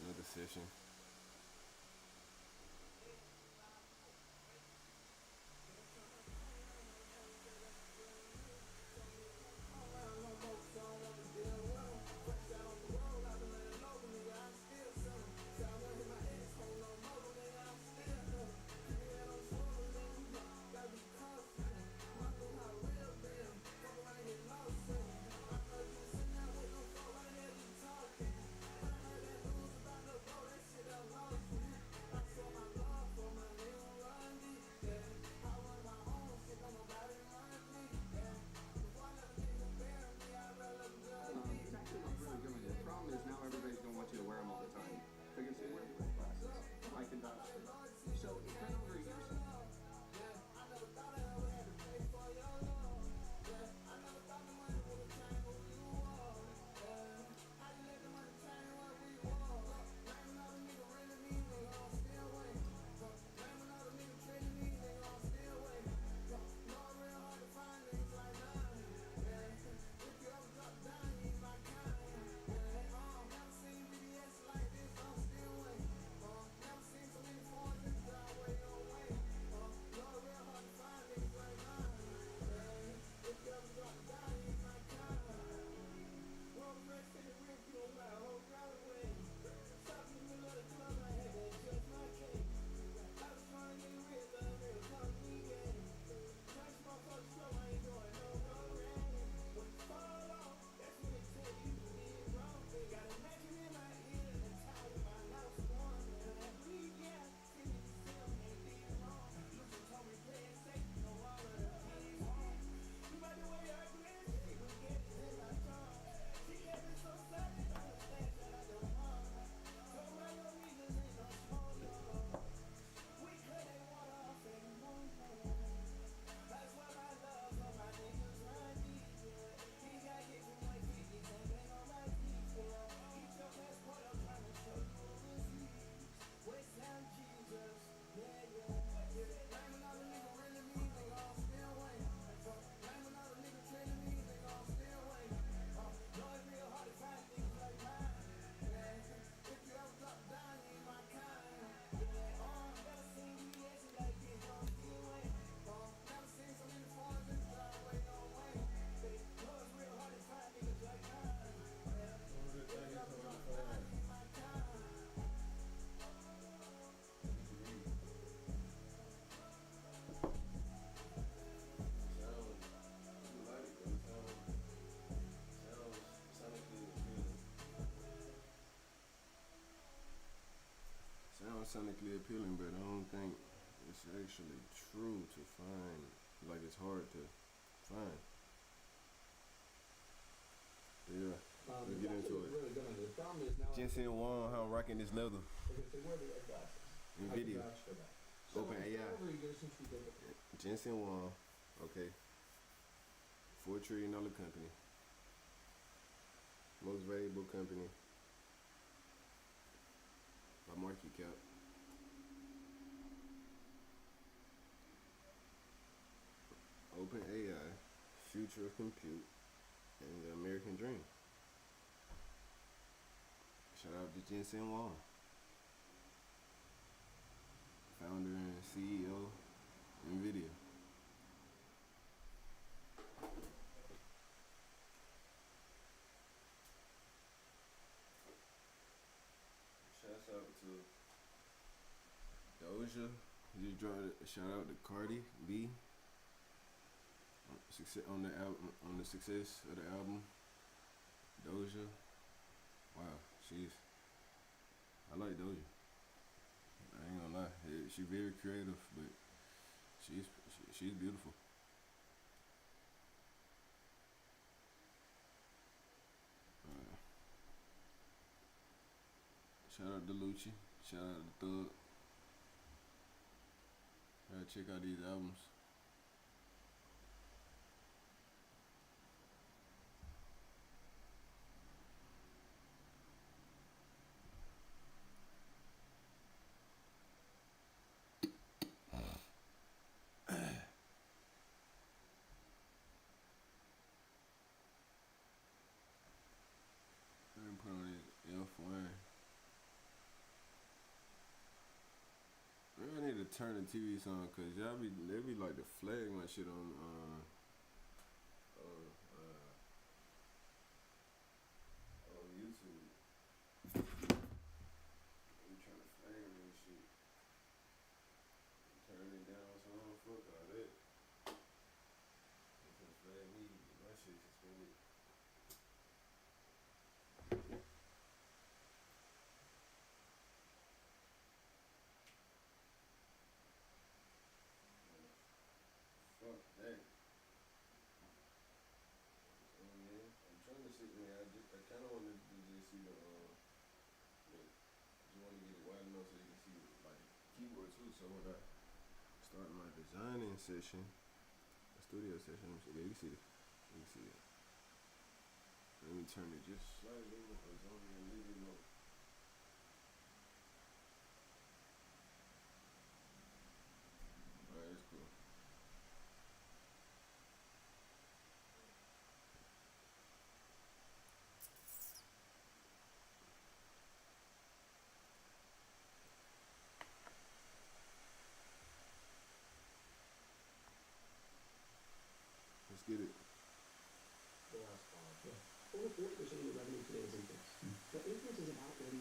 another session. It's actually really good with it. The problem is now everybody's going to want you to wear them all the time. They're going to say, where are your glasses? I can vouch for that. So it's been over a year since. Sounds sonically appealing, but I don't think it's actually true to find. Like it's hard to find. Yeah, let's get into it. Really good. The problem is now Jensen Huang, how I'm rocking this leather. They're going to say, where are the red glasses? In I video. can vouch for that. So Open AI. over a year since we did it. Jensen Huang, okay. $4 trillion company. Most valuable company by market cap. Open AI, future of compute, and the American dream. Shout out to Jensen Huang, founder and CEO, NVIDIA. Shouts out to Doja. Just dropped a shout out to Cardi B on the album, on the success of the album. Doja. Wow, I like Doja. I ain't gonna lie. She's very creative, but she's beautiful. Shout out to Lucci. Shout out to Thug. Gotta check out these albums. put on this F1. Maybe I need to turn the TV on cause they be like the flag my shit on YouTube. They trying to flag me and shit. Turn it down so I don't fuck all that. They finna flag me, get my shit suspended. Fuck that. Yeah, I'm trying to see. Man, I kind of wanted to just see just want to get it wide enough so you can see like the keyboard too. So when I start my designing session, a studio session, yeah, you can see it. You can see it. Let me turn it just slightly up. It's only a little low. Alright, that's cool. Let's get it. The last call. Yeah. Over 40% of your revenue today is inference. But inference is about when,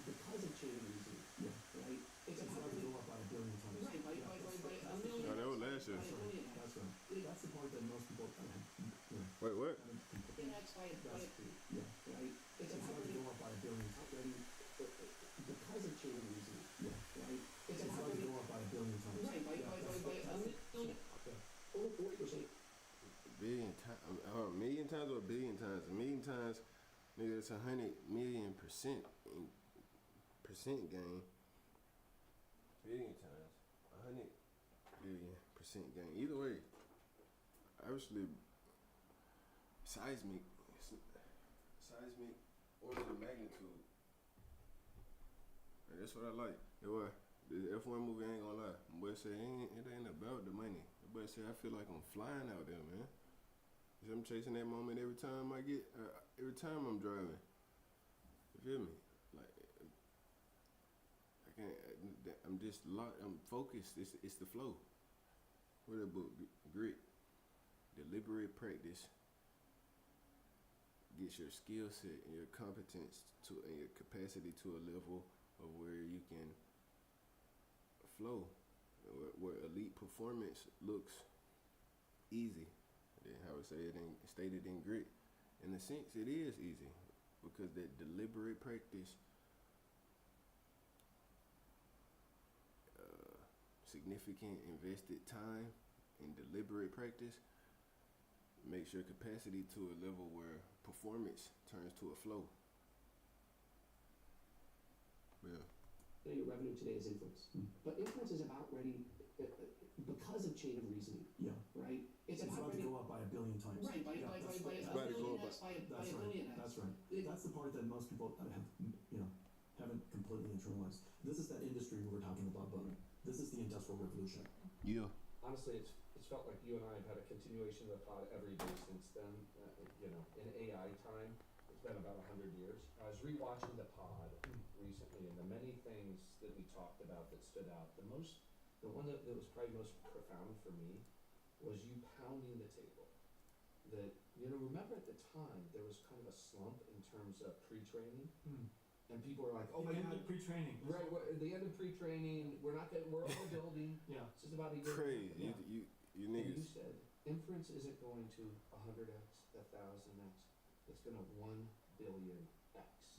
because of chain reasoning. Yeah. Right? It's about to go up by 1 billion times. Right, by a million. Oh, that was last year. That's right. That's the part that most people Wait, what? That's by yeah. Right? It's about to go up by 1 billion times. Because of chain reasoning. Yeah. Right? It's about to go up by 1 billion times. Right, by a million. Over 40%. Million times or a billion times? A million times, nigga, it's 100 million percent gain. Billion times, 100 billion% gain. Either way, obviously, seismic order of magnitude. And that's what I like. The F1 movie, I ain't gonna lie. My boy say it ain't about the money. The boy say I feel like I'm flying out there, man. I'm chasing that moment every time I'm driving. You feel me? Like I can't. I'm just locked. I'm focused. It's the flow. What that book? Grit. Deliberate practice gets your skill set and your competence and your capacity to a level of where you can flow, where elite performance looks easy. Then how I say it stated in grit. In a sense, it is easy because that deliberate practice, significant invested time in deliberate practice makes your capacity to a level where performance turns to a flow. Yeah. Your revenue today is inference. But inference is about ready because of chain of reasoning. Yeah. Right? It's about to go up by 1 billion times. Right, by a billion x by a billion x. That's right. That's the part that most people haven't completely internalized. This is that industry we were talking about, but this is the industrial revolution. Yeah. Honestly, it's felt like you and I have had a continuation of the pod every day since then. In AI time, it's been about 100 years. I was rewatching the pod recently, and the many things that we talked about that stood out. The one that was probably most profound for me was you pounding the table. That remember at the time there was kind of a slump in terms of pre-training. And people are like, "Oh my God, pre-training." Right, the end of pre-training. We're all building. Yeah, it's just about a year. Crazy, yeah. you niggas. And you said inference isn't going to 100x, 1,000x. It's going to 1 billion x,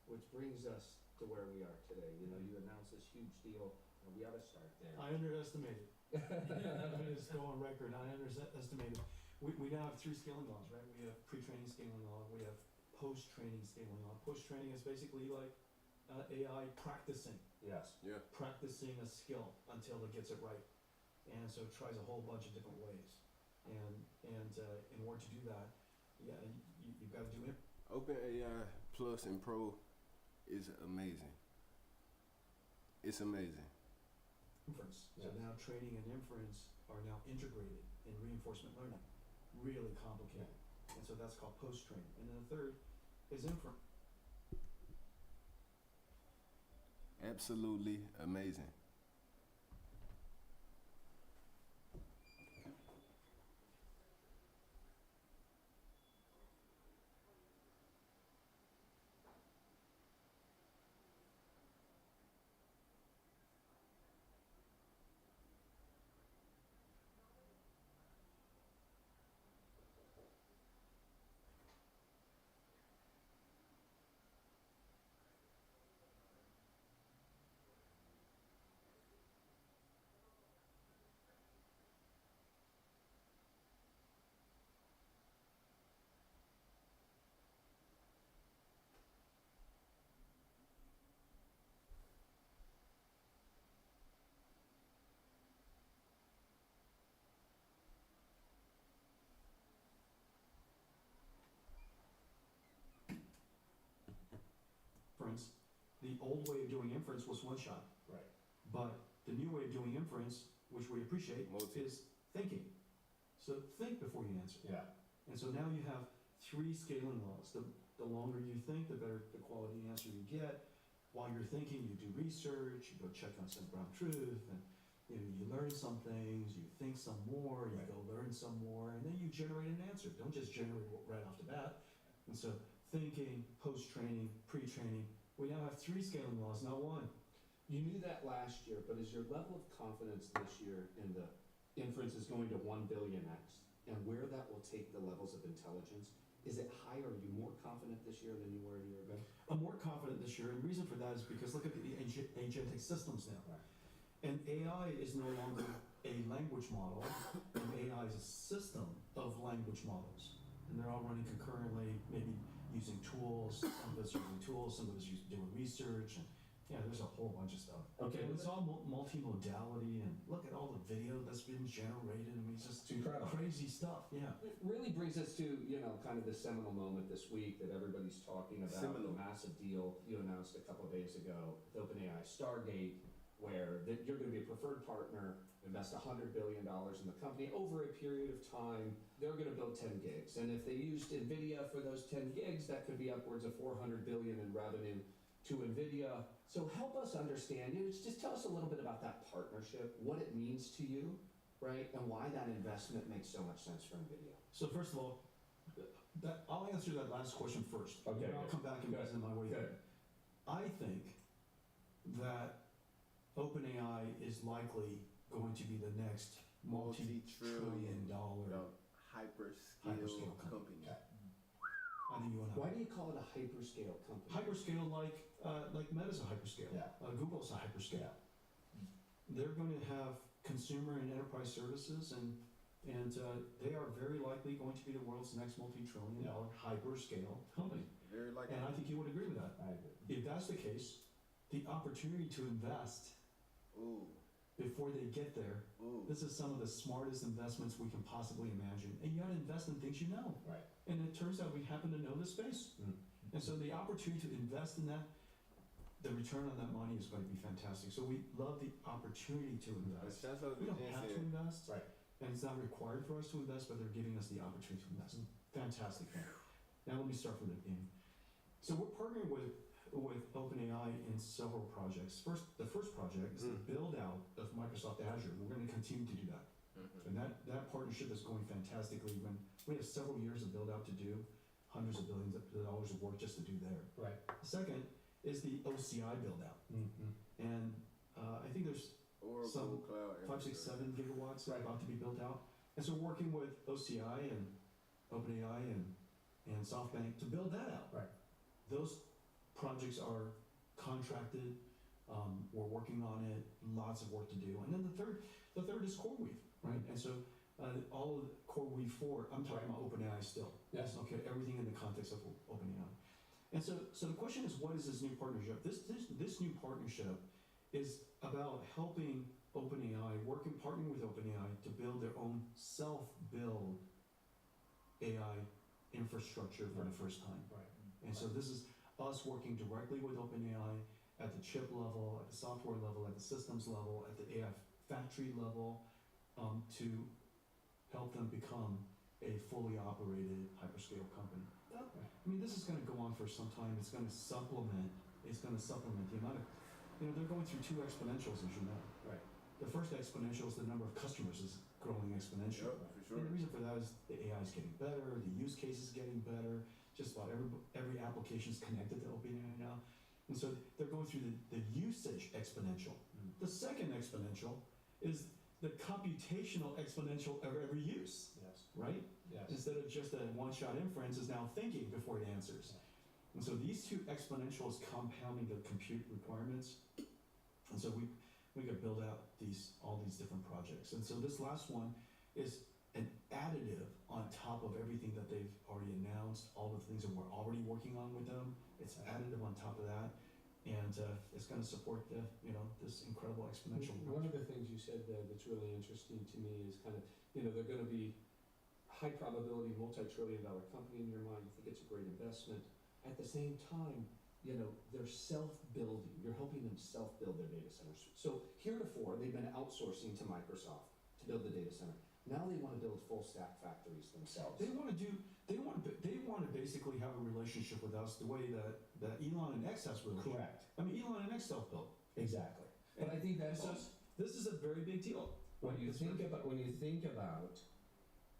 which brings us to where we are today. You announced this huge deal, and we ought to start there. I underestimated. I'm going to go on record. I underestimated. We now have 3 scaling laws, right? We have pre-training scaling law. We have post-training scaling law. Post-training is basically like AI practicing. Yes. Yeah. Practicing a skill until it gets it right, and so it tries a whole bunch of different ways. And in order to do that, you've got to do it. OpenAI Plus and Pro is amazing. It's amazing. Inference. So now training and inference are now integrated in reinforcement learning. Really complicated. And so that's called post-training. And then the third is inference. Absolutely amazing. The old way of doing inference was one shot. Right. But the new way of doing inference, which we appreciate, is thinking. So think before you answer. Yeah. And so now you have 3 scaling laws. The longer you think, the better the quality answer you get. While you're thinking, you do research, you go check on some ground truth, and you learn some things, you think some more, you go learn some more, and then you generate an answer. Don't just generate it right off the bat. And so thinking, post-training, pre-training, we now have 3 scaling laws, not 1. You knew that last year, but is your level of confidence this year in the inference is going to 1 billion X, and where that will take the levels of intelligence, is it higher? Are you more confident this year than you were a year ago? I'm more confident this year, and the reason for that is because look at the agentic systems now. Right. And AI is no longer a language model, and AI is a system of language models. And they're all running concurrently, maybe using tools, some of us using tools, some of us doing research, and there's a whole bunch of stuff. Okay. And it's all multimodality, and look at all the video that's been generated. I mean, it's just incredible. Crazy stuff, yeah. It really brings us to, kind of the seminal moment this week that everybody's talking about, the massive deal you announced a couple of days ago with OpenAI Stargate, where you're going to be a preferred partner, invest $100 billion in the company over a period of time. They're going to build 10 gigs. And if they used NVIDIA for those 10 gigs, that could be upwards of $400 billion in revenue to NVIDIA. So help us understand, just tell us a little bit about that partnership, what it means to you, right? And why that investment makes so much sense for NVIDIA. So first of all, I'll answer that last question first. Okay. And I'll come back and visit my way there. I think that OpenAI is likely going to be the next multi-trillion dollar hyperscale company. I think you want to. Why do you call it a hyperscale company? Hyperscale, like Meta's a hyperscale. Yeah. Google's a hyperscale. They're going to have consumer and enterprise services, and they are very likely going to be the world's next multi-trillion dollar hyperscale company. Very likely. And I think you would agree with that. I agree. If that's the case, the opportunity to invest before they get there, this is some of the smartest investments we can possibly imagine. And you got to invest in things you know. Right. And it turns out we happen to know the space. And so the opportunity to invest in that, the return on that money is going to be fantastic. So we love the opportunity to invest. We don't have to invest. Right. And it's not required for us to invest, but they're giving us the opportunity to invest. Fantastic thing. Now let me start from the beginning. So we're partnering with OpenAI in several projects. The first project is the build out of Microsoft Azure. We're going to continue to do that. And that partnership is going fantastically. We have several years of build out to do, hundreds of billions of dollars of work just to do there. Right. The second is the OCI build out. And I think there's some 5, 6, 7 gigawatts about to be built out. And so we're working with OCI and OpenAI and SoftBank to build that out. Right. Those projects are contracted. We're working on it. Lots of work to do. And then the third is CoreWeave, right? And so all of CoreWeave 4, I'm talking about OpenAI still. Yes. Okay. Everything in the context of OpenAI. And so the question is, what is this new partnership? This new partnership is about helping OpenAI, partnering with OpenAI to build their own self-build AI infrastructure for the first time. Right. And so this is us working directly with OpenAI at the chip level, at the software level, at the systems level, at the AI factory level, to help them become a fully operated hyperscale company. I mean, this is going to go on for some time. It's going to supplement the amount of, they're going through two exponentials, as you know. Right. The first exponential is the number of customers is growing exponentially. Yep, for sure. And the reason for that is the AI is getting better, the use case is getting better, just about every application is connected to OpenAI now. And so they're going through the usage exponential. The second exponential is the computational exponential of every use. Yes. Right? Yes. Instead of just a one-shot inference, is now thinking before it answers. And so these two exponentials compounding the compute requirements. And so we could build out all these different projects. And so this last one is an additive on top of everything that they've already announced, all the things that we're already working on with them. It's additive on top of that. And it's going to support this incredible exponential growth. One of the things you said that's really interesting to me is kind of, they're going to be high probability, multi-trillion-dollar company in your mind. You think it's a great investment. At the same time, they're self-building. You're helping them self-build their data centers. So heretofore, they've been outsourcing to Microsoft to build the data center. Now they want to build full stack factories themselves. They want to basically have a relationship with us the way that Elon and X has relationship. Correct. I mean, Elon and X self-built. Exactly. But I think that's this is a very big deal. when you think about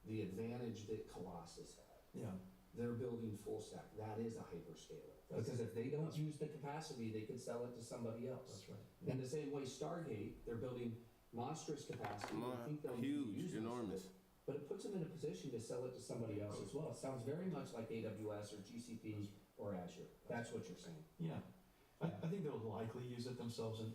the advantage that Colossus had. Yeah. They're building full stack. That is a hyperscaler. Because if they don't use the capacity, they could sell it to somebody else. That's right. In the same way, Stargate, they're building monstrous capacity. I think they'll Huge, use enormous. But it puts them in a position to sell it to somebody else as well. It sounds very much like AWS or GCP or Azure. That's what you're saying. Yeah. I think they'll likely use it themselves, and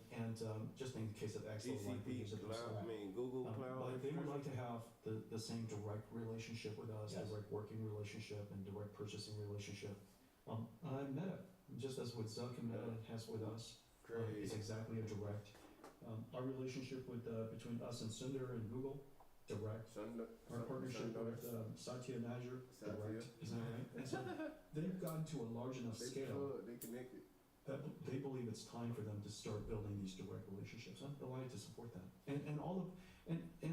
just in the case of X, they'll likely use it themselves. Google Cloud. But they would like to have the same direct relationship with us, Yes. direct working relationship, and direct purchasing relationship. Meta, just as with Zuck and Meta has with us, is exactly a direct. Our relationship with between us and Sundar and Google, direct. Our partnership with Satya and Azure, direct. Isn't that right? And so they've gotten to a large enough scale. They connected. That they believe it's time for them to start building these direct relationships. I'm delighted to support that. And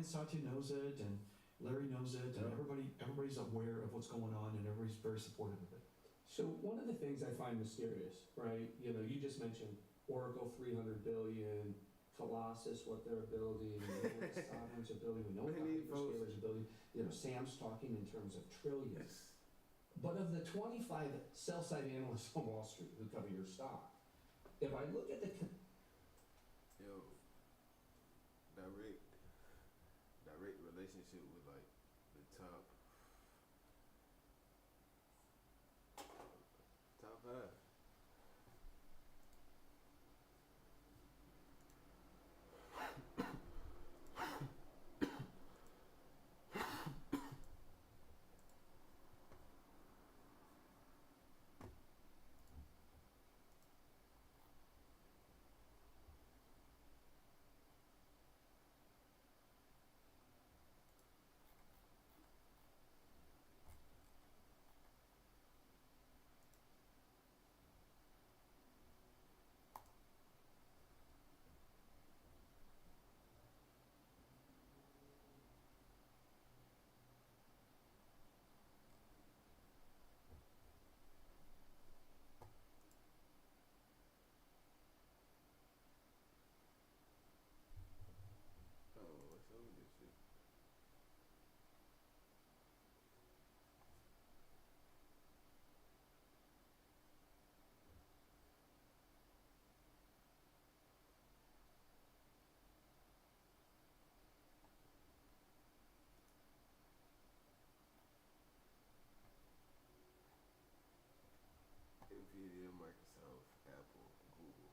Satya knows it, and Larry knows it, and everybody's aware of what's going on, and everybody's very supportive of it. So one of the things I find mysterious, right? You just mentioned Oracle 300 billion, Colossus, what they're building, what sovereigns are building, we know what hyperscalers are building. Sam's talking in terms of trillions. But of the 25 sell-side analysts on Wall Street who cover your stock, if I look at the direct relationship with like the top 5. Nvidia, Microsoft, Apple, Google.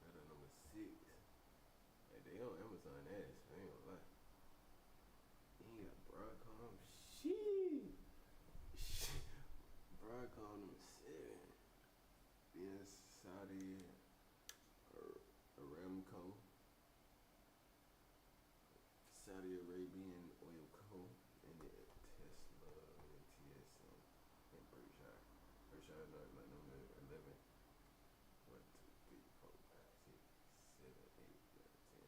They're the number 6. Hey, they on Amazon ass, I ain't gonna lie. You got Broadcom, Broadcom number 7. Then Saudi Aramco, Saudi Arabian Oil Co, and then Tesla, and TSM, and Berkshire. Berkshire not like number 11. 1, 2, 3, 4, 5, 6, 7, 8, 9, 10.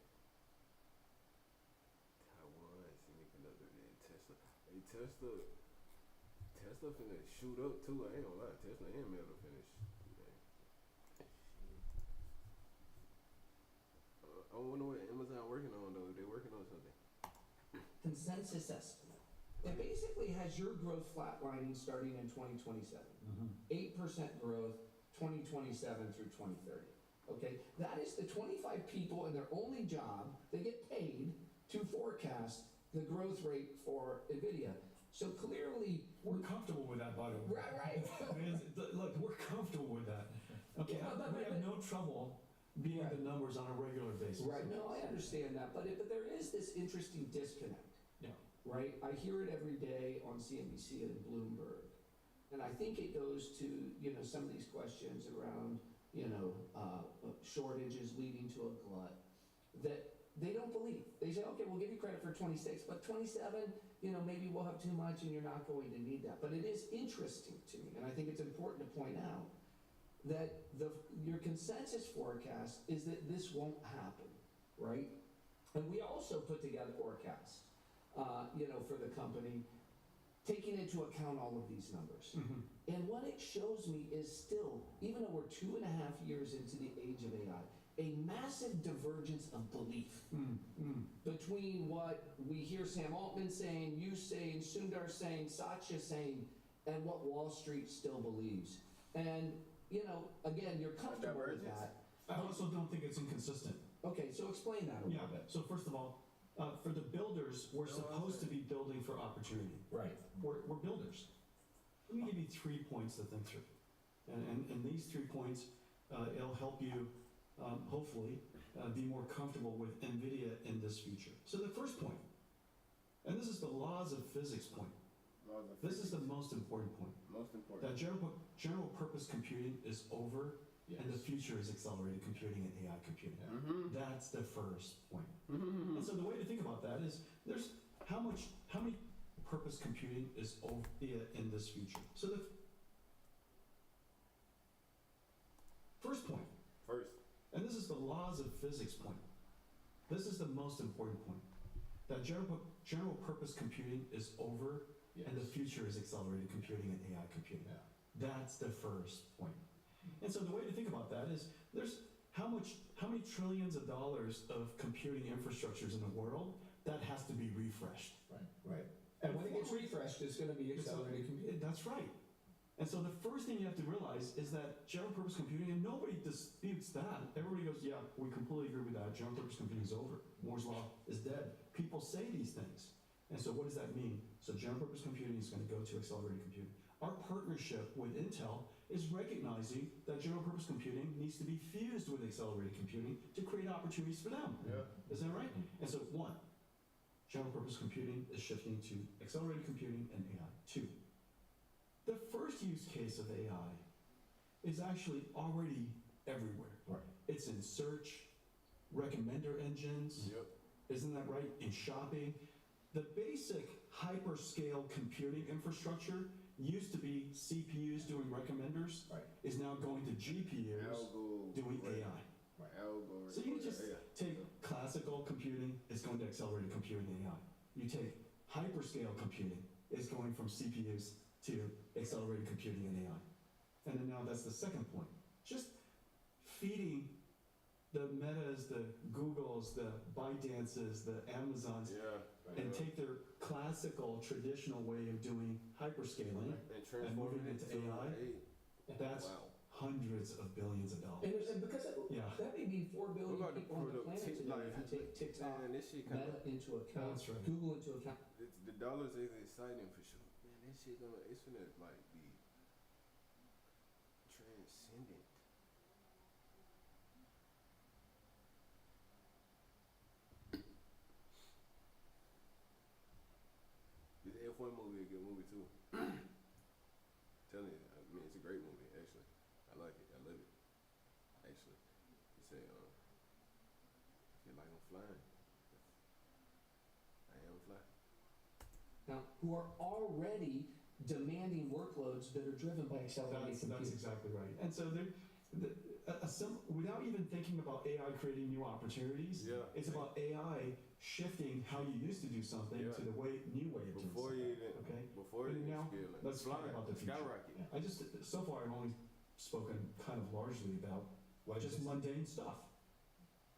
Taiwan Semiconductor, then Tesla. Hey, Tesla Tesla finna shoot up too. I ain't gonna lie. Tesla and Meta finish. I wonder what Amazon working on though. They working on something. Consensus estimate. It basically has your growth flatlining starting in 2027. 8% growth, 2027 through 2030. Okay, that is the 25 people in their only job. They get paid to forecast the growth rate for NVIDIA. So clearly, we're comfortable with that, by the way. Right. Look, we're comfortable with that. Okay, Yeah, we have no trouble beating the numbers on a regular basis. Right. No, I understand that, but there is this interesting disconnect. Yeah. Right. I hear it every day on CNBC and Bloomberg, and I think it goes to some of these questions around shortages leading to a glut that they don't believe. They say, okay, we'll give you credit for 26, but 27, maybe we'll have too much and you're not going to need that. But it is interesting to me, and I think it's important to point out that your consensus forecast is that this won't happen, right? And we also put together forecasts, for the company, taking into account all of these numbers. And what it shows me is still, even though we're 2.5 years into the age of AI, a massive divergence of belief between what we hear Sam Altman saying, you saying, Sundar saying, Satya saying, and what Wall Street still believes. And, again, you're comfortable with that. I also don't think it's inconsistent. Okay, so explain that a little bit. So first of all, for the builders, we're supposed to be building for opportunity. Right. We're builders. Let me give you 3 points to think through. And these 3 points, it'll help you, hopefully, be more comfortable with NVIDIA in this future. So the first point, and this is the laws of physics point. This is the most important point. Most important. That general purpose computing is over, and the future is accelerated computing and AI computing. That's the first point. And so the way to think about that is, there's how many purpose computing is over in this future. So the first point. And this is the laws of physics point. This is the most important point. That general purpose computing is over, and the future is accelerated computing and AI computing. That's the first point. And so the way to think about that is, there's how many trillions of dollars of computing infrastructures in the world that has to be refreshed. Right. And when it gets refreshed, it's going to be accelerated computing. That's right. And so the first thing you have to realize is that general purpose computing, and nobody disputes that. Everybody goes, yeah, we completely agree with that. General purpose computing is over. Moore's law is dead. People say these things. And so what does that mean? So general purpose computing is going to go to accelerated computing. Our partnership with Intel is recognizing that general purpose computing needs to be fused with accelerated computing to create opportunities for them. Is that right? And so 1, general purpose computing is shifting to accelerated computing and AI. 2, the first use case of AI is actually already everywhere. It's in search, recommender engines. Isn't that right? In shopping. The basic hyperscale computing infrastructure used to be CPUs doing recommenders, is now going to GPUs doing AI. So you just take classical computing, it's going to accelerated computing and AI. You take hyperscale computing, it's going from CPUs to accelerated computing and AI. And then now that's the second point. Just feeding the Metas, the Googles, the ByteDances, the Amazons, and take their classical, traditional way of doing hyperscaling and moving it to AI, that's hundreds of billions of dollars. And because that may be 4 billion people on the planet today if you take TikTok, Meta into account, Google into account. The dollars is exciting for sure. Man, that shit it's gonna like be transcendent. The F1 movie, a good movie too. Telling you, I mean, it's a great movie actually. I like it. I love it. Actually, you say, I feel like I'm flying. I am flying. Now, who are already demanding workloads that are driven by accelerated computing. That's exactly right. And so without even thinking about AI creating new opportunities, Yeah. it's about AI shifting how you used to do something Yeah. to the new way of doing Before something. you even, Okay? before And you now, scale it. let's talk about the future. Skyrocket. Yeah. So far I've only spoken kind of largely about just mundane stuff.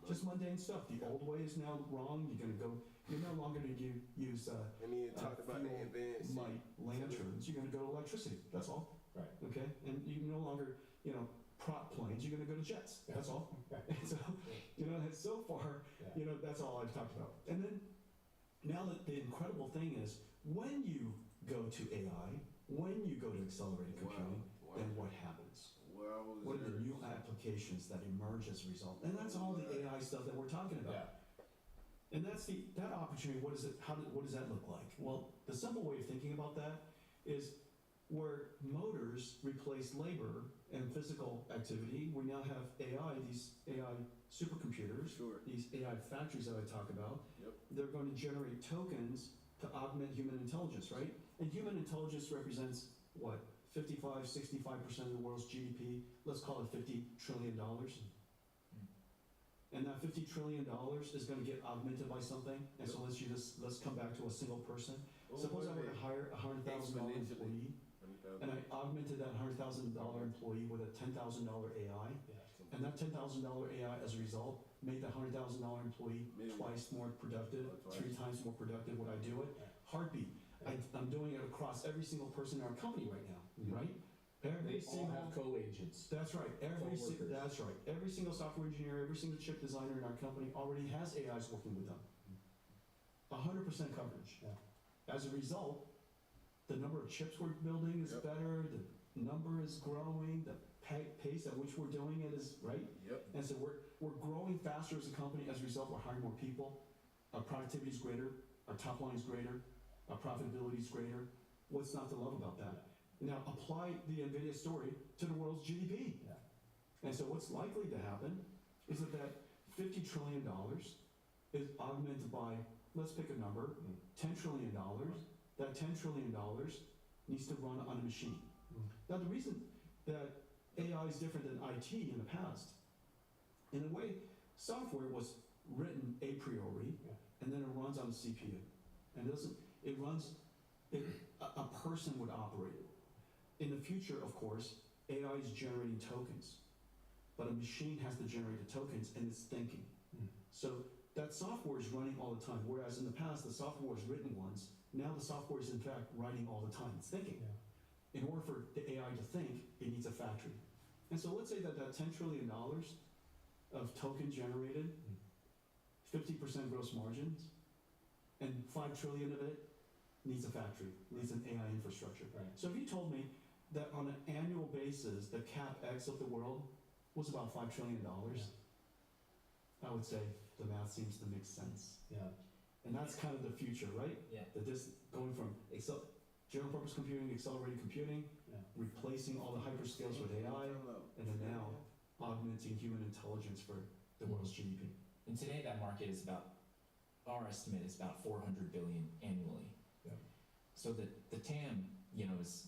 Just mundane stuff. The old way is now wrong. You're no longer going to use And he talked about the fuel, advanced. lanterns. You're going to go to electricity. That's all. Right. Okay? And you no longer, prop planes. You're going to go to jets. That's all. And so, so far, that's all I've talked about. And then, now that the incredible thing is, when you go to AI, when you go to accelerated computing, then what happens? What are the new applications that emerge as a result? And that's all the AI stuff that we're talking about. Yeah. And that's that opportunity. What does that look like? Well, the simple way of thinking about that is where motors replace labor and physical activity, we now have AI, these AI supercomputers, these AI factories that I talk about. Yep. They're going to generate tokens to augment human intelligence, right? And human intelligence represents what? 55, 65% of the world's GDP. Let's call it $50 trillion. And that $50 trillion is going to get augmented by something. And so let's come back to a single person. Suppose I were to hire a $100,000 employee, and I augmented that $100,000 employee with a $10,000 AI, and that $10,000 AI, as a result, made the $100,000 employee twice more productive, 3 times more productive. Would I do it? Heartbeat. I'm doing it across every single person in our company right now, right? They all have co-agents. That's right. That's right. Every single software engineer, every single chip designer in our company already has AIs working with them. 100% coverage. Yeah. As a result, the number of chips we're building is better, the number is growing, the pace at which we're doing it is right. Yep. And so we're growing faster as a company. As a result, we're hiring more people. Our productivity is greater. Our top line is greater. Our profitability is greater. What's not to love about that? Now apply the NVIDIA story to the world's GDP. Yeah. And so what's likely to happen is that $50 trillion is augmented by, let's pick a number, $10 trillion. That $10 trillion needs to run on a machine. Now the reason that AI is different than IT in the past, in a way, software was written a priori, and then it runs on the CPU. And a person would operate it. In the future, of course, AI is generating tokens, but a machine has to generate the tokens, and it's thinking. So that software is running all the time, whereas in the past, the software was written once. Now the software is, in fact, writing all the time. It's thinking. In order for the AI to think, it needs a factory. And so let's say that $10 trillion of token generated, 50% gross margins, and 5 trillion of it needs a factory, needs an AI infrastructure. Right. So if you told me that on an annual basis, the CapEx of the world was about $5 trillion, I would say the math seems to make sense. Yeah. And that's kind of the future, right? Yeah. That this going from general purpose computing, accelerated computing, replacing all the hyperscales with AI, and then now augmenting human intelligence for the world's GDP. And today that market is about, our estimate is about 400 billion annually. Yeah. So the TAM,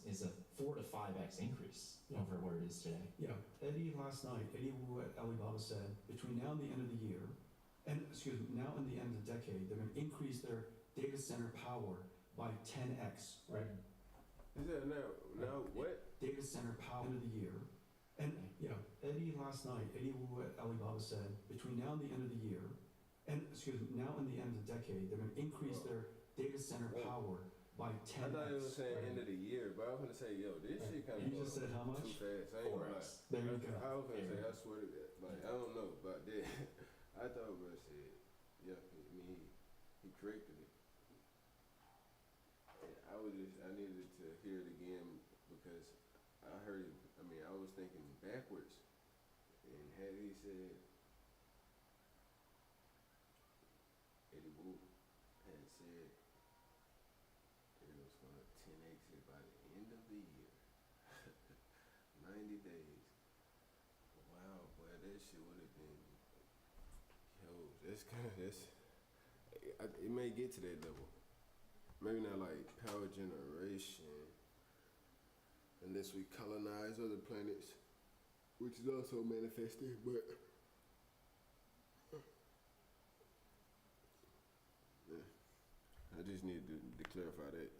is a 4 to 5x increase over where it is today. Yeah, Eddie Wu at Alibaba said, between now and the end of the year, now and the end of the decade, they're going to increase their data center power by 10x. Right. Is that now what? Data center power end of the year. And Eddie Wu at Alibaba said, between now and the end of the year, now and the end of the decade, they're going to increase their data center power by 10x. I thought it was saying end of the year, but I was gonna say, this shit kind of You just said how much? too fast. I ain't gonna lie. 4x. There you go. I was gonna say, I swear to God, I don't know about that. I thought bro said, he corrected it. And I needed to hear it again because I heard it, I was thinking backwards. And had he said, Eddie Wu had said, it was going to 10x it by the end of the year. 90 days. Wow, boy, that shit would have been, it may get to that level. Maybe not like power generation, unless we colonize other planets. which is also manifesting, but I just need to clarify that.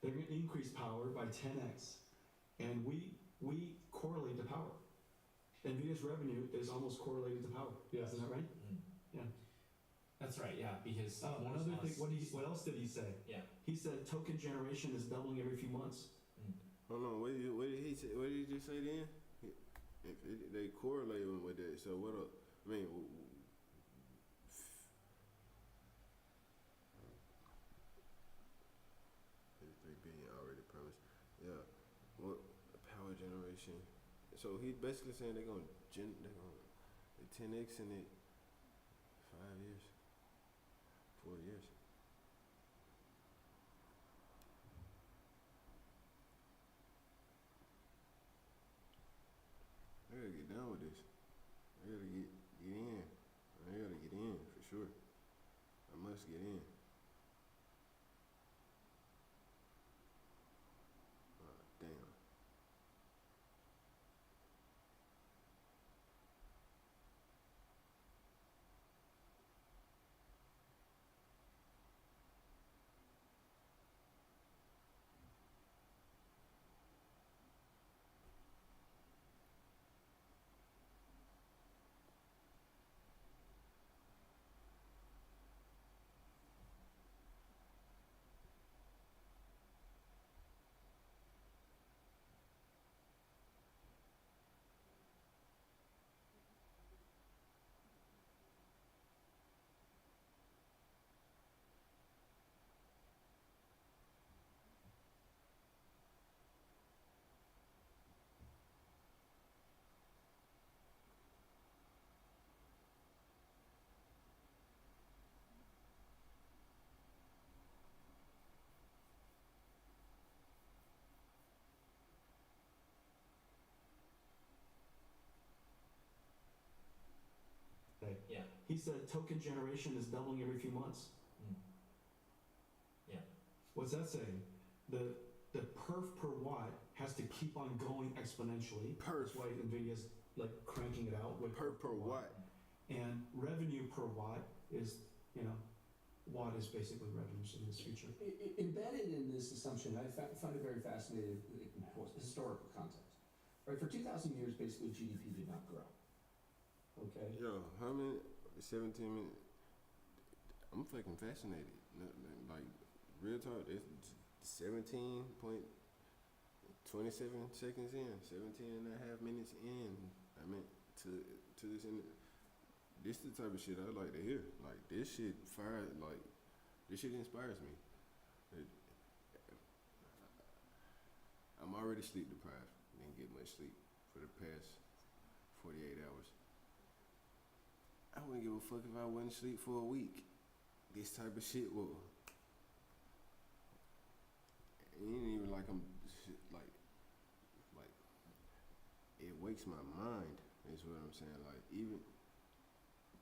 They're going to increase power by 10x, and we correlate to power. NVIDIA's revenue is almost correlated to power. Yes. Isn't that right? Yeah. That's right, yeah, because One other thing, what else did he say? Yeah. He said token generation is doubling every few months. Hold on, what did he say? What did he just say then? They correlate with that. So what? I mean, 33 billion already promised. Yeah. What power generation? So he basically saying they're gonna 10x in it 5 years, 4 years. I gotta get down with this. I gotta get in. I gotta get in for sure. I must get in. Damn. Yeah. He said token generation is doubling every few months. Yeah. What's that saying? The perf per watt has to keep on going exponentially. Perf. That's why NVIDIA's like cranking it out with Per watt. And revenue per watt is, watt is basically revenues in this future. Embedded in this assumption, I find it very fascinating, historical context. Right, for 2,000 years, basically GDP did not grow. Okay? Yo, how many? 17 minutes. I'm fucking fascinated. Like, real talk, it's 17.27 seconds in, 17 and a half minutes in. I mean, to this, this the type of shit I like to hear. Like, this shit this shit inspires me. I'm already sleep deprived. Didn't get much sleep for the past 48 hours. I wouldn't give a fuck if I wouldn't sleep for a week. This type of shit will. It ain't even like I'm like it wakes my mind. Is what I'm saying. Like, even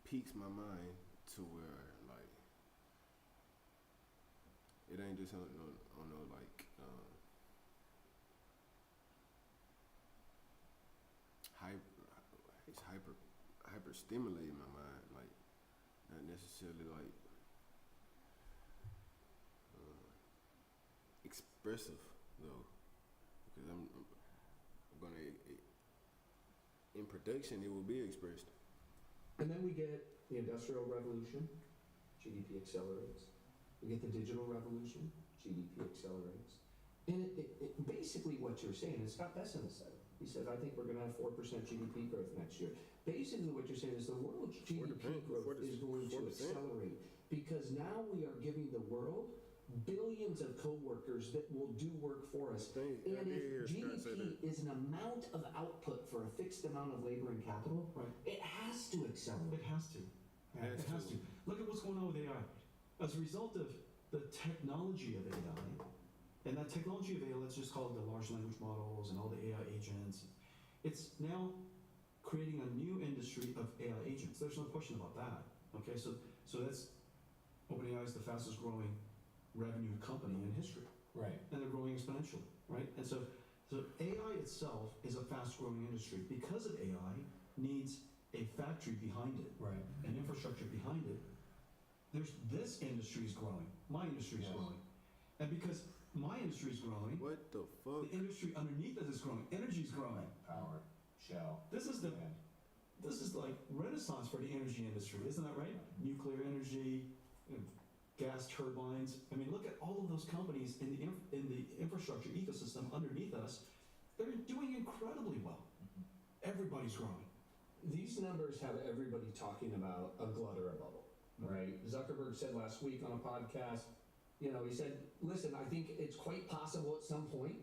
piques my mind to where like it ain't just on no like hyper stimulating my mind, like not necessarily like expressive though, because I'm gonna in production it will be expressed. And then we get the Industrial Revolution, GDP accelerates. We get the Digital Revolution, GDP accelerates. And it basically what you're saying, and Scott Bessent said it. He said, I think we're going to have 4% GDP growth next year. Basically what you're saying is the world's GDP growth is going to accelerate because now we are giving the world billions of co-workers that will do work for us. And if GDP is an amount of output for a fixed amount of labor and capital, right, it has to accelerate. It has to. It has to. Look at what's going on with AI. As a result of the technology of AI, and that technology of AI, let's just call it the large language models and all the AI agents, it's now creating a new industry of AI agents. There's no question about that. Okay, so that's OpenAI is the fastest growing revenue company in history. Right. And they're growing exponentially, right? And so So AI itself is a fast-growing industry. Because of AI, needs a factory behind it, Right. an infrastructure behind it. This industry is growing. My industry is Yes. growing. And because my industry is growing, What the fuck? the industry underneath it is growing. Energy is growing. Power, shell, This is the and This is like renaissance for the energy industry, isn't that right? Nuclear energy, you know, gas turbines. I mean, look at all of those companies in the infrastructure ecosystem underneath us. They're doing incredibly well. Everybody's growing. These numbers have everybody talking about a glut or a bubble, right? Zuckerberg said last week on a podcast, you know, he said, listen, I think it's quite possible at some point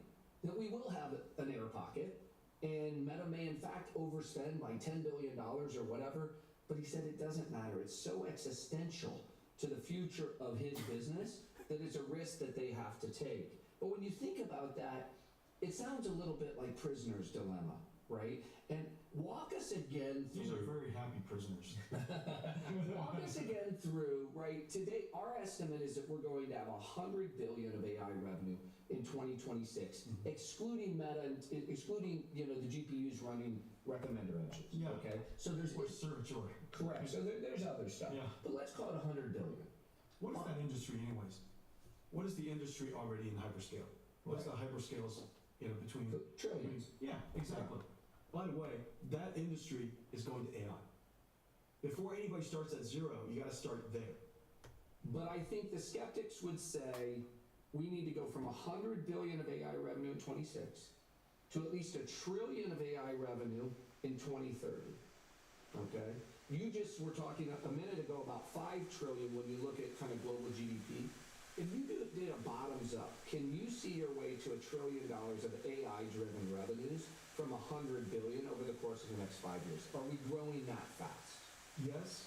that we will have an air pocket, and Meta may in fact overspend by $10 billion or whatever, but he said it doesn't matter. It's so existential to the future of his business that it's a risk that they have to take. But when you think about that, it sounds a little bit like Prisoner's Dilemma, right? And walk us again through... These are very happy prisoners. Walk us again through, right? Today, our estimate is that we're going to have $100 billion of AI revenue in 2026, excluding Meta, and excluding, you know, the GPUs running recommender engines. Yeah. Okay. So there's Or search or... correct. So there's other stuff. Yeah. But let's call it $100 billion. What is that industry anyways? What is the industry already in hyperscale? What is the hyperscales, you know, between... Trillions. Yeah, exactly. By the way, that industry is going to AI. Before anybody starts at zero, you got to start there. But I think the skeptics would say we need to go from $100 billion of AI revenue in 26 to at least $1 trillion of AI revenue in 2030. Okay? You just were talking a minute ago about $5 trillion when you look at kind of global GDP. If you did a bottoms up, can you see your way to $1 trillion of AI-driven revenues from $100 billion over the course of the next 5 years? Are we growing that fast? Yes,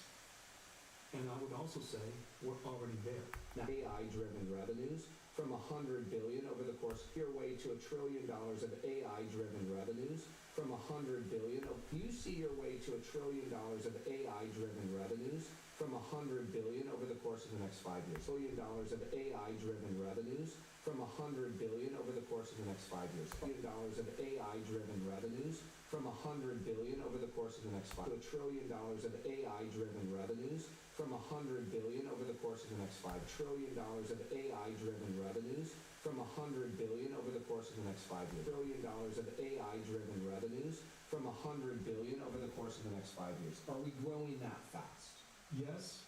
and I would also say we're already there. Now, AI-driven revenues from $100 billion over the course of your way to $1 trillion of AI-driven revenues from $100 billion. Do you see your way to $1 trillion of AI-driven revenues from $100 billion over the course of the next 5 years? $1 trillion of AI-driven revenues from $100 billion over the course of the next 5 years. $1 trillion of AI-driven revenues from $100 billion over the course of the next 5 years. $1 trillion of AI-driven revenues from $100 billion over the course of the next 5 trillion dollars of AI-driven revenues from $100 billion over the course of the next 5 years. $1 trillion of AI-driven revenues from $100 billion over the course of the next 5 years. Are we growing that fast? Yes,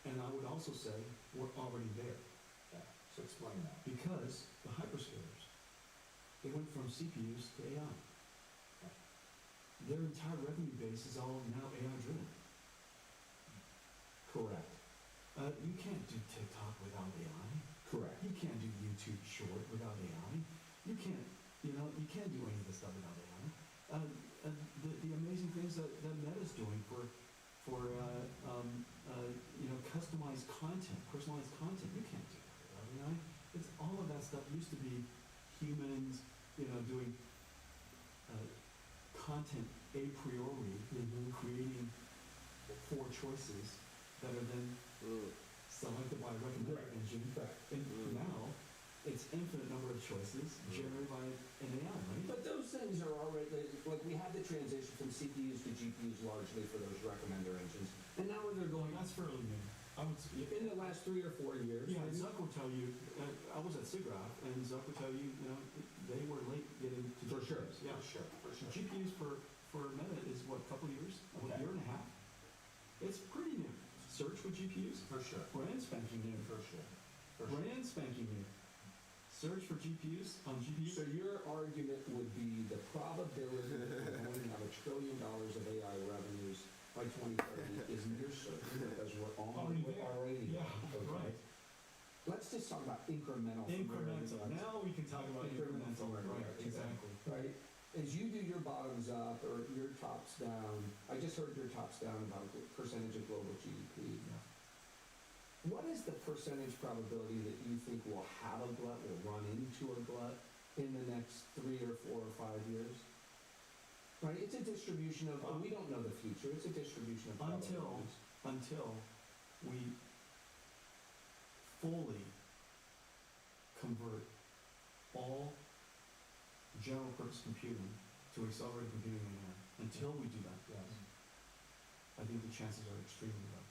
and I would also say we're already there. yeah. So explain that. Because the hyperscalers, they went from CPUs to AI. Their entire revenue base is all now AI-driven. Correct. You can't do TikTok without AI. Correct. You can't do YouTube Short without AI. You can't do any of this stuff without AI. The amazing things that Meta's doing for customized content, personalized content, you can't do that without AI. It's all of that stuff used to be humans, doing content a priori, creating 4 choices that are then selected by a recommender engine. Right. And now, it's infinite number of choices generated by an AI, right? But those things are already, like we had the transition from CPUs to GPUs largely for those recommender engines. And now they're going, That's fairly new. I would say, in the last 3 or 4 years. yeah, Zuck will tell you, I was at SIGGRAPH, and Zuck will tell you, they were late getting to For sure. GPUs. Yeah. For sure. GPUs for Meta is what, a couple years? Okay. A year and a half? It's pretty new. Search with GPUs? For sure. Brand spanking new. For sure. Brand spanking new. Search for GPUs on GPUs? So your argument would be the probability that we're going to have $1 trillion of AI revenues by 2030 is near certain because we're already Yeah, okay. right. Let's just talk about incremental. Incremental. Now we can talk about incremental. Right, exactly. Right. As you do your bottoms up or your tops down, I just heard your tops down about the percentage of global GDP. Yeah. What is the percentage probability that you think will have a glut, will run into a glut in the next 3 or 4 or 5 years? Right, it's a distribution of, we don't know the future, it's a distribution of probabilities. Until we fully convert all general purpose computing to accelerated computing in AI. Until we do that, Yes. I think the chances are extremely low.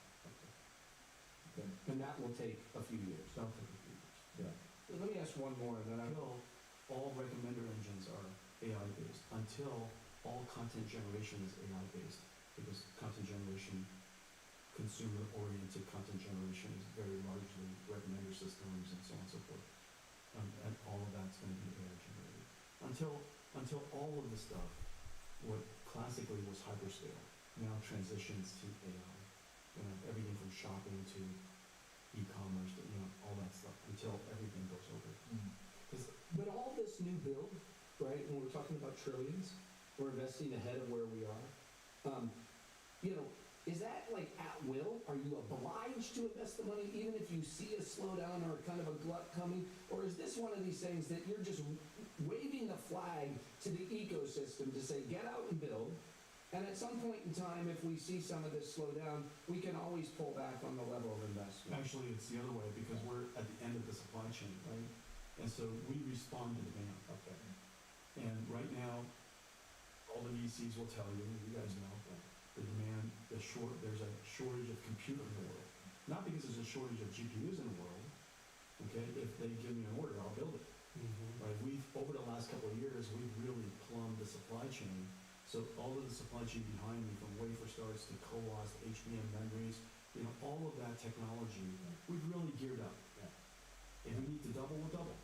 Okay. And that will take a few years. That'll take a few years. Yeah. Let me ask one more, and then Until all recommender engines are AI-based, until all content generation is AI-based, because content generation, consumer-oriented content generation is very largely recommender systems and so on and so forth. And all of that's going to be AI generated. Until all of the stuff, what classically was hyperscale, now transitions to AI. You know, everything from shopping to e-commerce, to, you know, all that stuff, until everything goes over. But all this new build, right, when we're talking about trillions, we're investing ahead of where we are. You know, is that like at will? Are you obliged to invest the money even if you see a slowdown or kind of a glut coming? Or is this one of these things that you're just waving the flag to the ecosystem to say, get out and build? And at some point in time, if we see some of this slow down, we can always pull back on the level of investment. Actually, it's the other way, because we're at the end of the supply chain, right? And so we respond to demand. Okay. And right now, all the VCs will tell you, you guys know, the demand, there's a shortage of compute in the world. Not because there's a shortage of GPUs in the world, okay? If they give me an order, I'll build it. Right? Over the last couple of years, we've really plumbed the supply chain. So all of the supply chain behind me, from wafer starts to CoWoS to HBM memories, you know, all of that technology, we've really geared up. If we need to double, we'll double.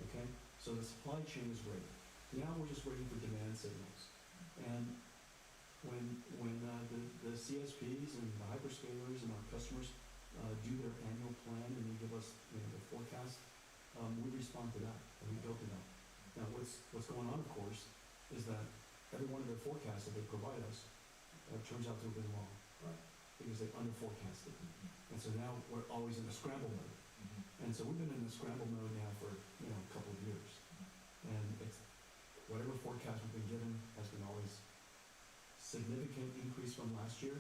Okay? So the supply chain is ready. Now we're just waiting for demand signals. And when the CSPs and the hyperscalers and our customers do their annual plan and they give us, you know, the forecast, we respond to that and we build it up. Now what's going on, of course, is that every one of their forecasts that they provide us turns out to have been wrong. Right. Because they under-forecasted. And so now we're always in a scramble mode. And so we've been in the scramble mode now for, you know, a couple of years. And it's whatever forecast we've been given has been always significant increase from last year,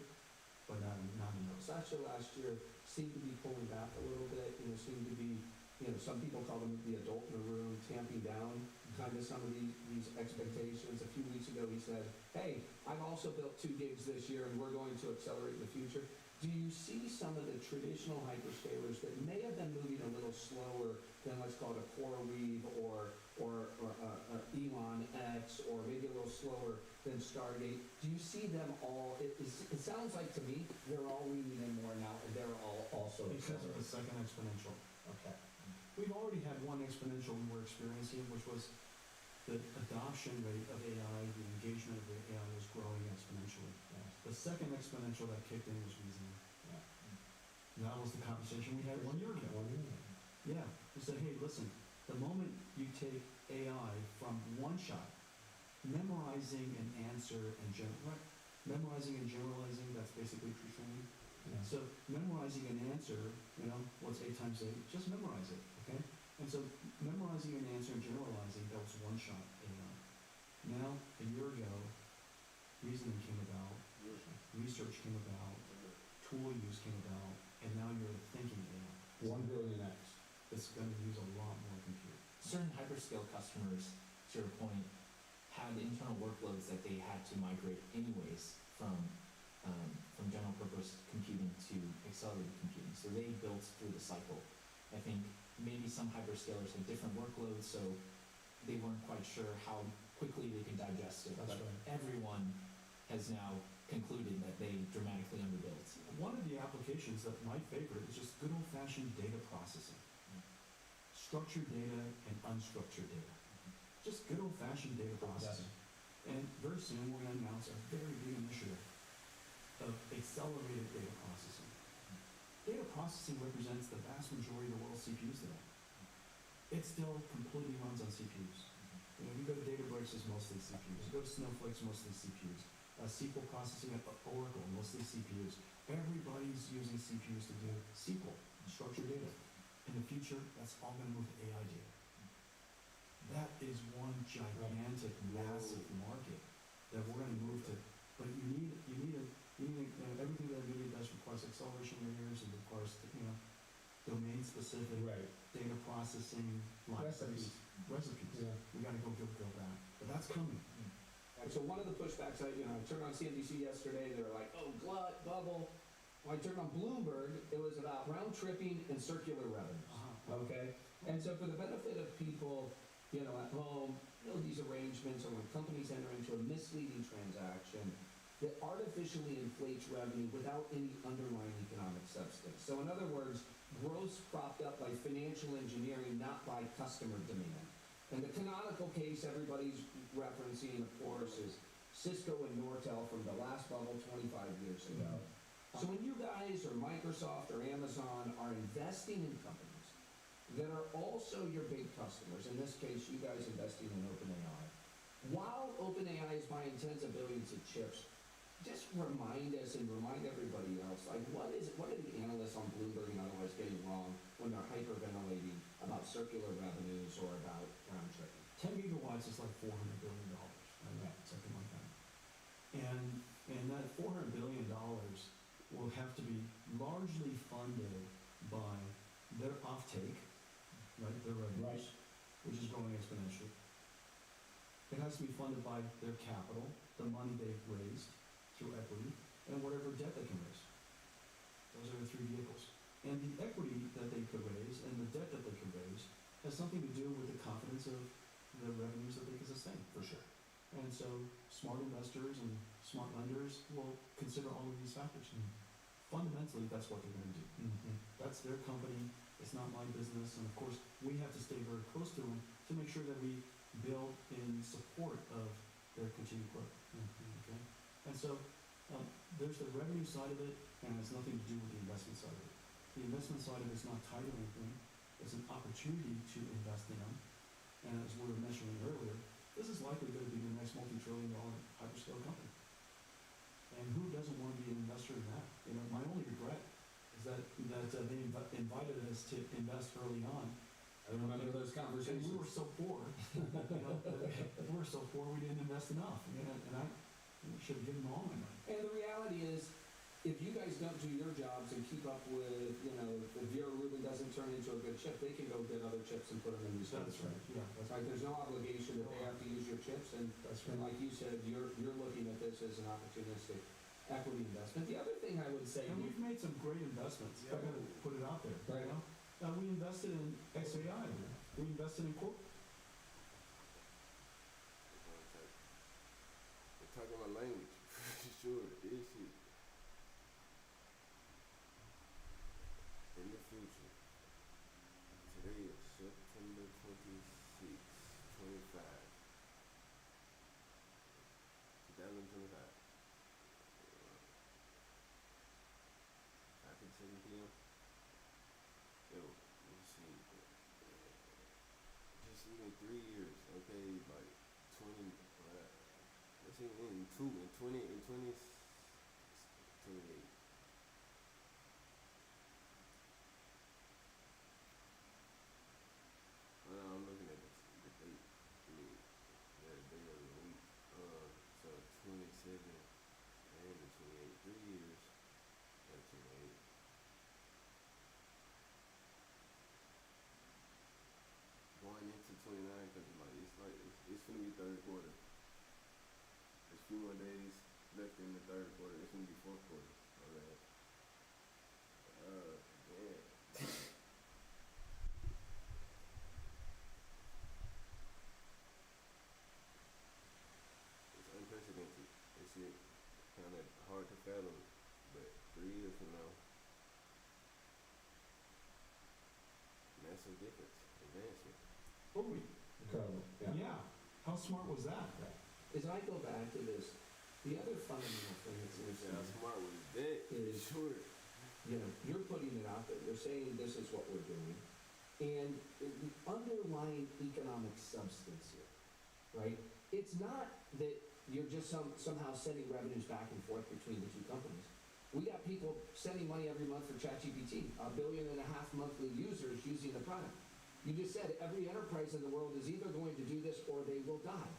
but not enough. Actually, last year seemed to be pulling back a little bit, you know, seemed to be, you know, some people call them the adult in the room, tamping down kind of some of these expectations. A few weeks ago he said, hey, I've also built 2 gigs this year and we're going to accelerate in the future. Do you see some of the traditional hyperscalers that may have been moving a little slower than let's call it a CoreWeave or Elon X, or maybe a little slower than Stargate? Do you see them all? It sounds like to me they're all leaning in more now, and they're all also Because of the second exponential. Okay. We've already had one exponential we were experiencing, which was the adoption rate of AI, the engagement of the AI was growing exponentially. The second exponential that kicked in was reasoning. And that was the conversation we had 1 year ago. Yeah, we said, hey, listen, the moment you take AI from one shot, memorizing an answer and memorizing and generalizing, that's basically pre-training. So memorizing an answer, you know, what's 8 times 8? Just memorize it, okay? And so memorizing an answer and generalizing, that was one shot AI. Now, a year ago, reasoning came about, research came about, tool use came about, and now you're thinking AI. 1 billion X. It's going to use a lot more compute. Certain hyperscale customers, to your point, had internal workloads that they had to migrate anyways from general purpose computing to accelerated computing. So they built through the cycle. I think maybe some hyperscalers had different workloads, so they weren't quite sure how quickly they could digest it. That's but right. Everyone has now concluded that they dramatically underbuilt. One of the applications that my favorite is just good old-fashioned data processing. Structured data and unstructured data. Just good old-fashioned data processing. And very soon we're going to announce a very big initiative of accelerated data processing. Data processing represents the vast majority of the world's CPUs today. It still completely runs on CPUs. You know, you go to Databricks, it's mostly CPUs. You go to Snowflake, it's mostly CPUs. SQL processing at Oracle, mostly CPUs. Everybody's using CPUs to do SQL, structured data. In the future, that's all going to move to AI data. That is one gigantic, massive market that we're going to move to. But you need everything that NVIDIA does requires acceleration layers and requires, you know, domain-specific Right. data processing libraries. Recipes. Yeah. We gotta go build that. But that's coming. And so one of the pushbacks, I turned on CNBC yesterday, they were like, oh, glut, bubble. When I turned on Bloomberg, it was about round tripping and circular revenues. Okay? And so for the benefit of people, at home, these arrangements are when companies enter into a misleading transaction that artificially inflates revenue without any underlying economic substance. So in other words, growth's propped up by financial engineering, not by customer demand. And the canonical case everybody's referencing, of course, is Cisco and Nortel from the last bubble 25 years ago. So when you guys or Microsoft or Amazon are investing in companies that are also your big customers, in this case, you guys investing in OpenAI, while OpenAI is buying tens of billions of chips, just remind us and remind everybody else, like what are the analysts on Bloomberg and otherwise getting wrong when they're hyperventilating about circular revenues or about round tripping? 10 gigawatts is like $400 billion, right? Something like that. And that $400 billion will have to be largely funded by their offtake, right? Their revenues, which is growing exponentially. It has to be funded by their capital, the money they've raised through equity, and whatever debt they can raise. Those are the three vehicles. And the equity that they could raise and the debt that they could raise has something to do with the confidence of the revenues that they can sustain. For sure. And so smart investors and smart lenders will consider all of these factors. Fundamentally, that's what they're going to do. That's their company. It's not my business. And of course, we have to stay very close to them to make sure that we build in support of their continued growth. Okay? And so there's the revenue side of it, and it has nothing to do with the investment side of it. The investment side of it is not tied to anything. It's an opportunity to invest in them. And as we were mentioning earlier, this is likely going to be the next multi-trillion-dollar hyperscale company. And who doesn't want to be an investor in that? My only regret is that they invited us to invest early on. I remember those And conversations. we were so poor. We were so poor we didn't invest enough. And I should have given them all my money. And the reality is, if you guys don't do your jobs and keep up with, if Vera Rubin doesn't turn into a good chip, they can go get other chips and put them in these That's chips. right. Yeah, that's Like, there's no obligation that they have to use your chips, and like you said, you're looking at this as an opportunistic equity investment. The other thing I would say, And we've made some great investments. I got to put it out there. Right. We invested in XAI. We invested in Corp. They're talking my language. Sure, this shit. In the future, today is September 26, 25, 2025. After 7 p.m. Yo, let's see. Just even 3 years, okay, like 20. Let's see, in 20, 28. I'm looking at the date. The day of the week. So 27 and the 28, 3 years. And 28. Going into 29, because it's gonna be third quarter. There's a few more days left in the third quarter. It's gonna be fourth quarter. Alright. Yeah. It's unprecedented. It's kind of hard to fathom, but 3 years from now, massive difference, advancement. Oh, incredible. yeah. How smart was that? As I go back to this, the other fundamental thing that's interesting How smart was that? is, Sure. you're putting it out there. You're saying this is what we're doing. And the underlying economic substance here, right? It's not that you're just somehow sending revenues back and forth between the two companies. We got people sending money every month for ChatGPT, 1.5 billion monthly users using the product. You just said every enterprise in the world is either going to do this or they will die.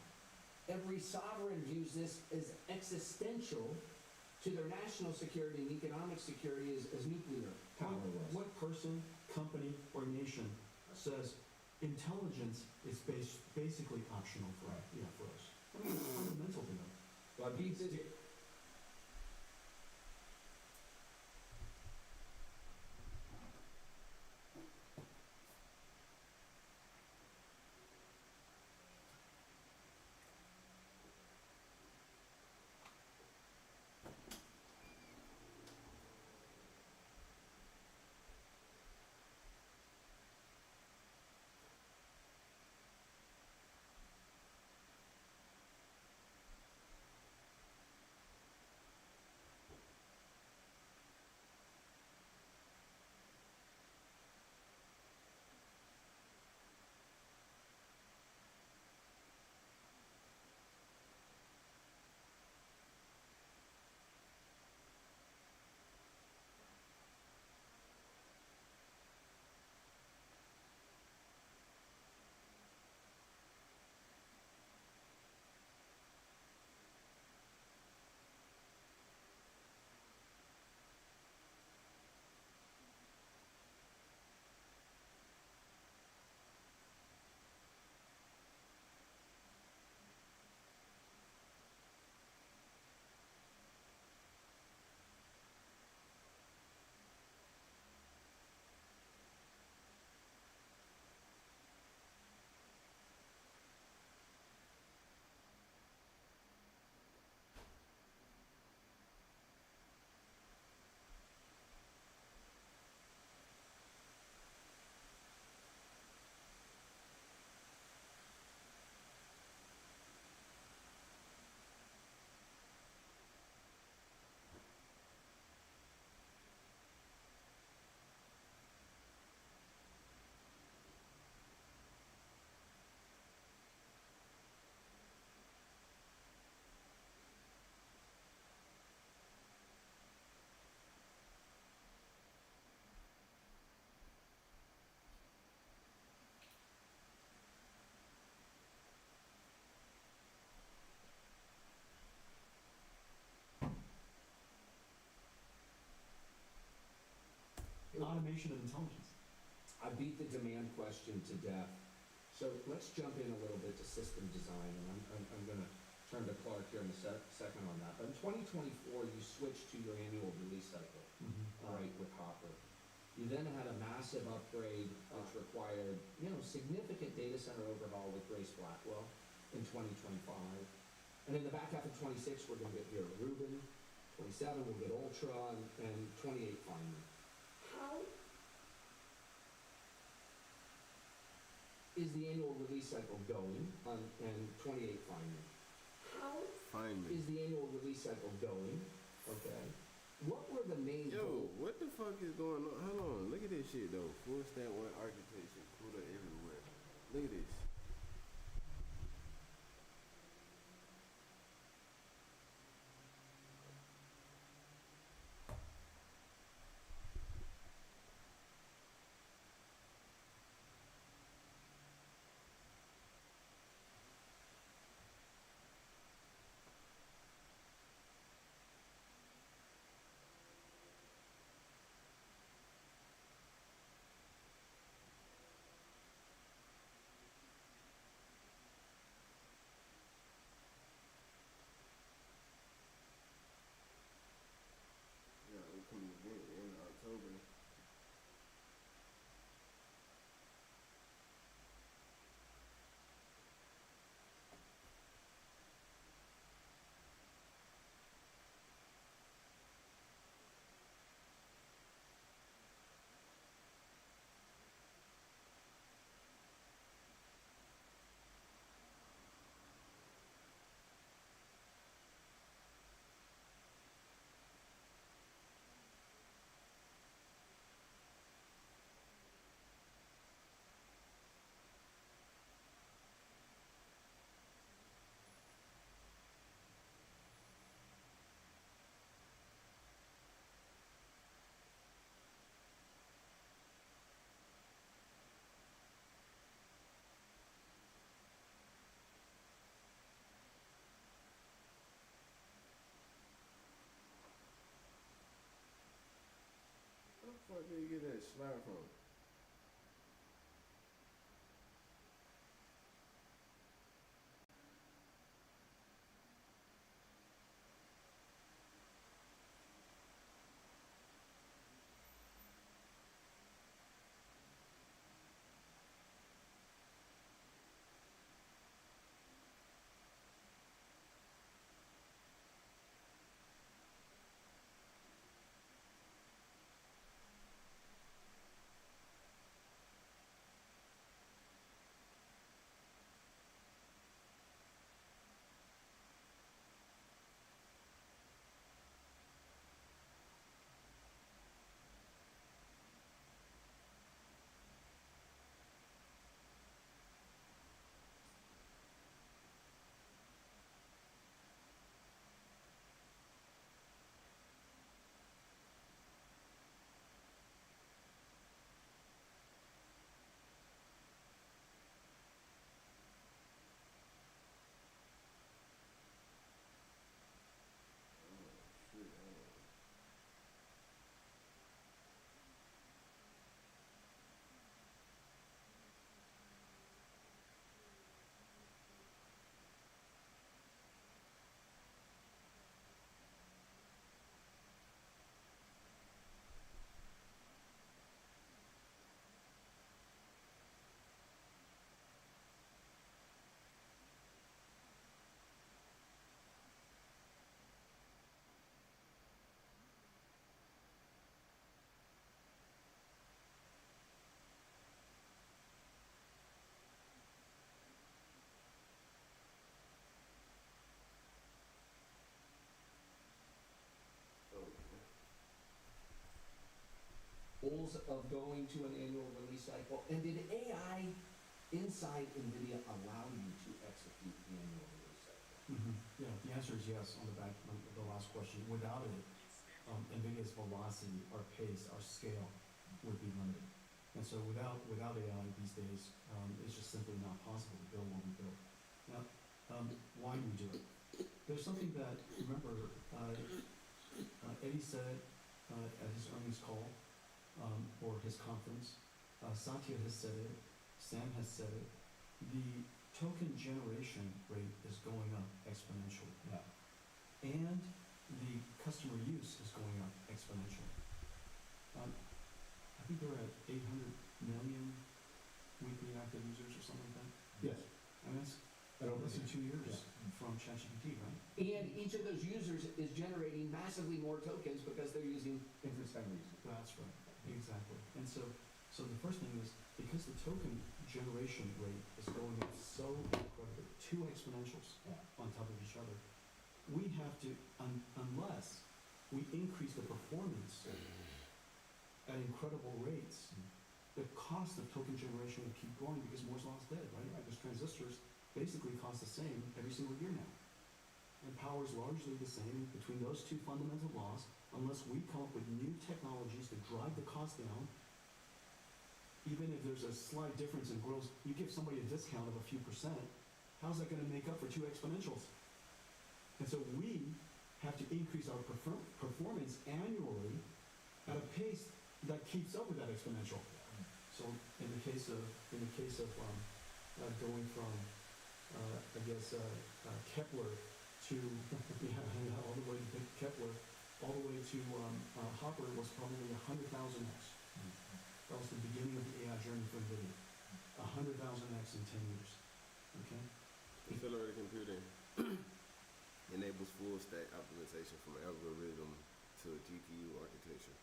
Every sovereign views this as existential to their national security and economic security as nuclear power was. What person, company, or nation says intelligence is basically optional for us? I mean, it's fundamental to them. Well, beat this. Automation of intelligence. I beat the demand question to death. So let's jump in a little bit to system design, and I'm going to turn to Clark here in a second on that. But in 2024, you switched to your annual release cycle, right, with Hopper. You then had a massive upgrade, which required, significant data center overhaul with Grace Blackwell in 2025. And in the back half of 26, we're going to get your Rubin. 27, we'll get Ultra, and 28 finally. How is the annual release cycle going and 28 finally? How is the annual release cycle going? Okay. What were the main Yo, what the fuck is going on? Hold on, look at this shit though. Full stack one architecture, CUDA everywhere. Look at this. fuck did you get that slime from? Goals of going to an annual release cycle, and did AI inside NVIDIA allow you to execute the annual release cycle? Yeah, the answer is yes on the back on the last question. Without it, NVIDIA's velocity, our pace, our scale would be limited. And so without AI these days, it's just simply not possible to build what we build. Now, why do we do it? There's something that, remember, Eddie said at his earnings call, or his conference, Satya has said it, Sam has said it, the token generation rate is going up exponentially. Yeah. And the customer use is going up exponentially. I think they're at 800 million weekly active users or something like that. Yes. And that's less than 2 years from ChatGPT, right? And each of those users is generating massively more tokens because they're using inference time reasoning. That's right. Exactly. And so the first thing is, because the token generation rate is going up so incredibly, two exponentials on top of each other, we have to, unless we increase the performance at incredible rates, the cost of token generation will keep growing because Moore's law is dead, right? Because transistors basically cost the same every single year now. And power is largely the same between those two fundamental laws, unless we come up with new technologies to drive the cost down. Even if there's a slight difference in growth, you give somebody a discount of a few percent, how's that going to make up for two exponentials? And so we have to increase our performance annually at a pace that keeps up with that exponential. So in the case of going from Kepler to all the way to Kepler, all the way to Hopper was probably 100,000x. That was the beginning of the AI journey for NVIDIA. 100,000x in 10 years. Okay. Accelerated computing enables full stack optimization from algorithm to GPU architecture,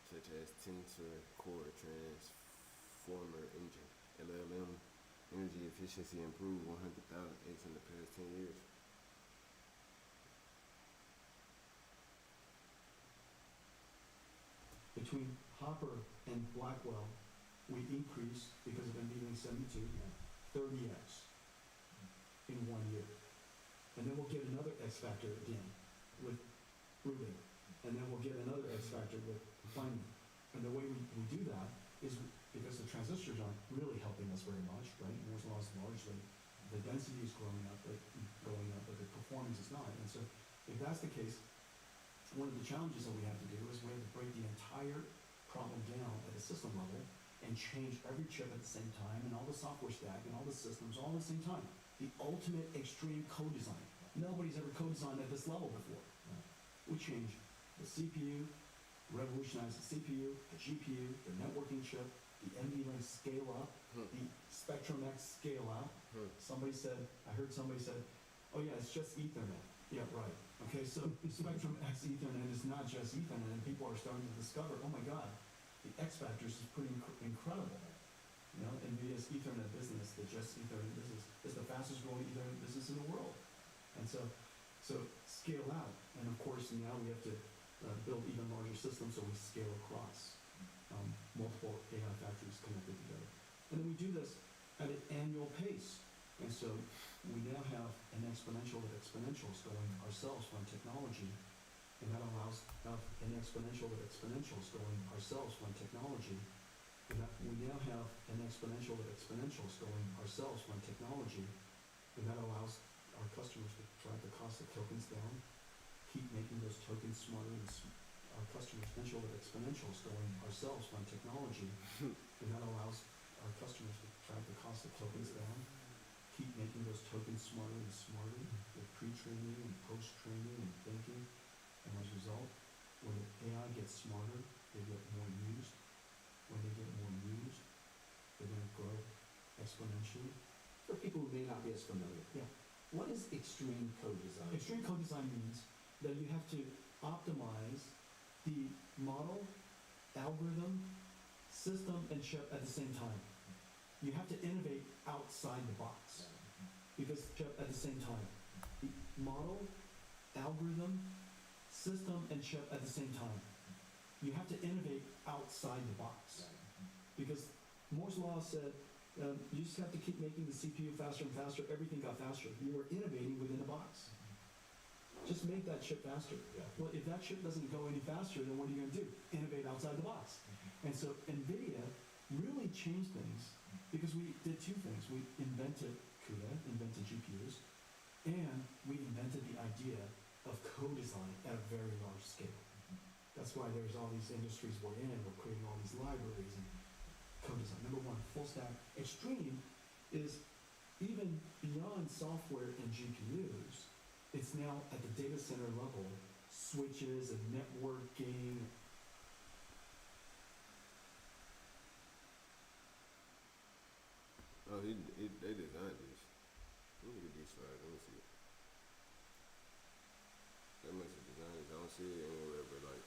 such as Tensor Core Transformer Engine. LLM energy efficiency improved 100,000x in the past 10 years. Between Hopper and Blackwell, we increased, because of NVIDIA 72, 30x in 1 year. And then we'll get another X factor again with Rubin. And then we'll get another X factor with Feynman. And the way we do that is because the transistors aren't really helping us very much, right? Moore's law is largely, the density is growing up, but the performance is not. And so if that's the case, one of the challenges that we have to do is we have to break the entire problem down at a system level and change every chip at the same time and all the software stack and all the systems all at the same time. The ultimate extreme co-design. Nobody's ever co-designed at this level before. We change the CPU, revolutionize the CPU, the GPU, the networking chip, the NVLink scale up, the Spectrum X scale out. I heard somebody said, oh yeah, it's just Ethernet. Yeah, right. Okay, so Spectrum X Ethernet is not just Ethernet, and people are starting to discover, oh my God, the X factors is pretty incredible. You know, NVIDIA's Ethernet business, the just Ethernet business, is the fastest growing Ethernet business in the world. And so scale out, and of course now we have to build even larger systems, so we scale across multiple AI factories connected together. And then we do this at an annual pace. And so we now have an exponential of exponentials going ourselves from technology, and that allows an exponential of exponentials going ourselves from technology. And that we now have an exponential of exponentials going ourselves from technology, and that allows our customers to drive the cost of tokens down, keep making those tokens smarter, and our customers exponential of exponentials going ourselves from technology, and that allows our customers to drive the cost of tokens down, keep making those tokens smarter and smarter with pre-training and post-training and thinking, and as a result, when the AI gets smarter, they get more used. When they get more used, they're going to grow exponentially. For people who may not be as familiar, Yeah. what is extreme co-design? Extreme co-design means that you have to optimize the model, algorithm, system, and chip at the same time. You have to innovate outside the box. Because chip at the same time. The model, algorithm, system, and chip at the same time. You have to innovate outside the box. Because Moore's law said, you just have to keep making the CPU faster and faster. Everything got faster. You were innovating within the box. Just make that chip faster. Well, if that chip doesn't go any faster, then what are you going to do? Innovate outside the box. And so NVIDIA really changed things because we did two things. We invented CUDA, invented GPUs, and we invented the idea of co-design at a very large scale. That's why there's all these industries we're in. We're creating all these libraries and co-design. Number one, full stack. Extreme is even beyond software and GPUs. It's now at the data center level, switches and networking. Oh, they designed this. Let me get these slides. Let me see it. They must have designed it. I don't see it anywhere, but like,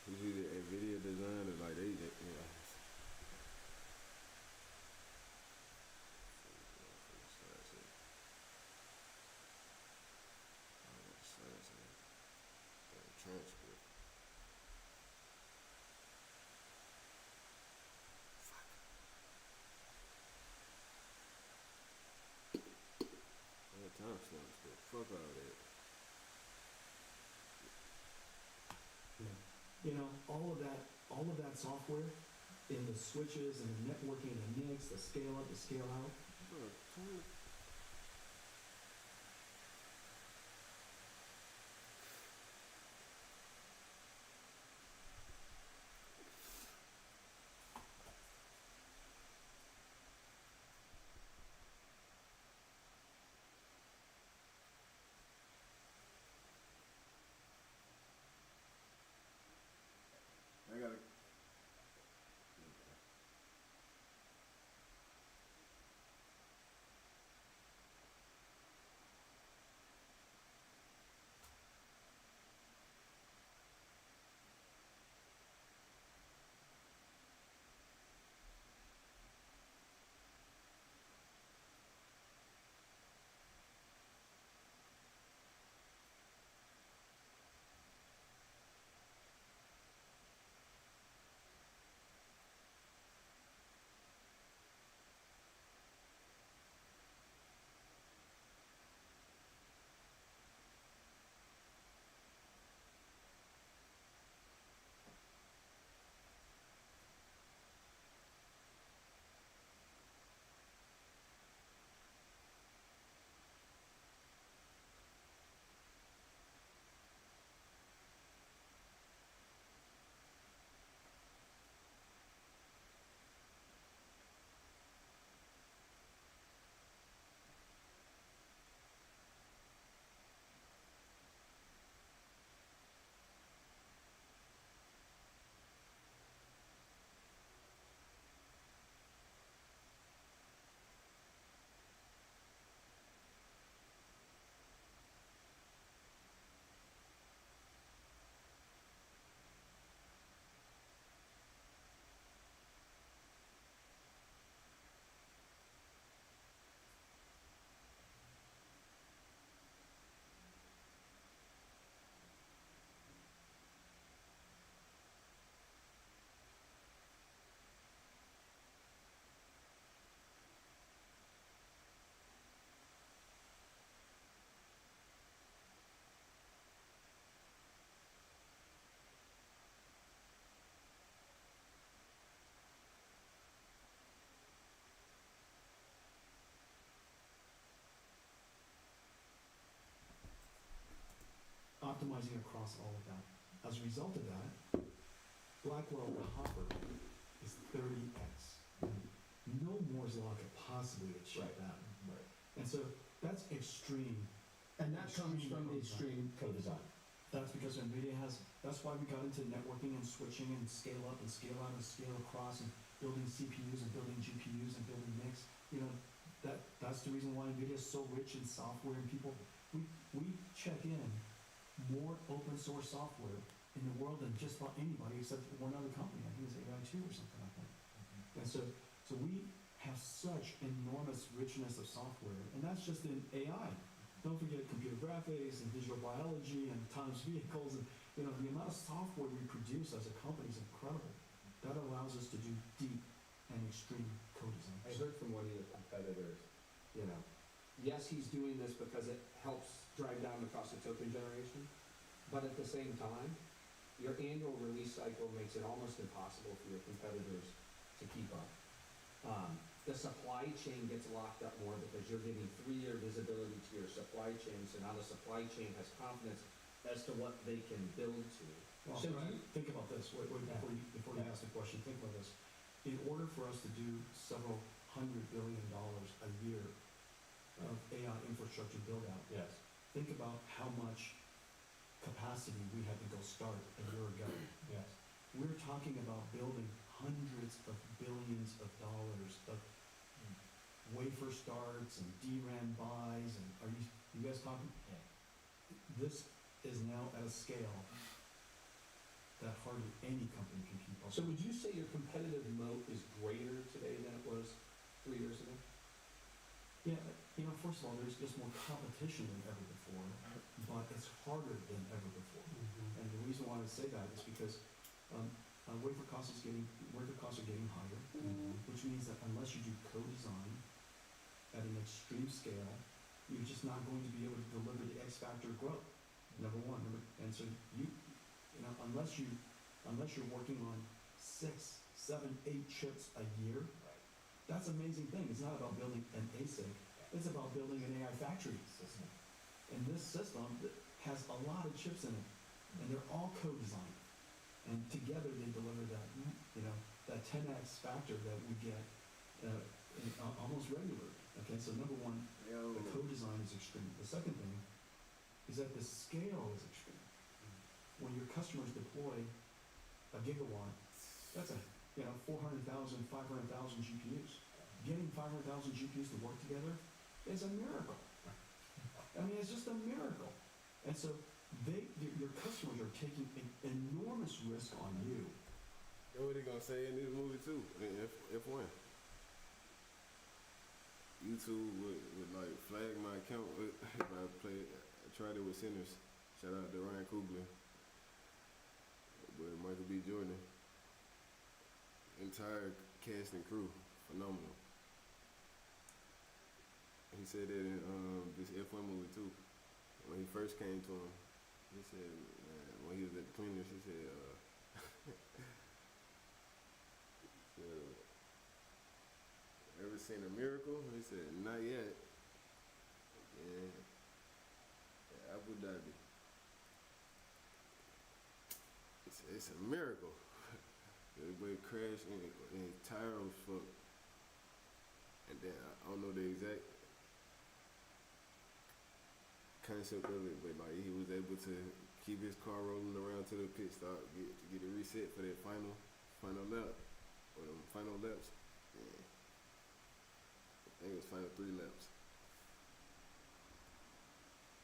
it's either NVIDIA design or like they yeah. Transcript. Time stamps, but fuck all that. Yeah. You know, all of that software in the switches and the networking, the NICs, the scale up, the scale out. I gotta. optimizing across all of that. As a result of that, Blackwell the Hopper is 30x. No Moore's law could possibly achieve that. Right. And so that's extreme. And that comes from the extreme co-design. That's because NVIDIA that's why we got into networking and switching and scale up and scale out and scale across and building CPUs and building GPUs and building NICs. You know, that's the reason why NVIDIA is so rich in software and people, we check in more open source software in the world than just about anybody except one other company. I think it's AI2 or something like that. And so we have such enormous richness of software, and that's just in AI. Don't forget computer graphics and digital biology and autonomous vehicles, and the amount of software we produce as a company is incredible. That allows us to do deep and extreme co-design. I heard from one of your competitors, yes, he's doing this because it helps drive down the cost of token generation, but at the same time, your annual release cycle makes it almost impossible for your competitors to keep up. The supply chain gets locked up more because you're getting 3-year visibility to your supply chain, so now the supply chain has confidence as to what they can build to. Well, So think about this, before you ask the question, think about this. In order for us to do several $100 billion a year of AI infrastructure build out, yes. think about how much capacity we had to go start a year ago. Yes. We're talking about building hundreds of billions of dollars of wafer starts and DRAM buys, and are you guys talking? Yeah. This is now at a scale that hardly any company can keep up. So would you say your competitive moat is greater today than it was 3 years ago? Yeah, first of all, there's just more competition than ever before, but it's harder than ever before. Mm-hmm. And the reason why I say that is because wafer costs are getting higher, which means that unless you do co-design at an extreme scale, you're just not going to be able to deliver the X factor growth. Number one, and so unless you're working on 6, 7, 8 chips a year, that's an amazing thing. It's not about building an ASIC, it's about building an AI factory system. And this system has a lot of chips in it, and they're all co-designed. And together they deliver that, that 10x factor that we get almost regularly. Okay, so number one, the co-design is extreme. The second thing is that the scale is extreme. When your customers deploy a gigawatt, that's 400,000, 500,000 GPUs. Getting 500,000 GPUs to work together is a miracle. I mean, it's just a miracle. And so your customers are taking an enormous risk on you. That's what they gonna say in this movie too, in F1. YouTube would like flag my account if I tried it with Sinners. Shout out to Ryan Coogler. But Michael B. Jordan. Entire cast and crew, phenomenal. He said that in this F1 movie too. When he first came to him, he said, when he was at the cleaners, he said, ever seen a miracle? He said, not yet. Yeah, Abu Dhabi. It's a miracle. Everybody crashed and tire was fucked. And then I don't know the exact concept of it, but like he was able to keep his car rolling around to the pit stop, get it reset for that final lap, or the final laps. Yeah. I think it was final 3 laps.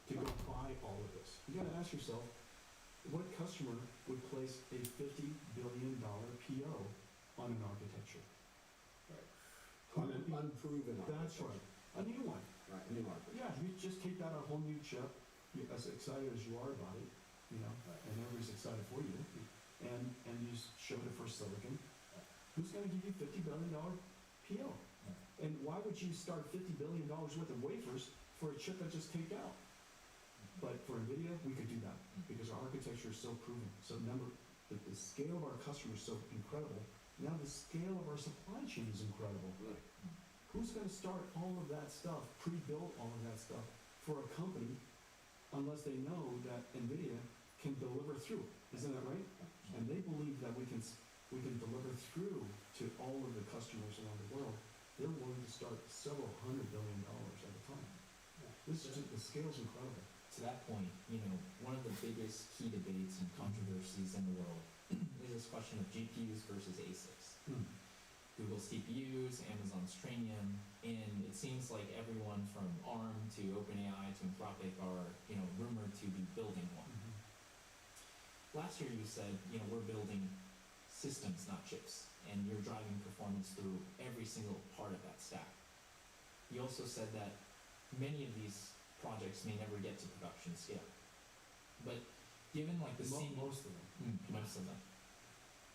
To go buy all of this, you got to ask yourself, what customer would place a $50 billion PO on an architecture? Right. On an unproven That's right. A new one. Right, a new architecture. Yeah, you just take out a whole new chip, you're as excited as you are about it, Right. and everybody's excited for you, and you just show it for silicon. Who's going to give you $50 billion PO? And why would you start $50 billion worth of wafers for a chip that just taped out? But for NVIDIA, we could do that because our architecture is so proven. So remember, the scale of our customers is so incredible. Now the scale of our supply chain is incredible. Right. Who's going to start all of that stuff, pre-build all of that stuff for a company unless they know that NVIDIA can deliver through. Isn't that right? And they believe that we can deliver through to all of the customers around the world. They're willing to start several $100 billion at a time. This is just, the scale's incredible. To that point, one of the biggest key debates and controversies in the world is this question of GPUs versus ASICs. Google's TPUs, Amazon's Trainium, and it seems like everyone from ARM to OpenAI to Anthropic are, rumored to be building one. Last year you said, we're building systems, not chips, and you're driving performance through every single part of that stack. You also said that many of these projects may never get to production scale. But given like the Most of them. most of them,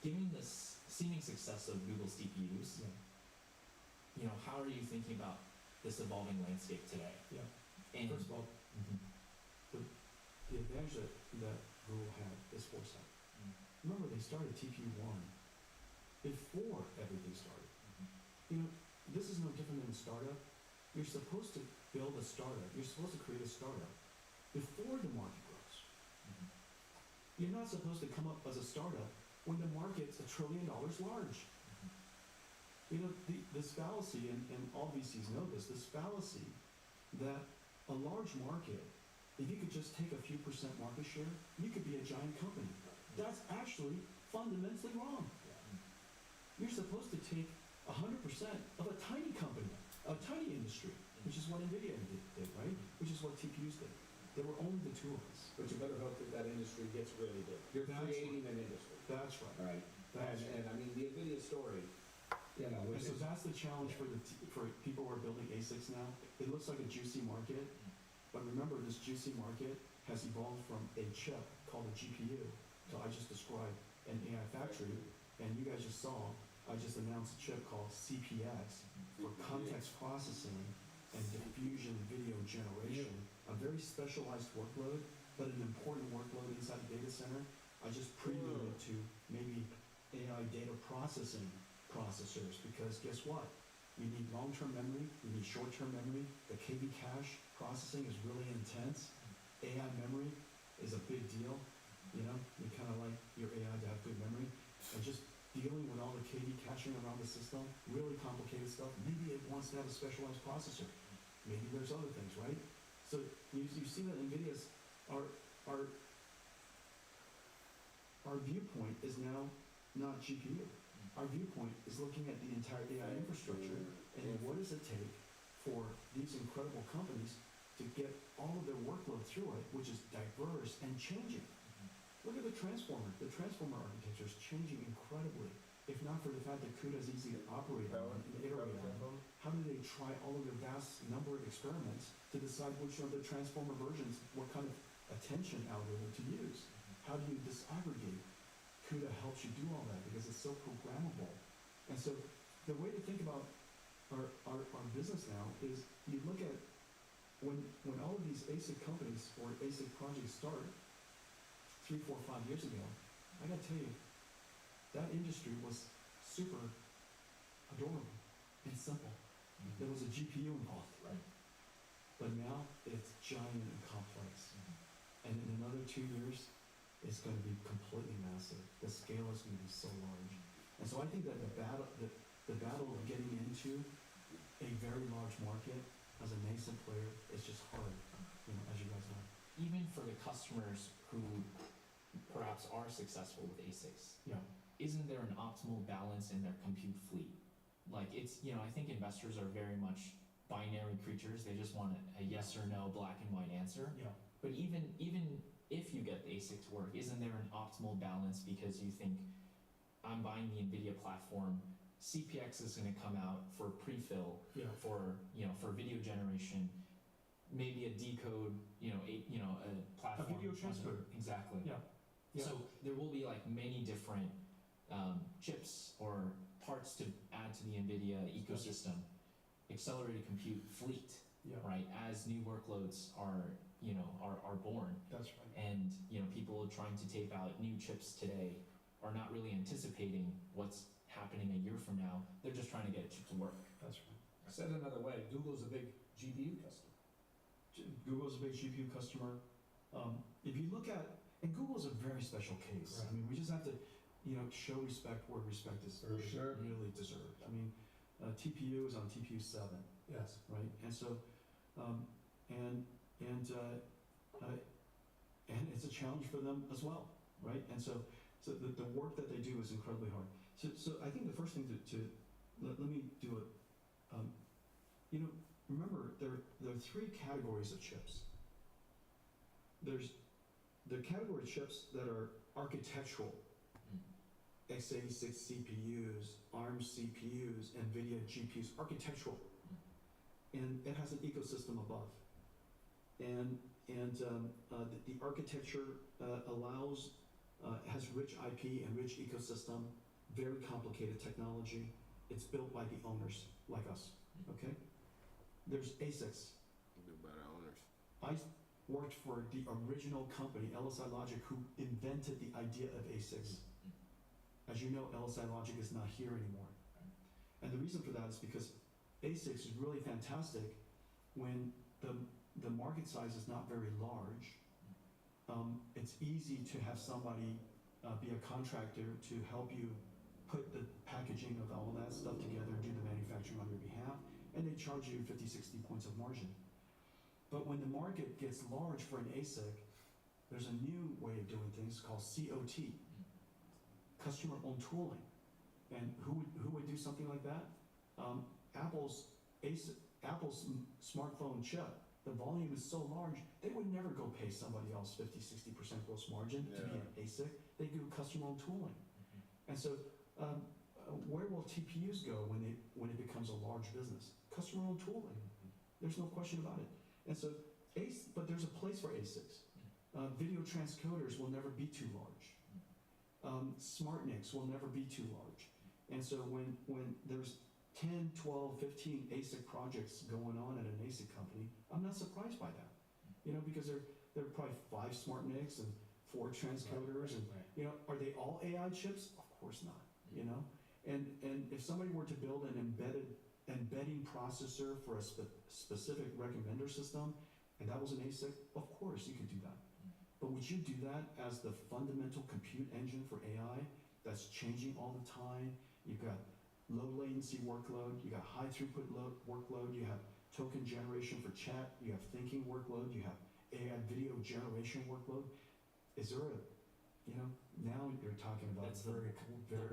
given the seeming success of Google's TPUs, how are you thinking about this evolving landscape today? Yeah. And First of all, the advantage that Google had is foresight. Remember, they started TPU-1 before everything started. This is no different than a startup. You're supposed to build a startup. You're supposed to create a startup before the market grows. You're not supposed to come up as a startup when the market's $1 trillion large. This fallacy, and all VCs know this fallacy that a large market, if you could just take a few percent market share, you could be a giant company. That's actually fundamentally wrong. You're supposed to take 100% of a tiny company, a tiny industry, which is what NVIDIA did, right? Which is what TPUs did. They were only the tools. But you better hope that industry gets really big. You're creating an industry. That's right. Right. That's And I mean, the NVIDIA story, And so that's the challenge for people who are building ASICs now. It looks like a juicy market, but remember, this juicy market has evolved from a chip called a GPU. So I just described an AI factory, and you guys just saw, I just announced a chip called CPX for context processing and diffusion video generation, a very specialized workload, but an important workload inside the data center. I just preluded to maybe AI data processing processors, because guess what? You need long-term memory, you need short-term memory. The KV cache processing is really intense. AI memory is a big deal. You kind of like your AI to have good memory. And just dealing with all the KV caching around the system, really complicated stuff. Maybe it wants to have a specialized processor. Maybe there's other things, right? So you see that NVIDIA's, our viewpoint is now not GPU. Our viewpoint is looking at the entire AI infrastructure and what does it take for these incredible companies to get all of their workload through it, which is diverse and changing. Look at the transformer. The transformer architecture is changing incredibly. If not for the fact that CUDA is easy to operate on and iterate on, how do they try all of the vast number of experiments to decide which of the transformer versions, what kind of attention algorithm to use? How do you disaggregate? CUDA helps you do all that because it's so programmable. And so the way to think about our business now is you look at when all of these ASIC companies or ASIC projects start 3, 4, 5 years ago, I gotta tell you, that industry was super adorable and simple. There was a GPU involved. Right. But now it's giant and complex. And in another 2 years, it's going to be completely massive. The scale is going to be so large. And so I think that the battle of getting into a very large market as a nascent player is just hard, as you guys know. Even for the customers who perhaps are successful with ASICs, isn't there an optimal balance in their compute fleet? Like it's, I think investors are very much binary creatures. They just want a yes or no, black and white answer. Yeah. But even if you get the ASIC to work, isn't there an optimal balance because you think, I'm buying the NVIDIA platform, CPX is going to come out for pre-fill, for video generation, maybe a decode, a platform. A video transfer. Exactly. Yeah. So there will be like many different chips or parts to add to the NVIDIA ecosystem, accelerated compute fleet, right? As new workloads are born. That's right. And people trying to tape out new chips today are not really anticipating what's happening a year from now. They're just trying to get a chip to work. That's right. Said another way, Google's a big GPU customer. Google's a big GPU customer. If you look at, and Google's a very special case. I mean, we just have to, show respect where respect is really deserved. I mean, TPU is on TPU 7. Yes. Right, and so, and it's a challenge for them as well, right? And so the work that they do is incredibly hard. So I think the first thing let me do it. Remember there are three categories of chips. There's the category of chips that are architectural, x86 CPUs, ARM CPUs, NVIDIA GPUs, architectural, and it has an ecosystem above. And the architecture has rich IP and rich ecosystem, very complicated technology. It's built by the owners like us. Okay. There's ASICs. Built by the owners. I worked for the original company, LSI Logic, who invented the idea of ASICs. As you know, LSI Logic is not here anymore. And the reason for that is because ASICs is really fantastic when the market size is not very large. It's easy to have somebody be a contractor to help you put the packaging of all that stuff together, do the manufacturing on your behalf, and they charge you 50, 60 points of margin. But when the market gets large for an ASIC, there's a new way of doing things called COT, customer-owned tooling. And who would do something like that? Apple's smartphone chip, the volume is so large, they would never go pay somebody else 50, 60% gross margin to be an ASIC. They do customer-owned tooling. And so where will TPUs go when it becomes a large business? Customer-owned tooling. There's no question about it. And so, but there's a place for ASICs. Video transcoders will never be too large. Smart NICs will never be too large. And so when there's 10, 12, 15 ASIC projects going on at an ASIC company, I'm not surprised by that. Because there are probably 5 smart NICs and 4 transcoders, and are they all AI chips? Of course not. And if somebody were to build an embedding processor for a specific recommender system, and that was an ASIC, of course you could do that. But would you do that as the fundamental compute engine for AI that's changing all the time? You've got low latency workload, you got high throughput workload, you have token generation for chat, you have thinking workload, you have AI video generation workload. Is there now you're talking about that's the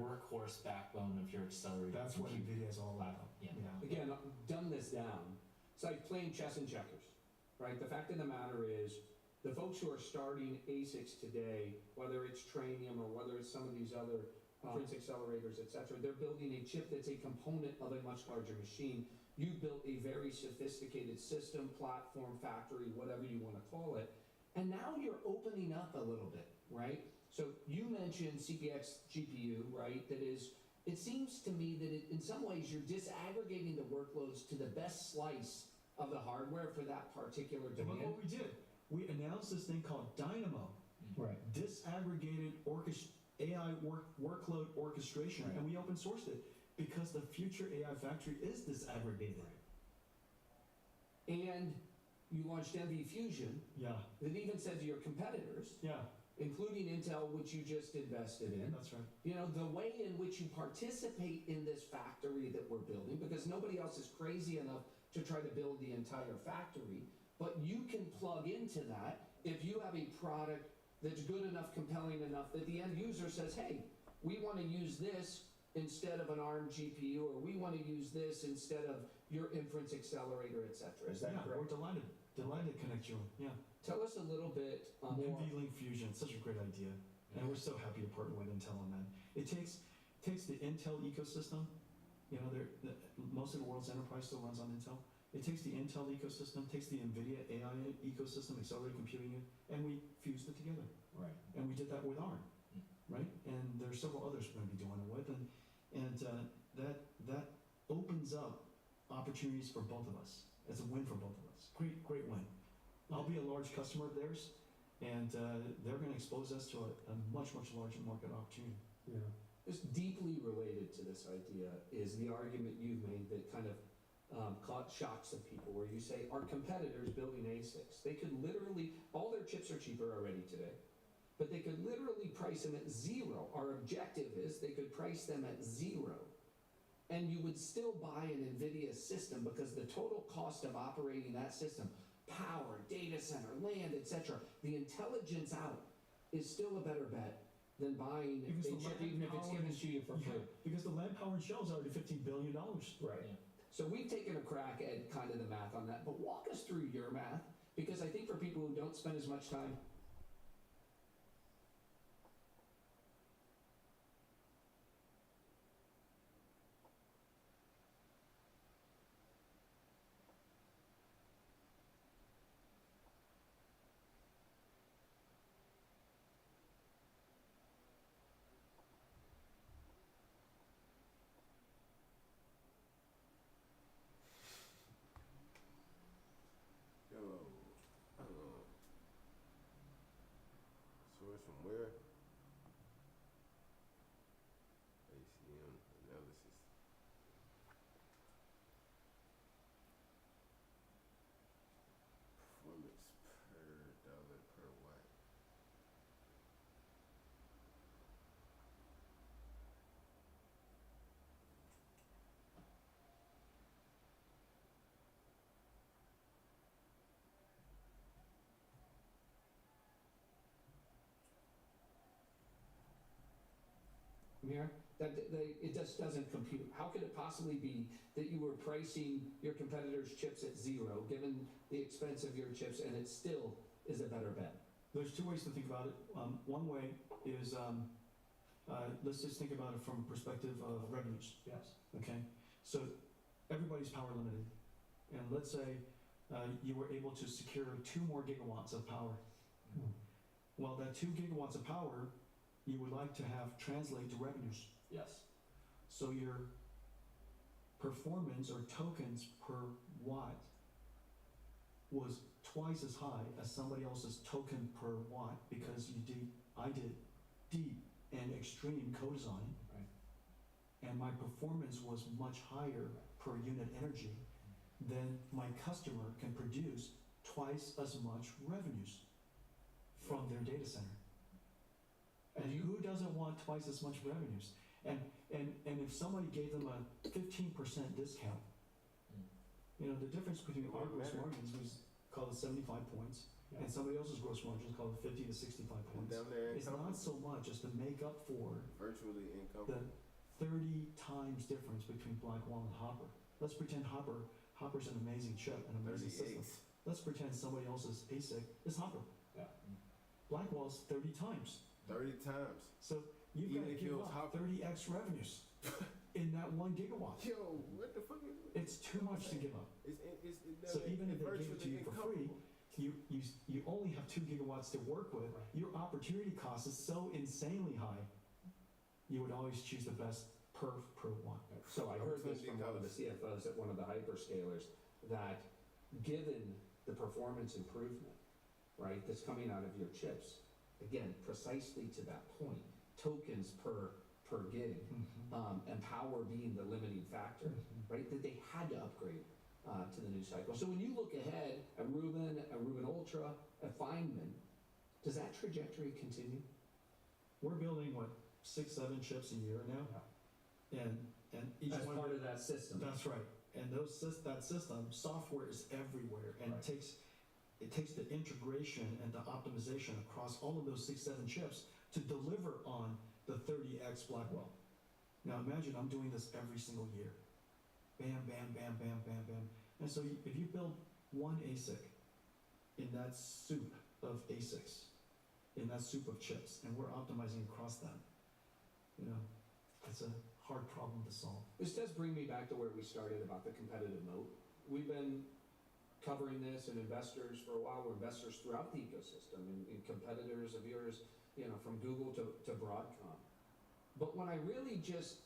workhorse backbone of your accelerator. That's what NVIDIA is all about. Yeah. Again, dumb this down. It's like playing chess and checkers, right? The fact of the matter is, the folks who are starting ASICs today, whether it's Trainium or whether it's some of these other inference accelerators, et cetera, they're building a chip that's a component of a much larger machine. You built a very sophisticated system, platform, factory, whatever you want to call it, and now you're opening up a little bit, right? So you mentioned CPX GPU, right? That is, it seems to me that in some ways you're disaggregating the workloads to the best slice of the hardware for that particular demand. Look what we did. We announced this thing called Dynamo, right? Disaggregated AI workload orchestration, and we open sourced it because the future AI factory is disaggregated. And you launched NV Fusion. Yeah. That even said to your competitors. Yeah. Including Intel, which you just invested in. That's right. The way in which you participate in this factory that we're building, because nobody else is crazy enough to try to build the entire factory, but you can plug into that if you have a product that's good enough, compelling enough, that the end user says, hey, we want to use this instead of an ARM GPU, or we want to use this instead of your inference accelerator, et cetera. Is that correct? We're delighted to connect you. Yeah. Tell us a little bit more. NVLink Fusion, such a great idea. And we're so happy to partner with Intel on that. It takes the Intel ecosystem. Most of the world's enterprise still runs on Intel. It takes the Intel ecosystem, takes the NVIDIA AI ecosystem, accelerated computing, and we fused it together. Right. And we did that with ARM, right? And there's several others we're going to be doing it with, and that opens up opportunities for both of us. It's a win for both of us. Great win. I'll be a large customer of theirs, and they're going to expose us to a much larger market opportunity. Yeah. Just deeply related to this idea is the argument you've made that kind of shocks of people where you say, our competitors building ASICs, they could literally, all their chips are cheaper already today, but they could literally price them at zero. Our objective is they could price them at zero. And you would still buy an NVIDIA system because the total cost of operating that system, power, data center, land, etc., the intelligence out is still a better bet than buying a chip, even if it's given to you for free. Because the land, power, and shell is already $15 billion. Right. Yeah. So we've taken a crack at kind of the math on that, but walk us through your math, because I think for people who don't spend as much time. Source from where? ACM analysis. Performance per dollar per watt. Mira, it just doesn't compute. How could it possibly be that you were pricing your competitors' chips at zero, given the expense of your chips, and it still is a better bet? There's two ways to think about it. One way is, let's just think about it from a perspective of revenues. Yes. Okay, so everybody's power limited, and let's say you were able to secure 2 more gigawatts of power. Well, that 2 gigawatts of power you would like to have translate to revenues. Yes. So your performance or tokens per watt was twice as high as somebody else's token per watt, because I did deep and extreme co-design. Right. And my performance was much higher per unit energy than my customer can produce twice as much revenues from their data center. And who doesn't want twice as much revenues? And if somebody gave them a 15% discount, you know, the difference between our gross margins was call it 75 points, and somebody else's gross margins call it 50 to 65 points. It's not so much as to make up for Virtually income. the 30 times difference between Blackwell and Hopper. Let's pretend Hopper's an amazing chip, an amazing system. Let's pretend somebody else's ASIC is Hopper. Yeah. Blackwell's 30 times. 30 times. So you've got to Even if it give was up Hopper. 30x revenues in that 1 gigawatt. Yo, what the fuck is it? It's too much to give up. So even if they give it to you for free, you only have 2 gigawatts to work with. Your opportunity cost is so insanely high, you would always choose the best per watt. So I heard this from one of the CFOs at one of the hyperscalers, that given the performance improvement, right, that's coming out of your chips, again, precisely to that point, tokens per gig, and power being the limiting factor, right, that they had to upgrade to the new cycle. So when you look ahead at Rubin Ultra, at Feynman, does that trajectory continue? We're building, 6, 7 chips a year now? And each As one part of that system. That's right. And that system, software is everywhere, and Right. it takes the integration and the optimization across all of those 6, 7 chips to deliver on the 30x Blackwell. Now imagine I'm doing this every single year. Bam, bam, bam, bam, bam, bam. And so if you build one ASIC in that soup of ASICs, in that soup of chips, and we're optimizing across them, you know, it's a hard problem to solve. This does bring me back to where we started about the competitive moat. We've been covering this and investors for a while. We're investors throughout the ecosystem and competitors of yours, you know, from Google to Broadcom. But when I really just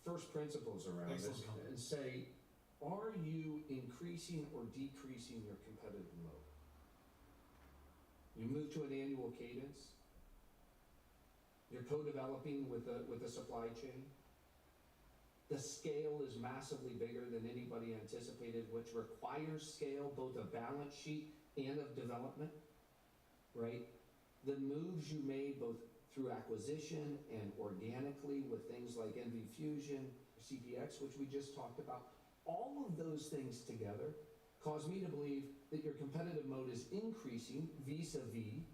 first principles around this and say, are you increasing or decreasing your competitive moat? You move to an annual cadence. You're co-developing with the supply chain. The scale is massively bigger than anybody anticipated, which requires scale, both of balance sheet and of development, right? The moves you made both through acquisition and organically with things like NV Fusion, CPX, which we just talked about, all of those things together cause me to believe that your competitive mode is increasing vis-a-vis,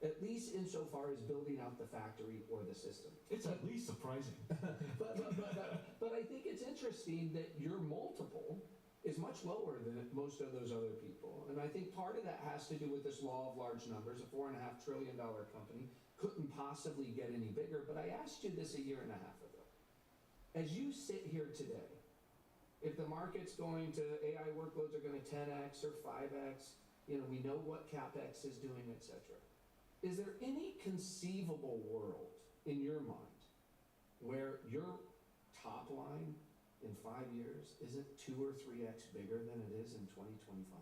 at least insofar as building out the factory or the system. It's at least surprising. But I think it's interesting that your multiple is much lower than most of those other people. And I think part of that has to do with this law of large numbers. A $4.5 trillion company couldn't possibly get any bigger. But I asked you this a year and a half ago. As you sit here today, if the market's going to, AI workloads are going to 10x or 5x, we know what CapEx is doing, et cetera. Is there any conceivable world in your mind where your top line in 5 years isn't 2 or 3x bigger than it is in 2025?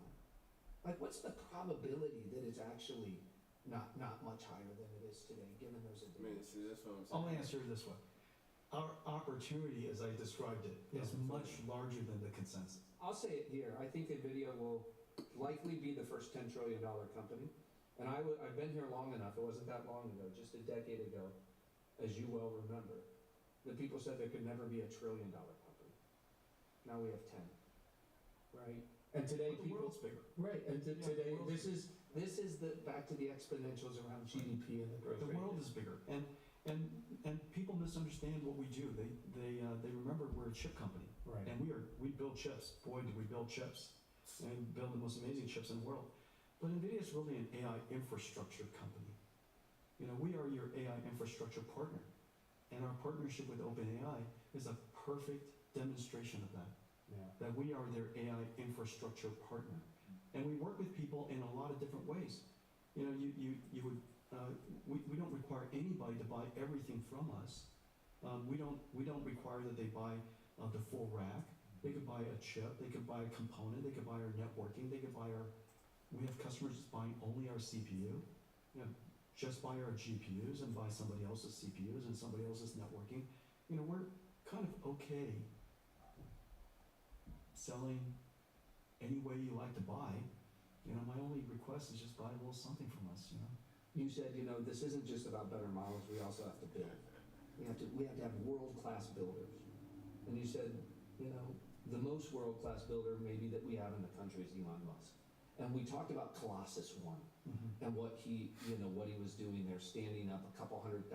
Like, what's the probability that it's actually not much higher than it is today, given those advantages? See, that's what I'm saying. I'll answer it this way. Our opportunity, as I described it, is much larger than the consensus. I'll say it here. I think NVIDIA will likely be the first $10 trillion company. And I've been here long enough, it wasn't that long ago, just a decade ago, as you well remember, that people said there could never be a $1 trillion company. Now we have 10, right? And today But the world's bigger. Right, and today, the world's this is the, back to the exponentials around GDP and the growth The rate. world is bigger, and people misunderstand what we do. They remember we're a chip company, Right. and we build chips. Boy, do we build chips, and build the most amazing chips in the world. But NVIDIA is really an AI infrastructure company. We are your AI infrastructure partner, and our partnership with OpenAI is a perfect demonstration of that. Yeah. That we are their AI infrastructure partner, and we work with people in a lot of different ways. We don't require anybody to buy everything from us. We don't require that they buy the full rack. They could buy a chip. They could buy a component. They could buy our networking. They could buy our. We have customers just buying only our CPU. Just buy our GPUs and buy somebody else's CPUs and somebody else's networking. We're kind of okay selling any way you like to buy. My only request is just buy a little something from us. You said, this isn't just about better models, we also have to build. We have to have world-class builders. And you said, the most world-class builder maybe that we have in the country is Elon Musk. And we talked about Colossus One and what he was doing there, standing up a couple 100,000,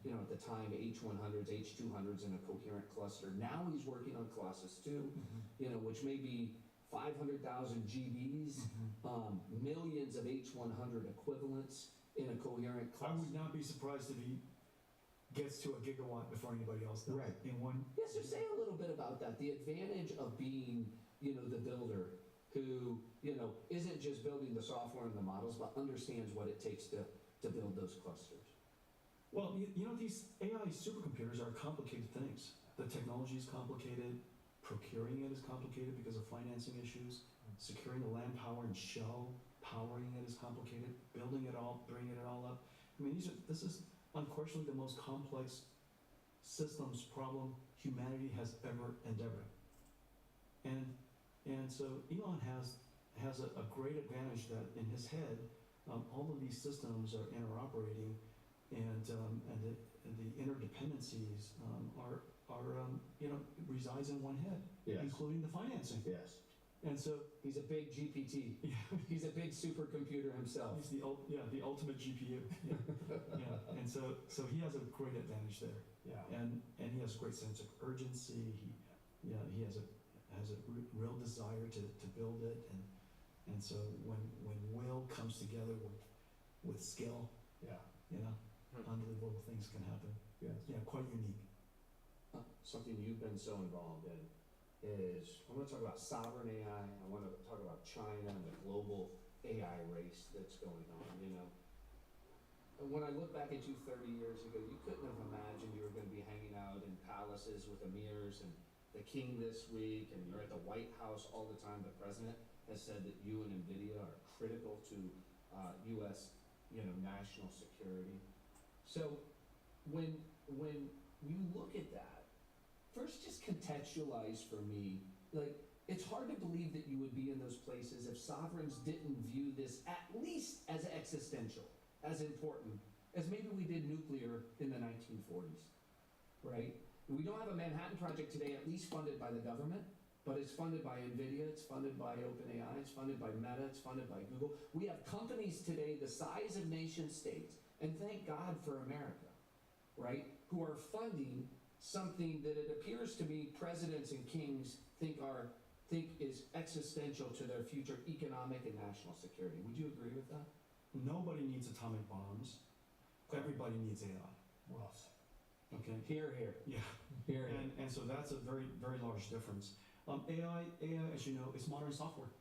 at the time, H100s, H200s in a coherent cluster. Now he's working on Colossus 2, which may be 500,000 GBs, millions of H100 equivalents in a coherent cluster. I would not be surprised if he gets to a gigawatt before anybody else does. Right. In one. Yes, so say a little bit about that. The advantage of being, the builder who, isn't just building the software and the models, but understands what it takes to build those clusters. Well, these AI supercomputers are complicated things. The technology is complicated. Procuring it is complicated because of financing issues. Securing the land power and shell powering it is complicated. Building it all, bringing it all up. This is unquestionably the most complex systems problem humanity has ever endeavored. And so Elon has a great advantage that in his head, all of these systems are interoperating, and the interdependencies resides in one head, Yes. including the financing. Yes. And so He's a big GPT. He's a big supercomputer himself. he's the ultimate GPU. Yeah. And so he has a great advantage there. Yeah. And he has a great sense of urgency. He has a real desire to build it, and so when will comes together with skill, Yeah. unbelievable things can happen. Yes. Yeah, quite unique. Something you've been so involved in is, I want to talk about sovereign AI. I want to talk about China and the global AI race that's going on. And when I look back at you 30 years ago, you couldn't have imagined you were going to be hanging out in palaces with emirs and the king this week, and you're at the White House all the time. The president has said that you and NVIDIA are critical to U.S. National security. So when you look at that, first just contextualize for me, like, it's hard to believe that you would be in those places if sovereigns didn't view this at least as existential, as important, as maybe we did nuclear in the 1940s, right? We don't have a Manhattan Project today, at least funded by the government, but it's funded by NVIDIA, it's funded by OpenAI, it's funded by Meta, it's funded by Google. We have companies today the size of nation states, and thank God for America, right, who are funding something that it appears to me presidents and kings think is existential to their future economic and national security. Would you agree with that? Nobody needs atomic bombs. Everybody needs AI. Well said. Okay? Here, here. Yeah. Here. And so that's a very, very large difference. AI, as you know, is modern software.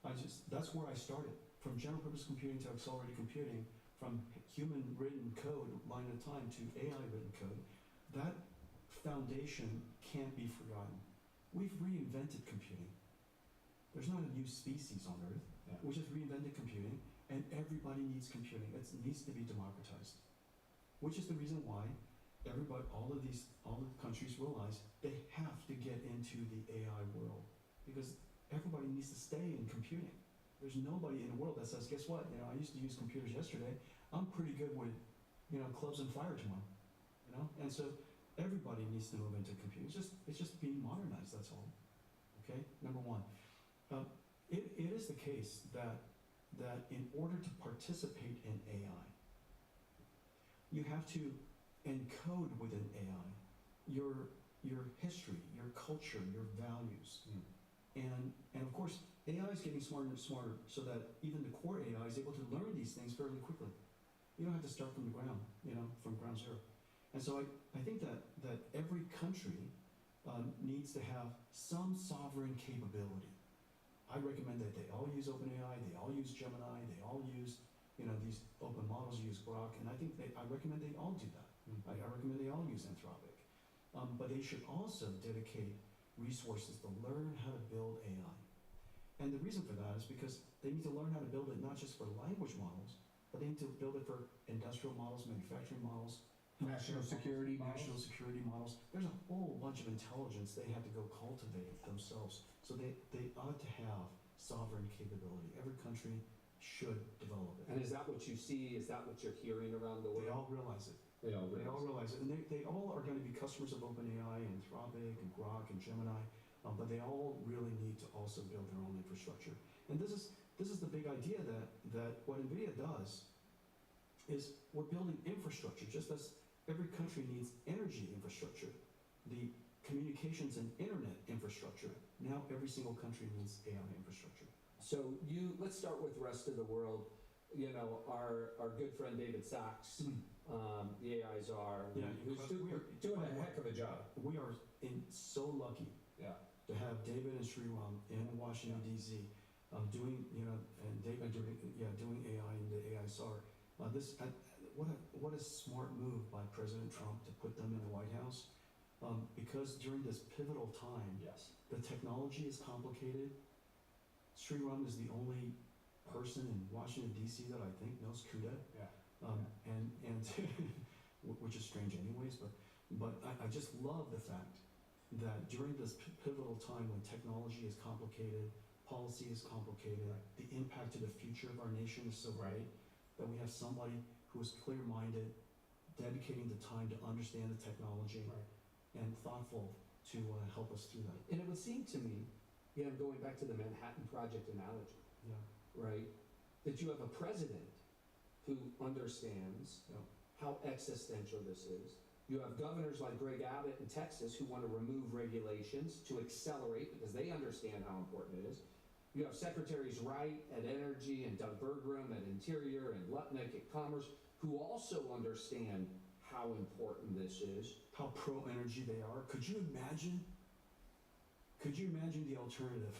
That's where I started. From general purpose computing to accelerated computing, from human written code, line at a time, to AI written code. That foundation can't be forgotten. We've reinvented computing. There's not a new species on Earth. Yeah. We just reinvented computing, and everybody needs computing. It needs to be democratized. Which is the reason why all the countries realize they have to get into the AI world, because everybody needs to stay in computing. There's nobody in the world that says, guess what? I used to use computers yesterday. I'm pretty good with, clubs and fire tomorrow. And so everybody needs to move into computing. It's just being modernized. That's all. Okay. Number one, it is the case that in order to participate in AI, you have to encode within AI your history, your culture, your values. And of course, AI is getting smarter and smarter so that even the core AI is able to learn these things fairly quickly. You don't have to start from the ground, from ground zero. And so I think that every country needs to have some sovereign capability. I recommend that they all use OpenAI, they all use Gemini, they all use these open models, use Grok, and I recommend they all do that. I recommend they all use Anthropic. But they should also dedicate resources to learn how to build AI. And the reason for that is because they need to learn how to build it not just for language models, but they need to build it for industrial models, manufacturing models, National security national security models. There's a whole bunch of intelligence they have to go cultivate themselves. So they ought to have sovereign capability. Every country should develop it. And is that what you see? Is that what you're hearing around the world? They all realize it. They all realize it. And they all are going to be customers of OpenAI and Anthropic and Grok and Gemini, but they all really need to also build their own infrastructure. And this is the big idea that what NVIDIA does is we're building infrastructure, just as every country needs energy infrastructure, the communications and internet infrastructure. Now every single country needs AI infrastructure. So let's start with the rest of the world. Our good friend David Sachs, the AI czar, who's doing a heck of a job. We are so lucky to have David and Huang in Washington, D.C., doing AI and the AI czar. What a smart move by President Trump to put them in the White House, because during this pivotal time, the technology is complicated. Huang is the only person in Washington, D.C. that I think knows CUDA, and which is strange anyways, but I just love the fact that during this pivotal time when technology is complicated, policy is complicated, the impact to the future of our nation is so great, that we have somebody who is clear-minded, dedicating the time to understand the technology, and thoughtful to help us through that. And it would seem to me, going back to the Manhattan Project analogy, right, that you have a president who understands how existential this is. You have governors like Greg Abbott in Texas who want to remove regulations to accelerate because they understand how important it is. You have Secretaries Wright at Energy and Doug Bergrum at Interior and Lutnick at Commerce who also understand how important this is. How pro-energy they are. Could you imagine the alternative?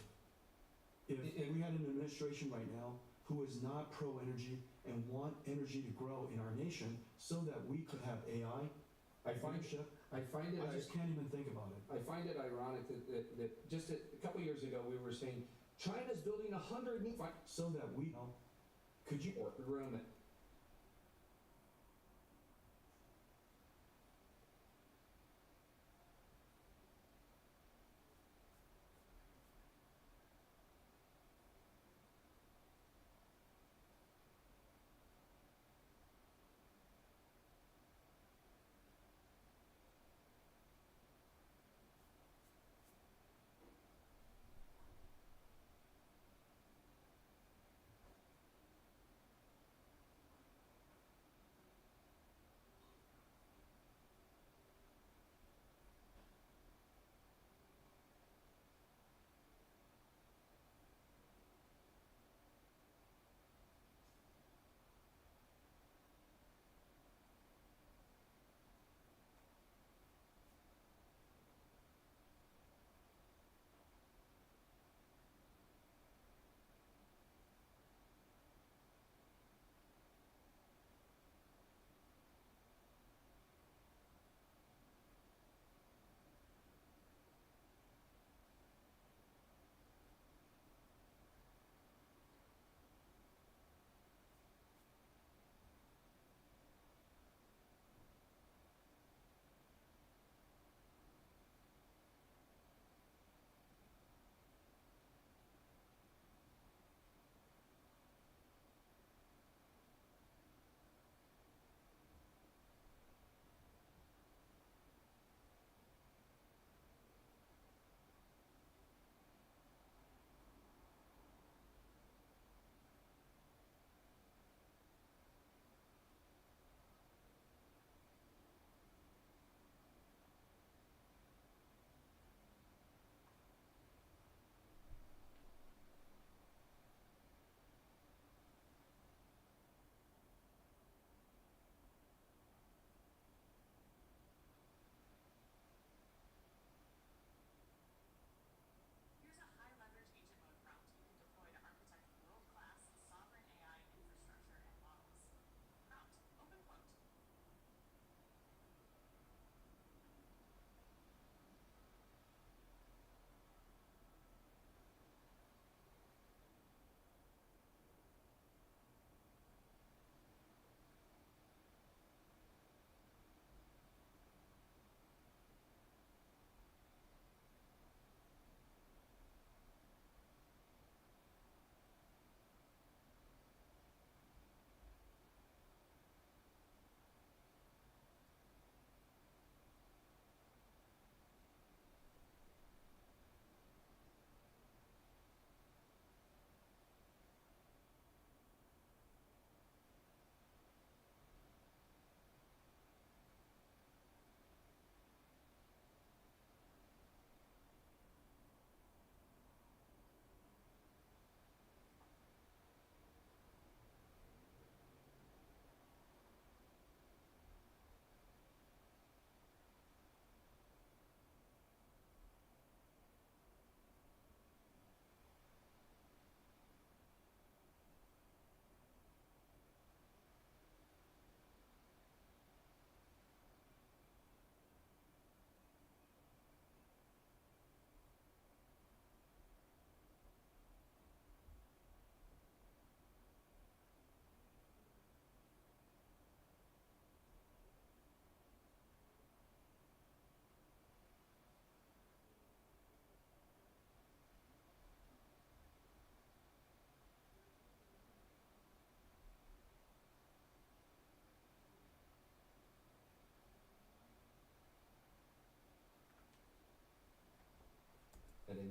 If we had an administration right now who is not pro-energy and want energy to grow in our nation so that we could have AI, I just can't even think about it. I find it ironic that just a couple years ago we were saying China's building 100 new so that we know. Could you run it?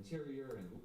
interior and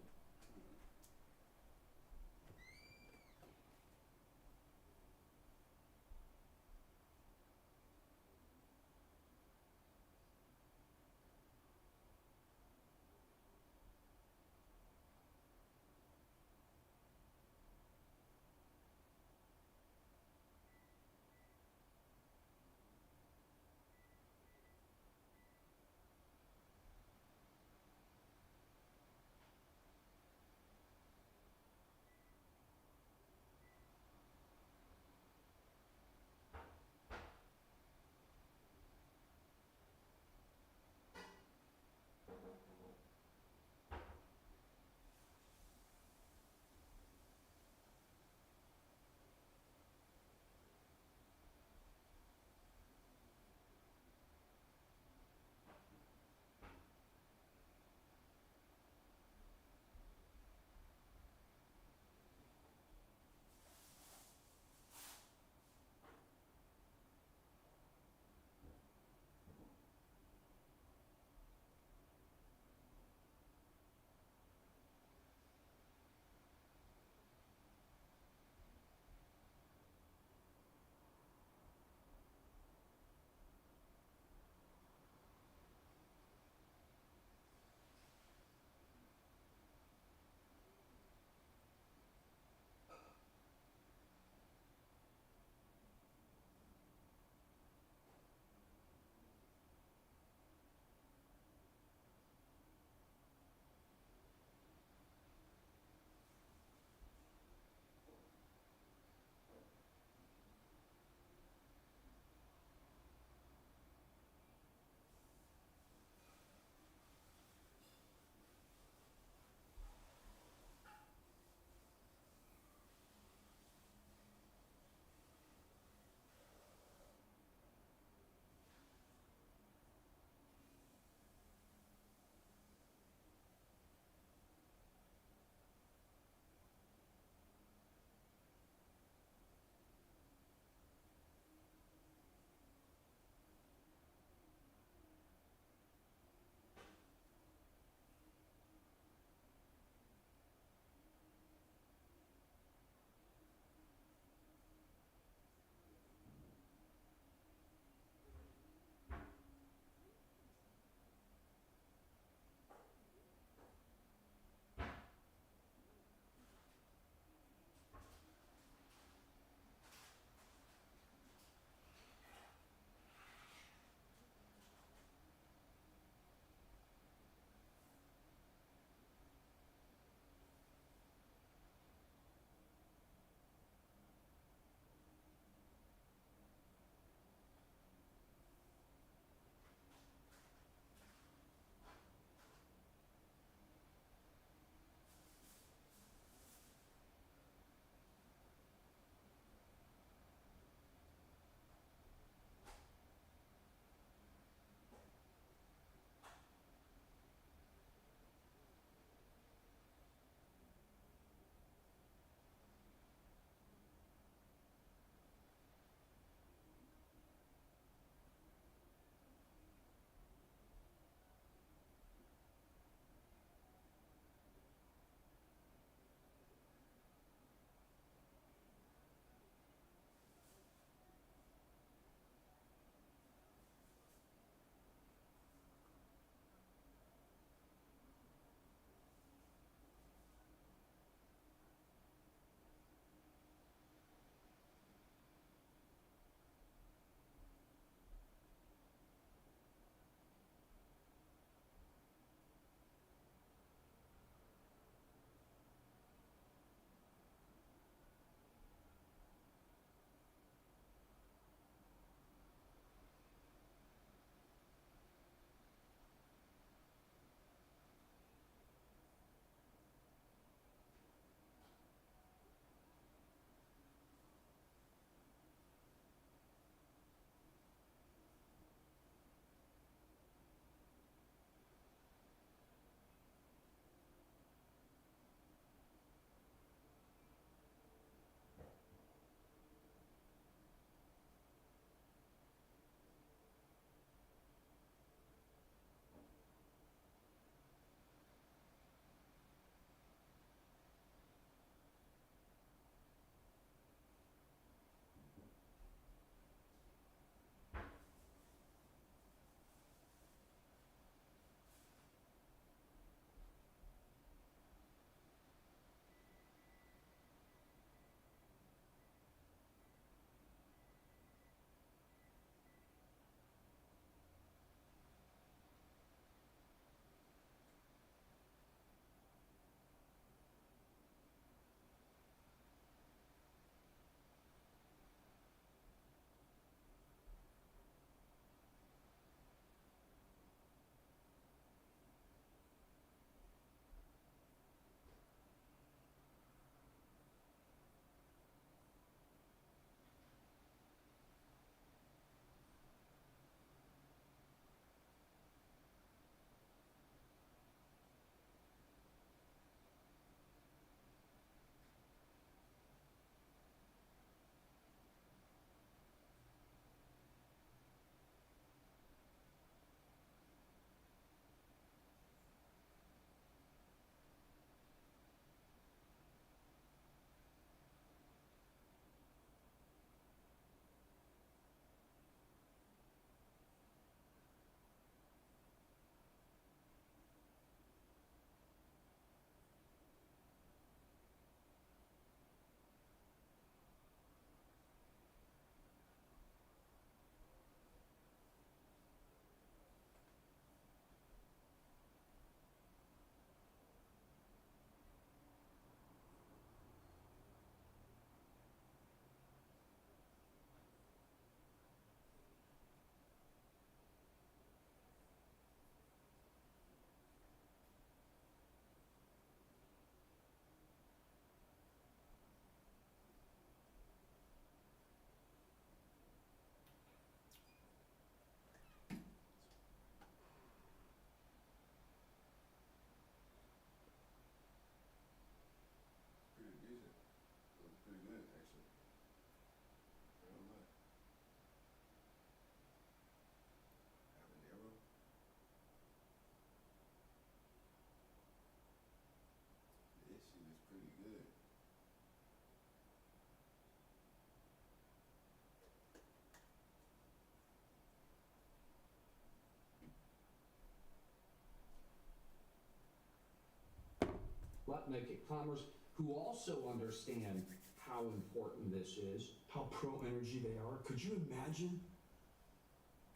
Sputnik at Commerce, who also understand how important this is. How pro-energy they are. Could you imagine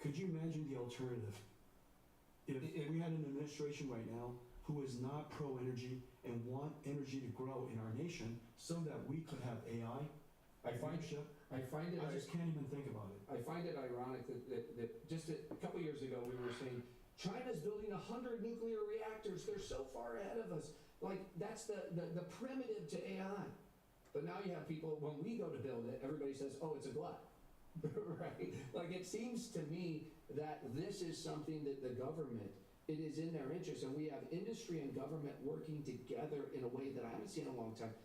the alternative? If we had an administration right now who is not pro-energy and want energy to grow in our nation so that we could have AI I find leadership, I just can't even think about it. I find it ironic that just a couple years ago we were saying, China's building 100 nuclear reactors, they're so far ahead of us. Like, that's the primitive to AI. But now you have people, when we go to build it, everybody says, oh, it's a glut. Right? Like, it seems to me that this is something that the government, it is in their interest, and we have industry and government working together in a way that I haven't seen in a long time.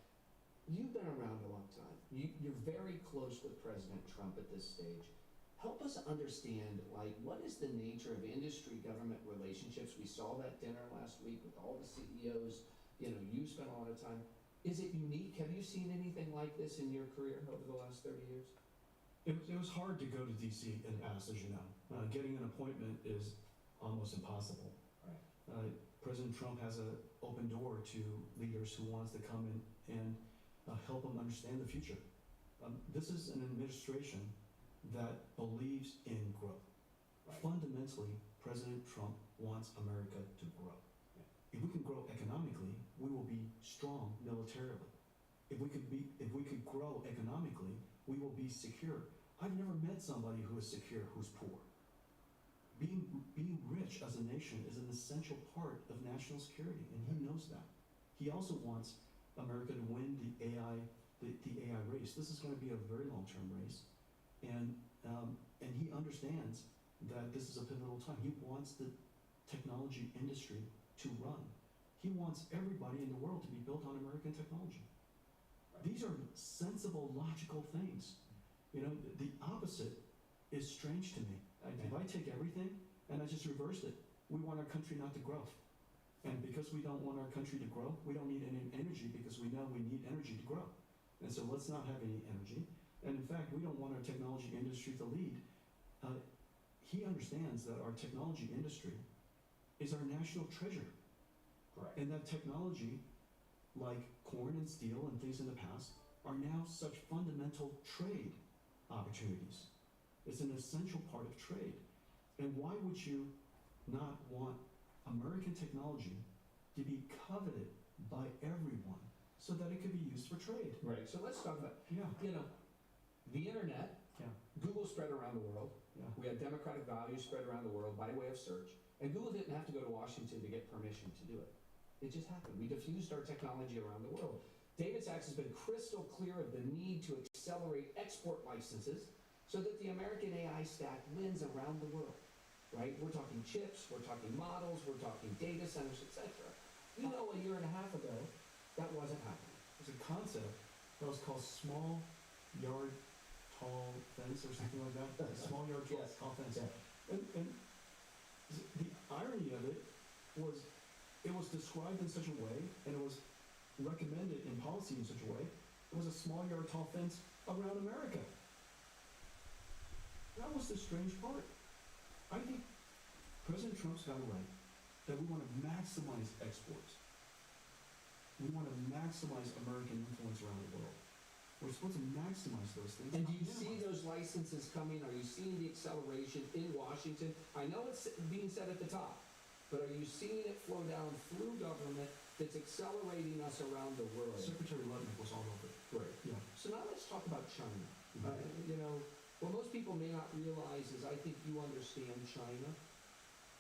You've been around a long time. You're very close with President Trump at this stage. Help us understand, like, what is the nature of industry-government relationships? We saw that dinner last week with all the CEOs. You know, you spent a lot of time. Is it unique? Have you seen anything like this in your career over the last 30 years? It was hard to go to DC and pass, as you know. Getting an appointment is almost impossible. Right. President Trump has an open door to leaders who wants to come in and help them understand the future. This is an administration that believes in growth. Right. Fundamentally, President Trump wants America to grow. Yeah. If we can grow economically, we will be strong militarily. If we could grow economically, we will be secure. I've never met somebody who is secure who's poor. Being rich as a nation is an essential part of national security, and he knows that. He also wants America to win the AI race. This is going to be a very long-term race, and he understands that this is a pivotal time. He wants the technology industry to run. He wants everybody in the world to be built on American technology. These are sensible, logical things. You know, the opposite is strange to me. If I take everything and I just reverse it, we want our country not to grow. And because we don't want our country to grow, we don't need any energy because we know we need energy to grow. And so let's not have any energy. And in fact, we don't want our technology industry to lead. He understands that our technology industry is our national treasure. Correct. And that technology, like corn and steel and things in the past, are now such fundamental trade opportunities. It's an essential part of trade. And why would you not want American technology to be coveted by everyone so that it could be used for trade? Right. So let's talk about, Yeah. you know, the internet. Yeah. Google spread around the world. Yeah. We had democratic values spread around the world by way of search. And Google didn't have to go to Washington to get permission to do it. It just happened. We diffused our technology around the world. David Sachs has been crystal clear of the need to accelerate export licenses so that the American AI stack wins around the world, right? We're talking chips, we're talking models, we're talking data centers, etc. You know, a year and a half ago, that wasn't happening. There's a concept that was called small yard tall fence or something like that. A small yard tall fence. Yeah. And the irony of it was described in such a way, and it was recommended in policy in such a way, it was a small yard tall fence around America. That was the strange part. I think President Trump's got it right, that we want to maximize exports. We want to maximize American influence around the world. We're supposed to maximize those things. And do you see those licenses coming? Are you seeing the acceleration in Washington? I know it's being said at the top, but are you seeing it flow down through government that's accelerating us around the world? Secretary Ludnick was all over it. Right. Yeah. So now let's talk about China. Mhm. You know, what most people may not realize is I think you understand China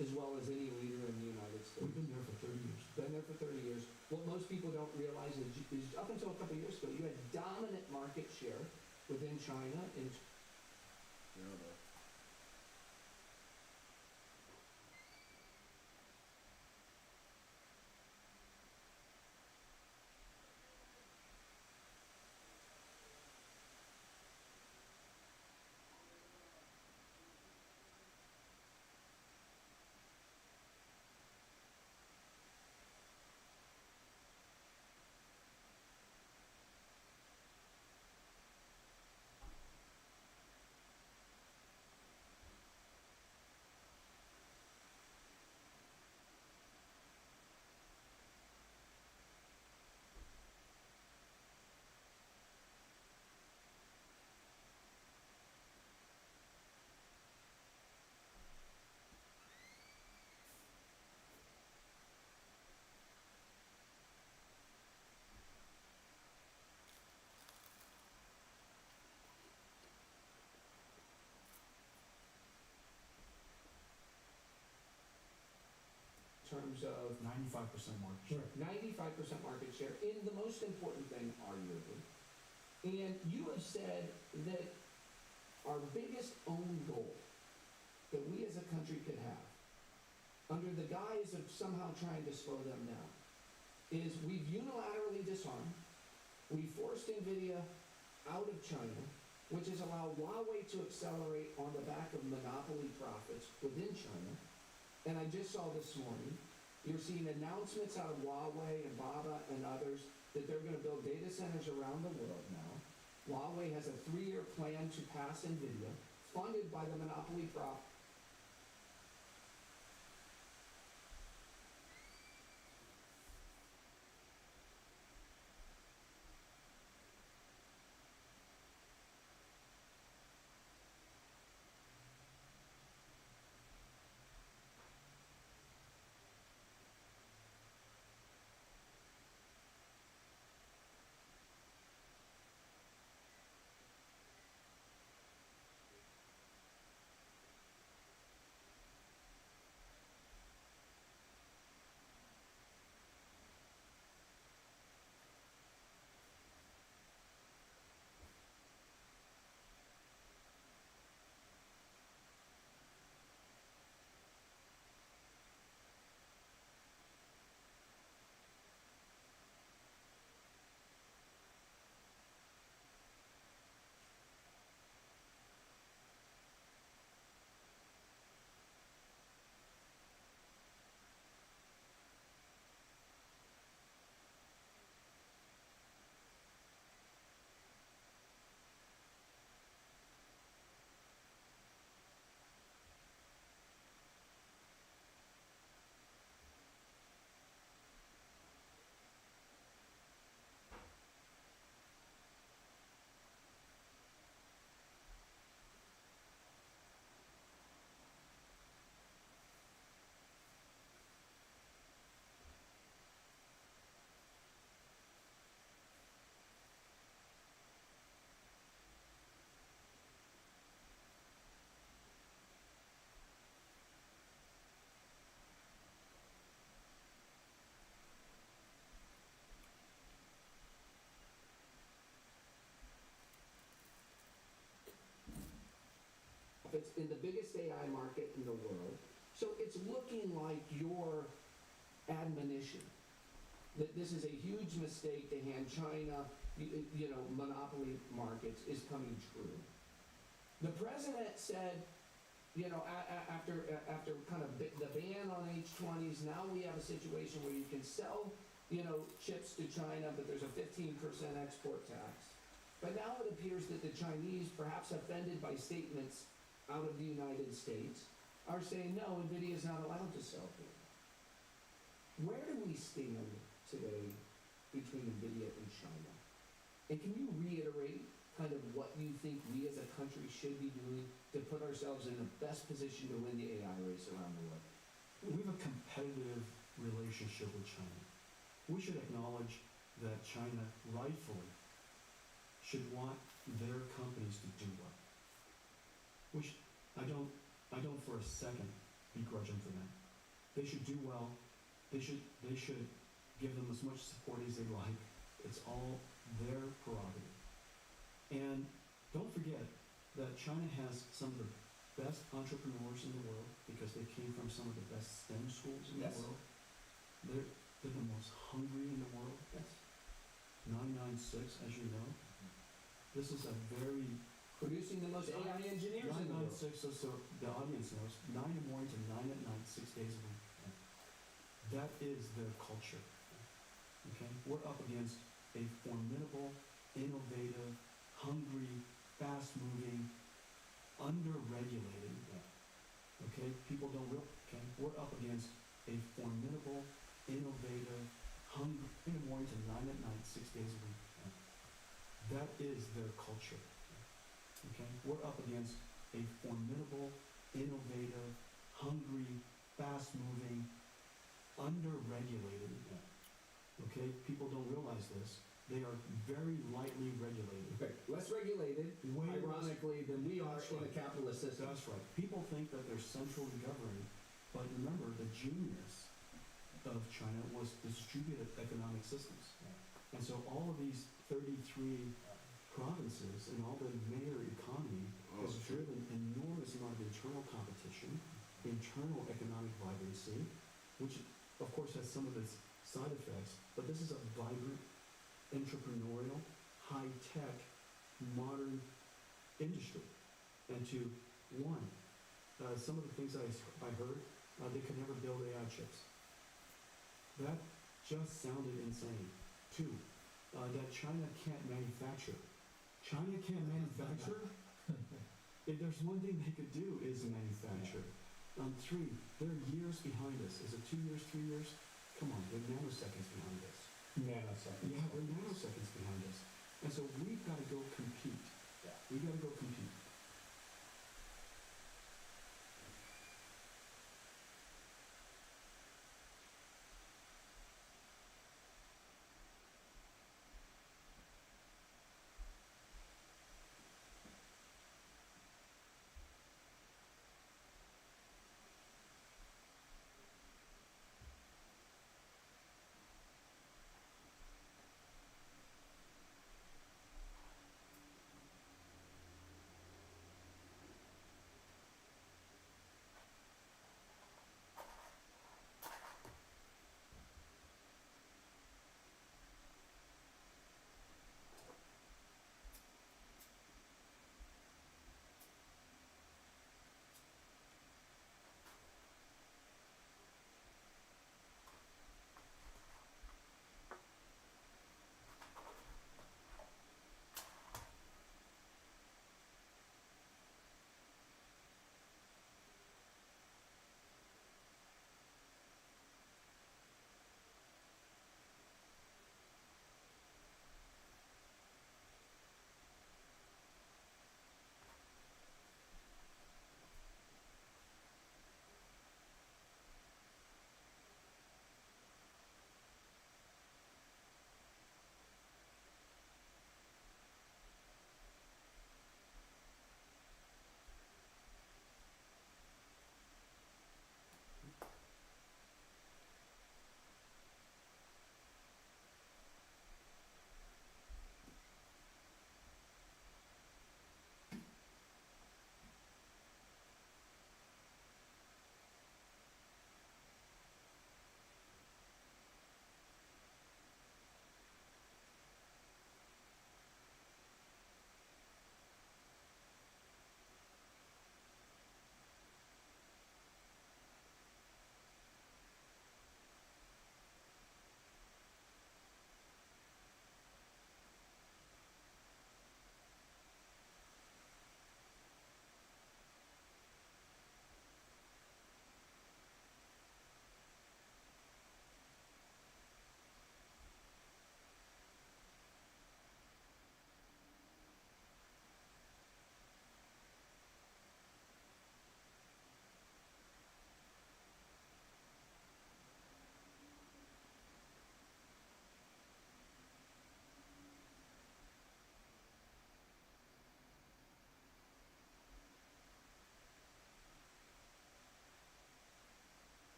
as well as any leader in the United States. We've been there for 30 years. Been there for 30 years. What most people don't realize is up until a couple of years ago, you had dominant market share within China in Yeah, though. 95% market share. 95% market share in the most important thing, arguably. And you have said that our biggest own goal that we as a country could have, under the guise of somehow trying to slow them down, is we've unilaterally disarmed, we forced NVIDIA out of China, which has allowed Huawei to accelerate on the back of monopoly profits within China. And I just saw this morning, you're seeing announcements out of Huawei and Baba and others that they're going to build data centers around the world now. Huawei has a 3-year plan to pass NVIDIA, funded by the monopoly profit. It's in the biggest AI market in the world. So it's looking like your admonition that this is a huge mistake to hand China, monopoly markets is coming true. The president said, after kind of the ban on H20s, now we have a situation where you can sell, chips to China, but there's a 15% export tax. But now it appears that the Chinese, perhaps offended by statements out of the United States, are saying, no, NVIDIA is not allowed to sell here. Where do we stand today between NVIDIA and China? And can you reiterate kind of what you think we as a country should be doing to put ourselves in the best position to win the AI race around the world? We have a competitive relationship with China. We should acknowledge that China rightfully should want their companies to do well. I don't for a second begrudge them for that. They should do well. They should give them as much support as they like. It's all their prerogative. And don't forget that China has some of the best entrepreneurs in the world because they came from some of the best STEM schools in the world. They're the most hungry in the world. Yes. 996, as you know. This is a very producing the most AI engineers in the world. 996, so the audience knows, 9 in the morning to 9 at night, 6 days a week. That is their culture. Okay? We're up against a formidable, innovative, hungry, fast-moving, under-regulated. Okay? People don't real. Okay? We're up against a formidable, innovative, hungry, in the morning to 9 at night, 6 days a week. That is their culture. Okay? We're up against a formidable, innovative, hungry, fast-moving, under-regulated. Okay? People don't realize this. They are very lightly regulated. Okay. Less regulated, ironically, than we are in a capitalist system. That's right. People think that they're centrally governed, but remember, the genius of China was distributed economic systems. And so all of these 33 provinces and all the mayor economy has driven enormous amount of internal competition, internal economic vibrancy, which of course has some of its side effects, but this is a vibrant, entrepreneurial, high-tech, modern industry. And to, one, some of the things I heard, they could never build AI chips. That just sounded insane. Two, that China can't manufacture. China can't manufacture? If there's one thing they could do is manufacture. Three, they're years behind us. Is it 2 years, 3 years? Come on, they're nanoseconds behind us. Nanoseconds. Yeah, they're nanoseconds behind us. And so we've got to go compete. Yeah. We've got to go compete.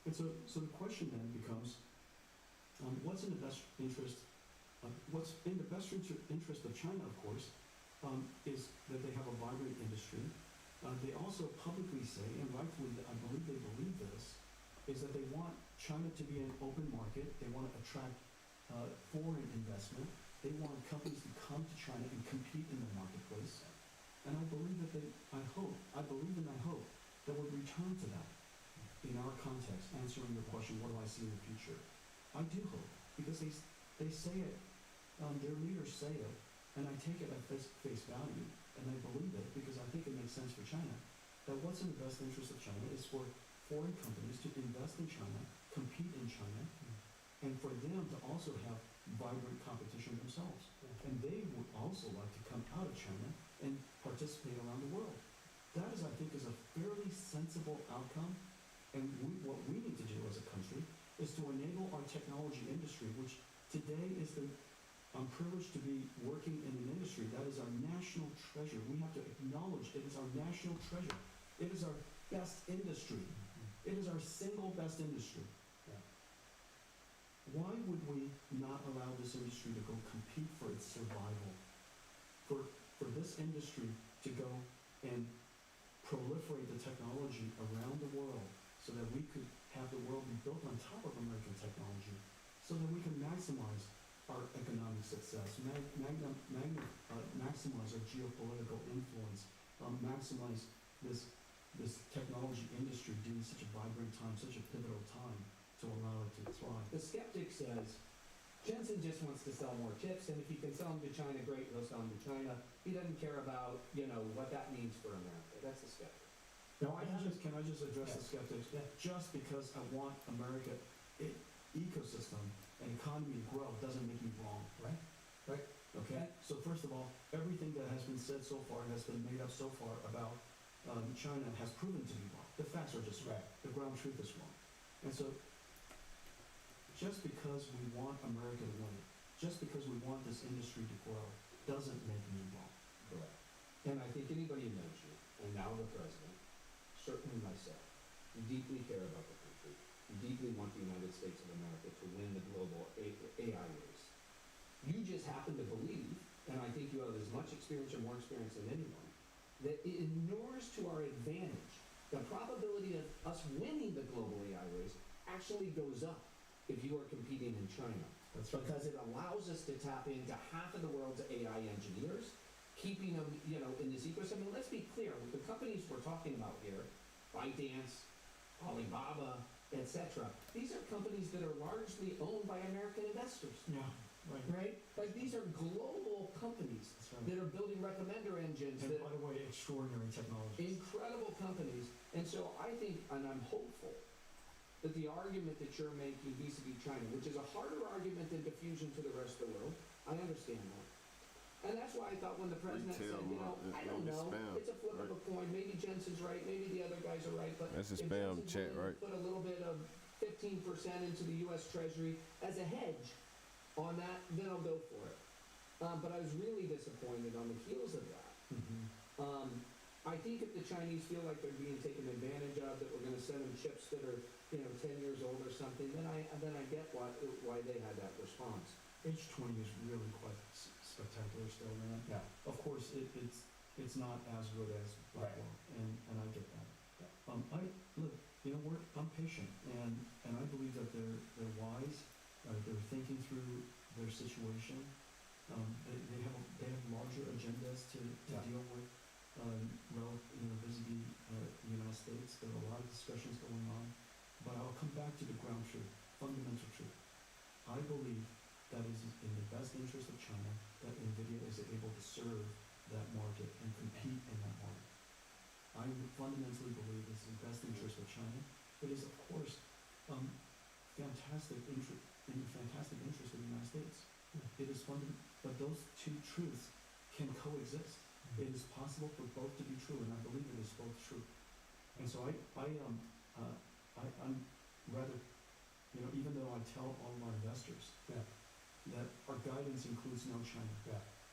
And so the question then becomes, what's in the best interest of China, of course, is that they have a vibrant industry. They also publicly say, and rightfully, I believe they believe this, is that they want China to be an open market. They want to attract foreign investment. They want companies to come to China and compete in the marketplace. And I believe that I believe and I hope that we'll return to that in our context, answering your question, what do I see in the future? I do hope, because they say it, their leaders say it, and I take it at face value, and I believe it because I think it makes sense for China, that what's in the best interest of China is for foreign companies to invest in China, compete in China, and for them to also have vibrant competition themselves. And they would also like to come out of China and participate around the world. That is, I think, is a fairly sensible outcome. And what we need to do as a country is to enable our technology industry, which today is I'm privileged to be working in an industry that is our national treasure. We have to acknowledge it is our national treasure. It is our best industry. It is our single best industry. Why would we not allow this industry to go compete for its survival? For this industry to go and proliferate the technology around the world so that we could have the world be built on top of American technology, so that we can maximize our economic success, maximize our geopolitical influence, maximize this technology industry during such a vibrant time, such a pivotal time, to allow it to thrive. The skeptic says, Jensen just wants to sell more chips, and if he can sell them to China, great, he'll sell them to China. He doesn't care about, what that means for America. That's the skeptic. Now, can I just address the skeptics? Yeah. Just because I want America ecosystem and economy to grow doesn't make me wrong. Right? Okay? So first of all, everything that has been said so far and has been made up so far about China has proven to be wrong. The facts are just wrong. The ground truth is wrong. And so, just because we want America to win, just because we want this industry to grow, doesn't make me wrong. Correct. And I think anybody who knows you, and now the president, certainly myself, you deeply care about the country. You deeply want the United States of America to win the global AI race. You just happen to believe, and I think you have as much experience or more experience than anyone, that it inures to our advantage. The probability of us winning the global AI race actually goes up if you are competing in China. That's right. Because it allows us to tap into half of the world's AI engineers, keeping them, in this ecosystem. And let's be clear, with the companies we're talking about here, ByteDance, Alibaba, etc., these are companies that are largely owned by American investors. Yeah, right? Like, these are global companies that are building recommender engines. And by the way, extraordinary technology. Incredible companies. And so I think, and I'm hopeful, that the argument that you're making vis-a-vis China, which is a harder argument than diffusion to the rest of the world, I understand that. And that's why I thought when the president said, I don't know, it's a flip of a coin, maybe Jensen's right, maybe the other guys are right, but that's a if spam Jensen's chat, willing right? to put a little bit of 15% into the U.S. Treasury as a hedge on that, then I'll go for it. But I was really disappointed on the heels of that. I think if the Chinese feel like they're being taken advantage of, that we're going to send them chips that are 10 years old or something, then I get why they had that response. H20 is really quite spectacular still, man. Yeah. Of course, it's not as good as Blackwell, and I get that. Yeah. I'm patient, and I believe that they're wise. They're thinking through their situation. They have larger agendas to deal with. Vis-a-vis the United States, there are a lot of discussions going on, but I'll come back to the ground truth, fundamental truth. I believe that is in the best interest of China that NVIDIA is able to serve that market and compete in that market. I fundamentally believe it's in the best interest of China. It is, of course, fantastic interest of the United States. It is but those two truths can coexist. It is possible for both to be true, and I believe it is both true. And so I'm rather, even though I tell all my investors that our guidance includes no China,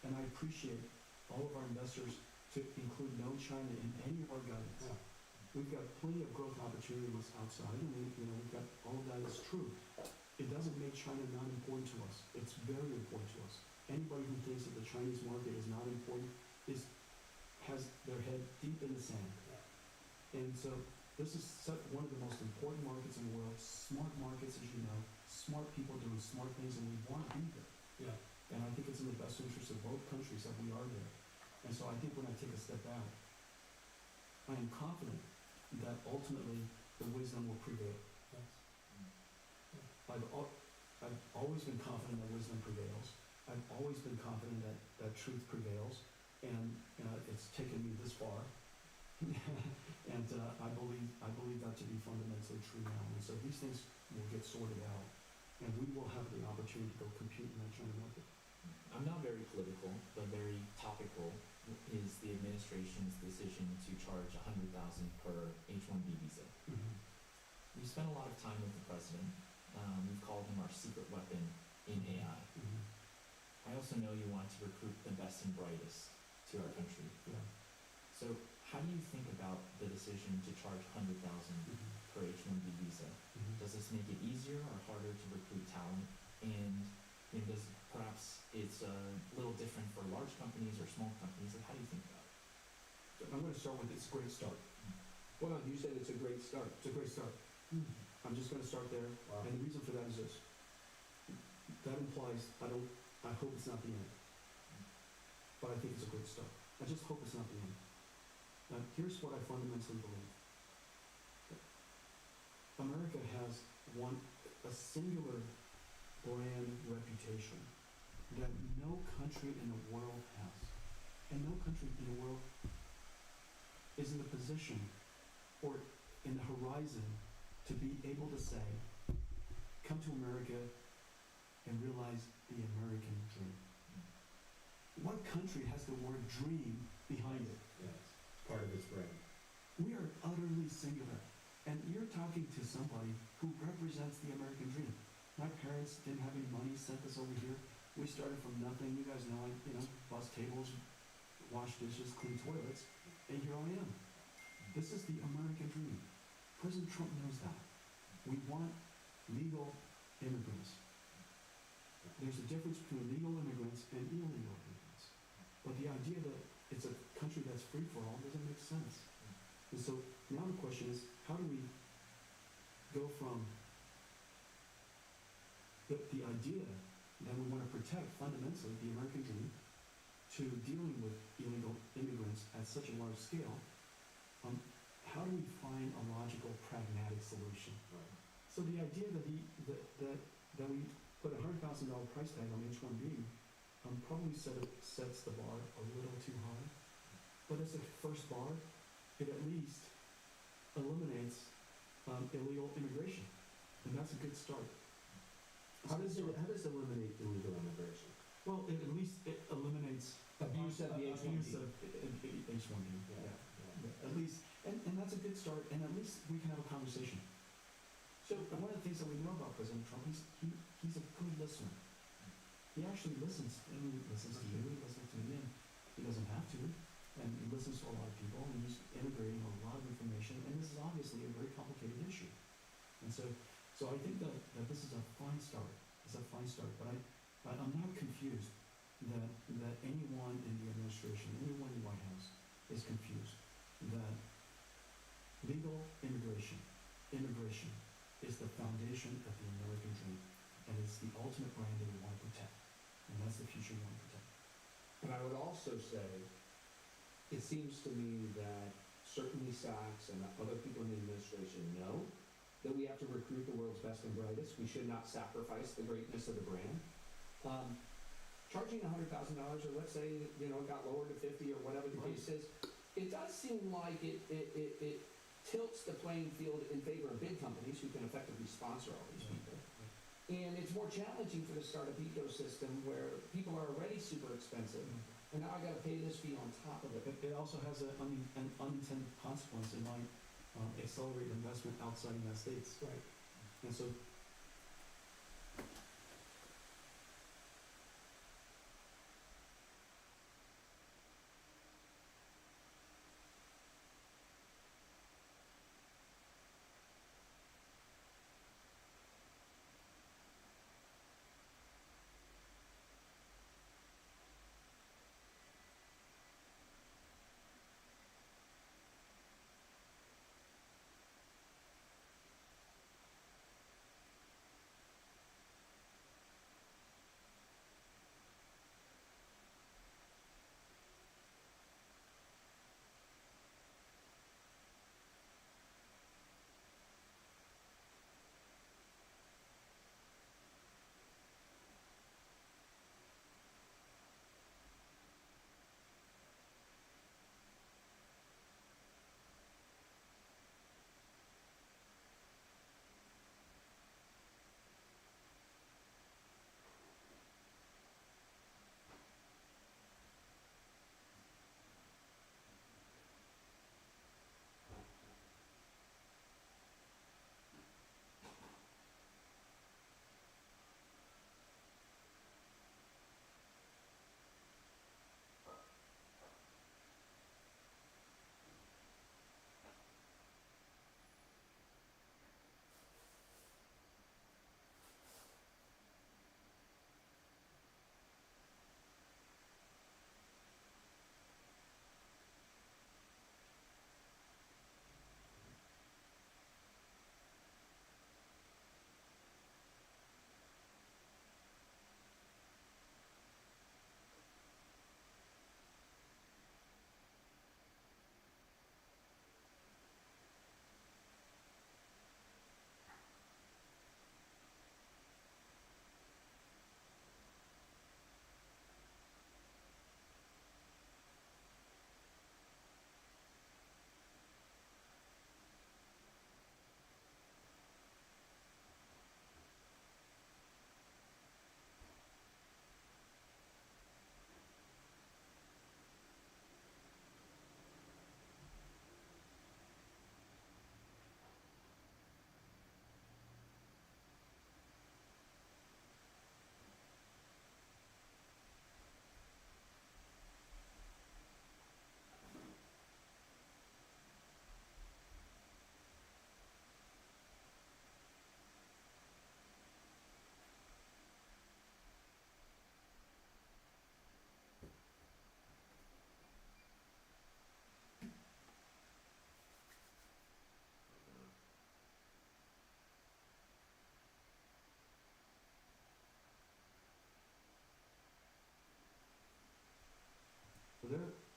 and I appreciate all of our investors to include no China in any of our guidance. We've got plenty of growth opportunities outside, and we've got all of that is true. It doesn't make China not important to us. It's very important to us. Anybody who thinks that the Chinese market is not important has their head deep in the sand. And so this is one of the most important markets in the world. Smart markets, as you know, smart people doing smart things, and we want to be there. Yeah. And I think it's in the best interest of both countries that we are there. And so I think when I take a step back, I am confident that ultimately the wisdom will prevail. Yes. I've always been confident that wisdom prevails. I've always been confident that truth prevails, and it's taken me this far. And I believe that to be fundamentally true now. And so these things will get sorted out, and we will have the opportunity to go compete in that China market. I'm not very political, but very topical is the administration's decision to charge $100,000 per H-1B visa. Mm-hmm. We spent a lot of time with the president. We've called him our secret weapon in AI. Mm-hmm. I also know you want to recruit the best and brightest to our country. Yeah. So how do you think about the decision to charge $100,000 per H-1B visa? Mm-hmm. Does this make it easier or harder to recruit talent? And does perhaps it's a little different for large companies or small companies? Like, how do you think about it? So I'm going to start with it's a great start. Well, you said it's a great start. It's a great start. I'm just going to start there. Wow. And the reason for that is this. That implies I hope it's not the end. But I think it's a great start. I just hope it's not the end. Now, here's what I fundamentally believe. America has a singular brand reputation that no country in the world has. And no country in the world is in the position or in the horizon to be able to say, come to America and realize the American dream. What country has the word dream behind it? Yes, part of its brand. We are utterly singular. And you're talking to somebody who represents the American dream. My parents didn't have any money, sent us over here. We started from nothing. You guys know, bus tables, wash dishes, clean toilets, and here I am. This is the American dream. President Trump knows that. We want legal immigrants. There's a difference between legal immigrants and illegal immigrants. But the idea that it's a country that's free for all doesn't make sense. And so now the question is, how do we go from the idea that we want to protect fundamentally the American dream to dealing with illegal immigrants at such a large scale? How do we find a logical, pragmatic solution? Right. So the idea that we put a $100,000 price tag on H-1B probably sets the bar a little too high. But as a first bar, it at least eliminates illegal immigration, and that's a good start. How does it eliminate illegal immigration? Well, at least it eliminates Abuse of the H-1B. abuse of H-1B. Yeah. At least, and that's a good start, and at least we can have a conversation. So one of the things that we know about President Trump, he's a good listener. He actually listens. I mean, he listens to you, he listens to me, and he doesn't have to. And he listens to a lot of people, and he's integrating a lot of information, and this is obviously a very complicated issue. And so I think that this is a fine start. It's a fine start, but I'm not confused that anyone in the administration, anyone in the White House is confused that legal immigration is the foundation of the American dream, and it's the ultimate brand that we want to protect, and that's the future we want to protect. And I would also say, it seems to me that certainly Sachs and other people in the administration know that we have to recruit the world's best and brightest. We should not sacrifice the greatness of the brand. Charging $100,000, or let's say, it got lowered to 50 or whatever the case is, it does seem like it tilts the playing field in favor of big companies who can effectively sponsor all these people. And it's more challenging for the startup ecosystem where people are already super expensive, and now I got to pay this fee on top of it. It also has an unintended consequence. It might accelerate investment outside the United States. Right. And so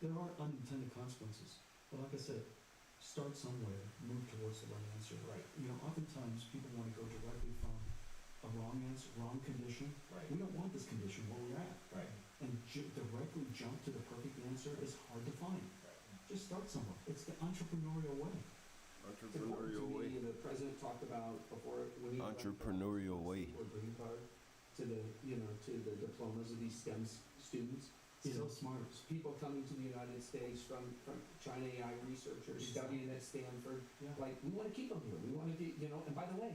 there are unintended consequences. But like I said, start somewhere, move towards the right answer. Right. You know, oftentimes people want to go directly from a wrong answer, wrong condition. Right. We don't want this condition where we're at. Right. And directly jump to the perfect answer is hard to find. Right. Just start somewhere. It's the entrepreneurial way. It's important to Entrepreneurial way. me, the president talked about before, when he. Entrepreneurial way. Or green card to the, you know, to the diplomas of these STEM students. So smart. People coming to the United States from China AI researchers studying at Stanford. Yeah. Like, we wanna keep them here, we wanna be, you know, and by the way,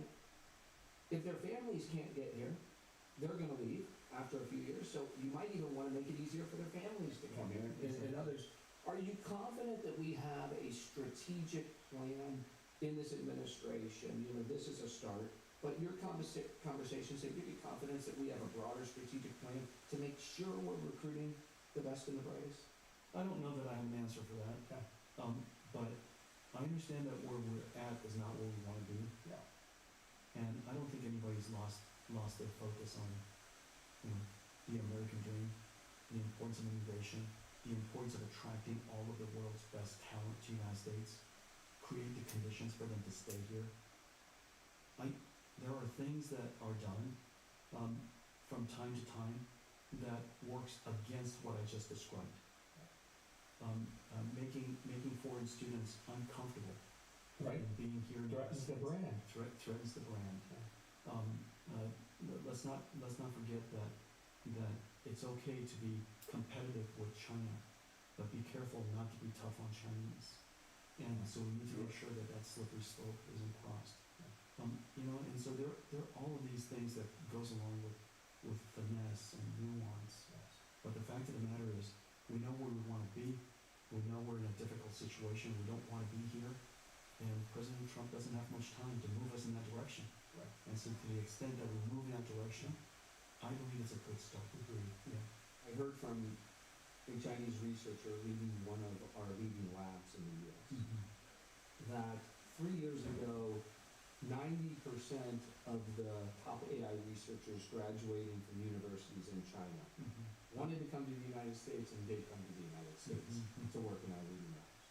if their families can't get here, they're gonna leave after a few years, so you might even wanna make it easier for their families to come here and others. Are you confident that we have a strategic plan in this administration? You know, this is a start, but your conversations, they give you confidence that we have a broader strategic plan to make sure we're recruiting the best and the brightest? I don't know that I have an answer for that. Okay. But I understand that where we're at is not where we want to be. Yeah. And I don't think anybody's lost their focus on, you know, the American dream, the importance of immigration, the importance of attracting all of the world's best talent to the United States, create the conditions for them to stay here. There are things that are done from time to time that works against what I just described. Making foreign students uncomfortable Right. in being here in the United Threatens the States. brand. Threatens the brand. Let's not forget that it's okay to be competitive with China, but be careful not to be tough on Chinese. And so we need to make sure that slippery slope isn't crossed. You know, and so there are all of these things that goes along with finesse and nuance. But the fact of the matter is, we know where we want to be. We know we're in a difficult situation. We don't want to be here. And President Trump doesn't have much time to move us in that direction. Right. And so to the extent that we move in that direction, I believe it's a good start. Agreed. Yeah. I heard from a Chinese researcher leading one of our leading labs in the US that 3 years ago, 90% of the top AI researchers graduating from universities in China wanted to come to the United States and did come to the United States to work in our leading labs.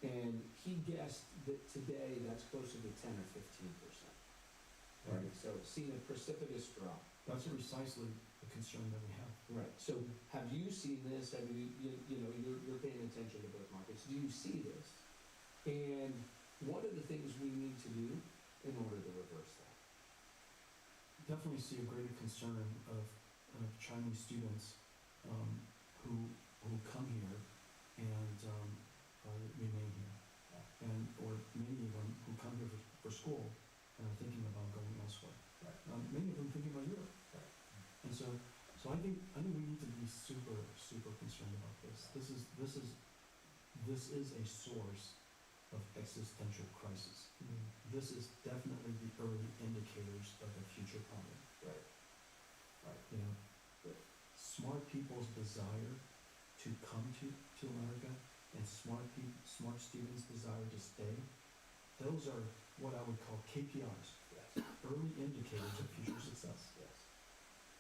And he guessed that today that's closer to 10 or 15%. Right, so seen a precipitous drop. That's precisely the concern that we have. Right, so have you seen this? Have you know, you're paying attention to both markets. Do you see this? And what are the things we need to do in order to reverse that? Definitely see a greater concern of Chinese students who come here and remain here, or many of them who come here for school and are thinking about going elsewhere. Right. Many of them thinking about Europe. Right. And so I think we need to be super concerned about this. This is a source of existential crisis. This is definitely the early indicators of a future problem. Right. Right. You know, smart people's desire to come to America and smart students' desire to stay, those are what I would call KPIs, Yes. early indicators of future success. Yes.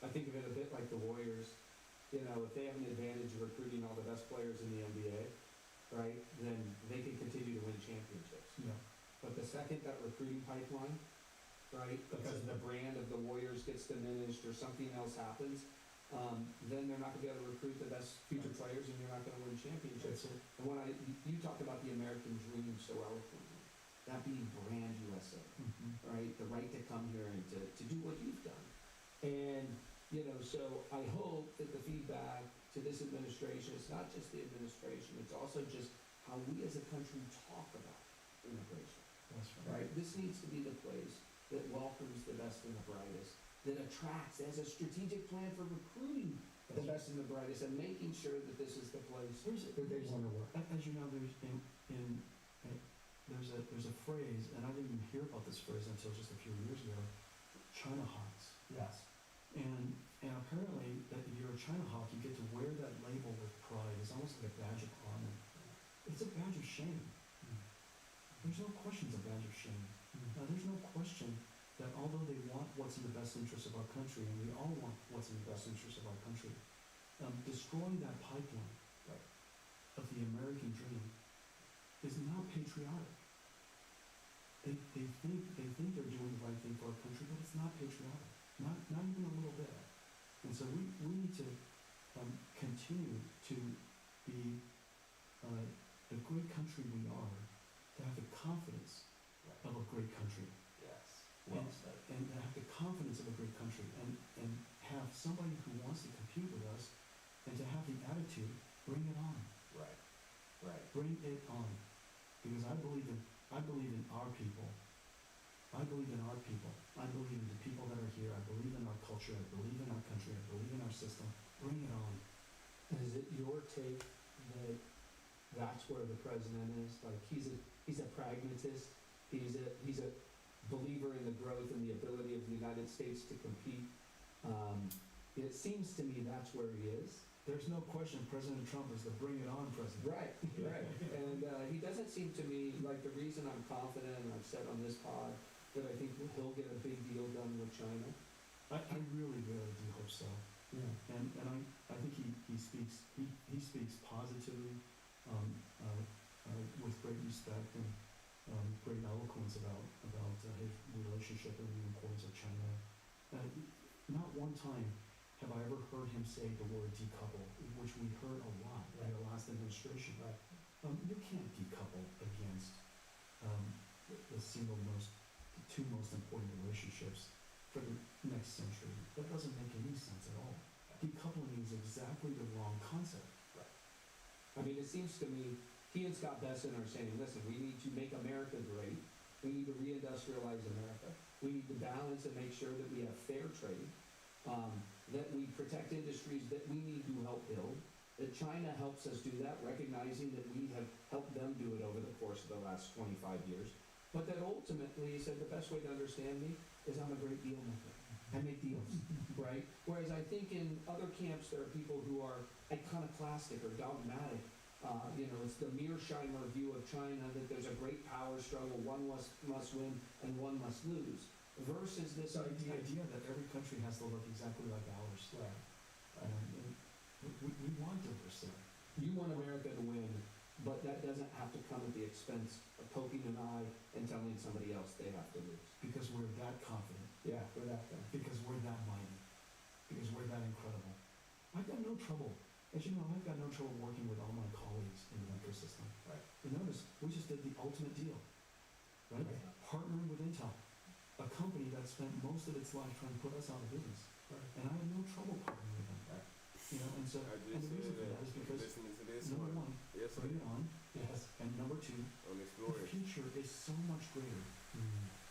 I think of it a bit like the Warriors. You know, if they have an advantage of recruiting all the best players in the NBA, right, then they can continue to win championships. Yeah. But the second that recruiting pipeline, right, because the brand of the Warriors gets diminished or something else happens, then they're not gonna be able to recruit the best future players and you're not gonna win championships. And when you talk about the American dream so eloquently, that being brand USA, right, the right to come here and to do what you've done. And, you know, so I hope that the feedback to this administration, it's not just the administration, it's also just how we as a country talk about immigration. That's Right, this needs to be the place that welcomes the best and the brightest, that attracts, as a strategic plan for recruiting the best and the brightest, and making sure that this is the place that they want to work. As you know, there's a phrase, and I didn't even hear about this phrase until just a few years ago, China hots. Yes. And apparently, that if you're a China hawk, you get to wear that label with pride. It's almost like a badge of honor. It's a badge of shame. There's no question it's a badge of shame. There's no question that although they want what's in the best interest of our country, and we all want what's in the best interest of our country, destroying that pipeline, Right. of the American dream is not patriotic. They think they're doing the right thing for our country, but it's not patriotic. Not even a little bit. And so we need to continue to be the great country we are, to have the confidence of a great country. Yes. Well said. And have the confidence of a great country, and have somebody who wants to compete with us, and to have the attitude, bring it on. Right. Right. Bring it on. Because I believe in our people. I believe in our people. I believe in the people that are here. I believe in our culture. I believe in our country. I believe in our system. Bring it on. And is it your take that that's where the president is? Like he's a pragmatist. He's a believer in the growth and the ability of the United States to compete. It seems to me that's where he is. There's no question President Trump is the bring it on president. Right. And he doesn't seem to me like the reason I'm confident, and I've said on this pod, that I think he'll get a big deal done with China. I really do hope so. Yeah. And I think he speaks positively, with great respect and great eloquence about his relationship and the importance of China. Not one time have I ever heard him say the word decouple, which we heard a lot in the last administration. Right. You can't decouple against the two most important relationships for the next century. That doesn't make any sense at all. Decoupling is exactly the wrong concept. Right. I mean, it seems to me, he and Scott Besson are saying, listen, we need to make America great. We need to reindustrialize America. We need to balance and make sure that we have fair trade, that we protect industries that we need to help build, that China helps us do that, recognizing that we have helped them do it over the course of the last 25 years. But that ultimately, he said, the best way to understand me is I'm a great deal maker. I make deals, right? Whereas I think in other camps there are people who are iconoclastic or dogmatic. It's the Mearsheimer view of China that there's a great power struggle, one must win and one must lose. Versus this idea that every country has to look exactly like ours. Right. We want diversity. You want America to win, but that doesn't have to come at the expense of poking an eye and telling somebody else they have to lose. Because we're that confident. Yeah, we're that confident. Because we're that mighty. Because we're that incredible. I've got no trouble. As you know, I've got no trouble working with all my colleagues in the ecosystem. Right. You notice, we just did the ultimate deal. Right? Partnering with Intel, a company that spent most of its life trying to put us out of business. Right. And I have no trouble partnering with them. Right. And so, and the reason for that is because, listening to this number one. one, Yes, bring sir. it on. Yes. And number two, On the Explorer. future is so much greater.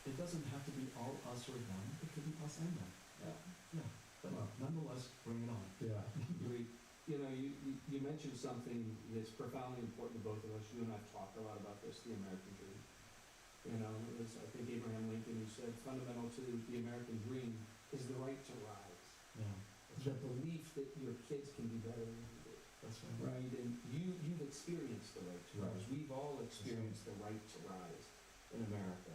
It doesn't have to be all us or them. It could be us and them. Yeah. Yeah. But nonetheless, bring it on. Yeah. You mentioned something that's profoundly important to both of us. You and I have talked a lot about this, the American dream. It was, I think, Abraham Lincoln who said, fundamental to the American dream is the right to rise. Yeah. The belief that your kids can do better than you do. That's right. Right? And you've experienced the right to rise. We've all experienced the right to rise in America.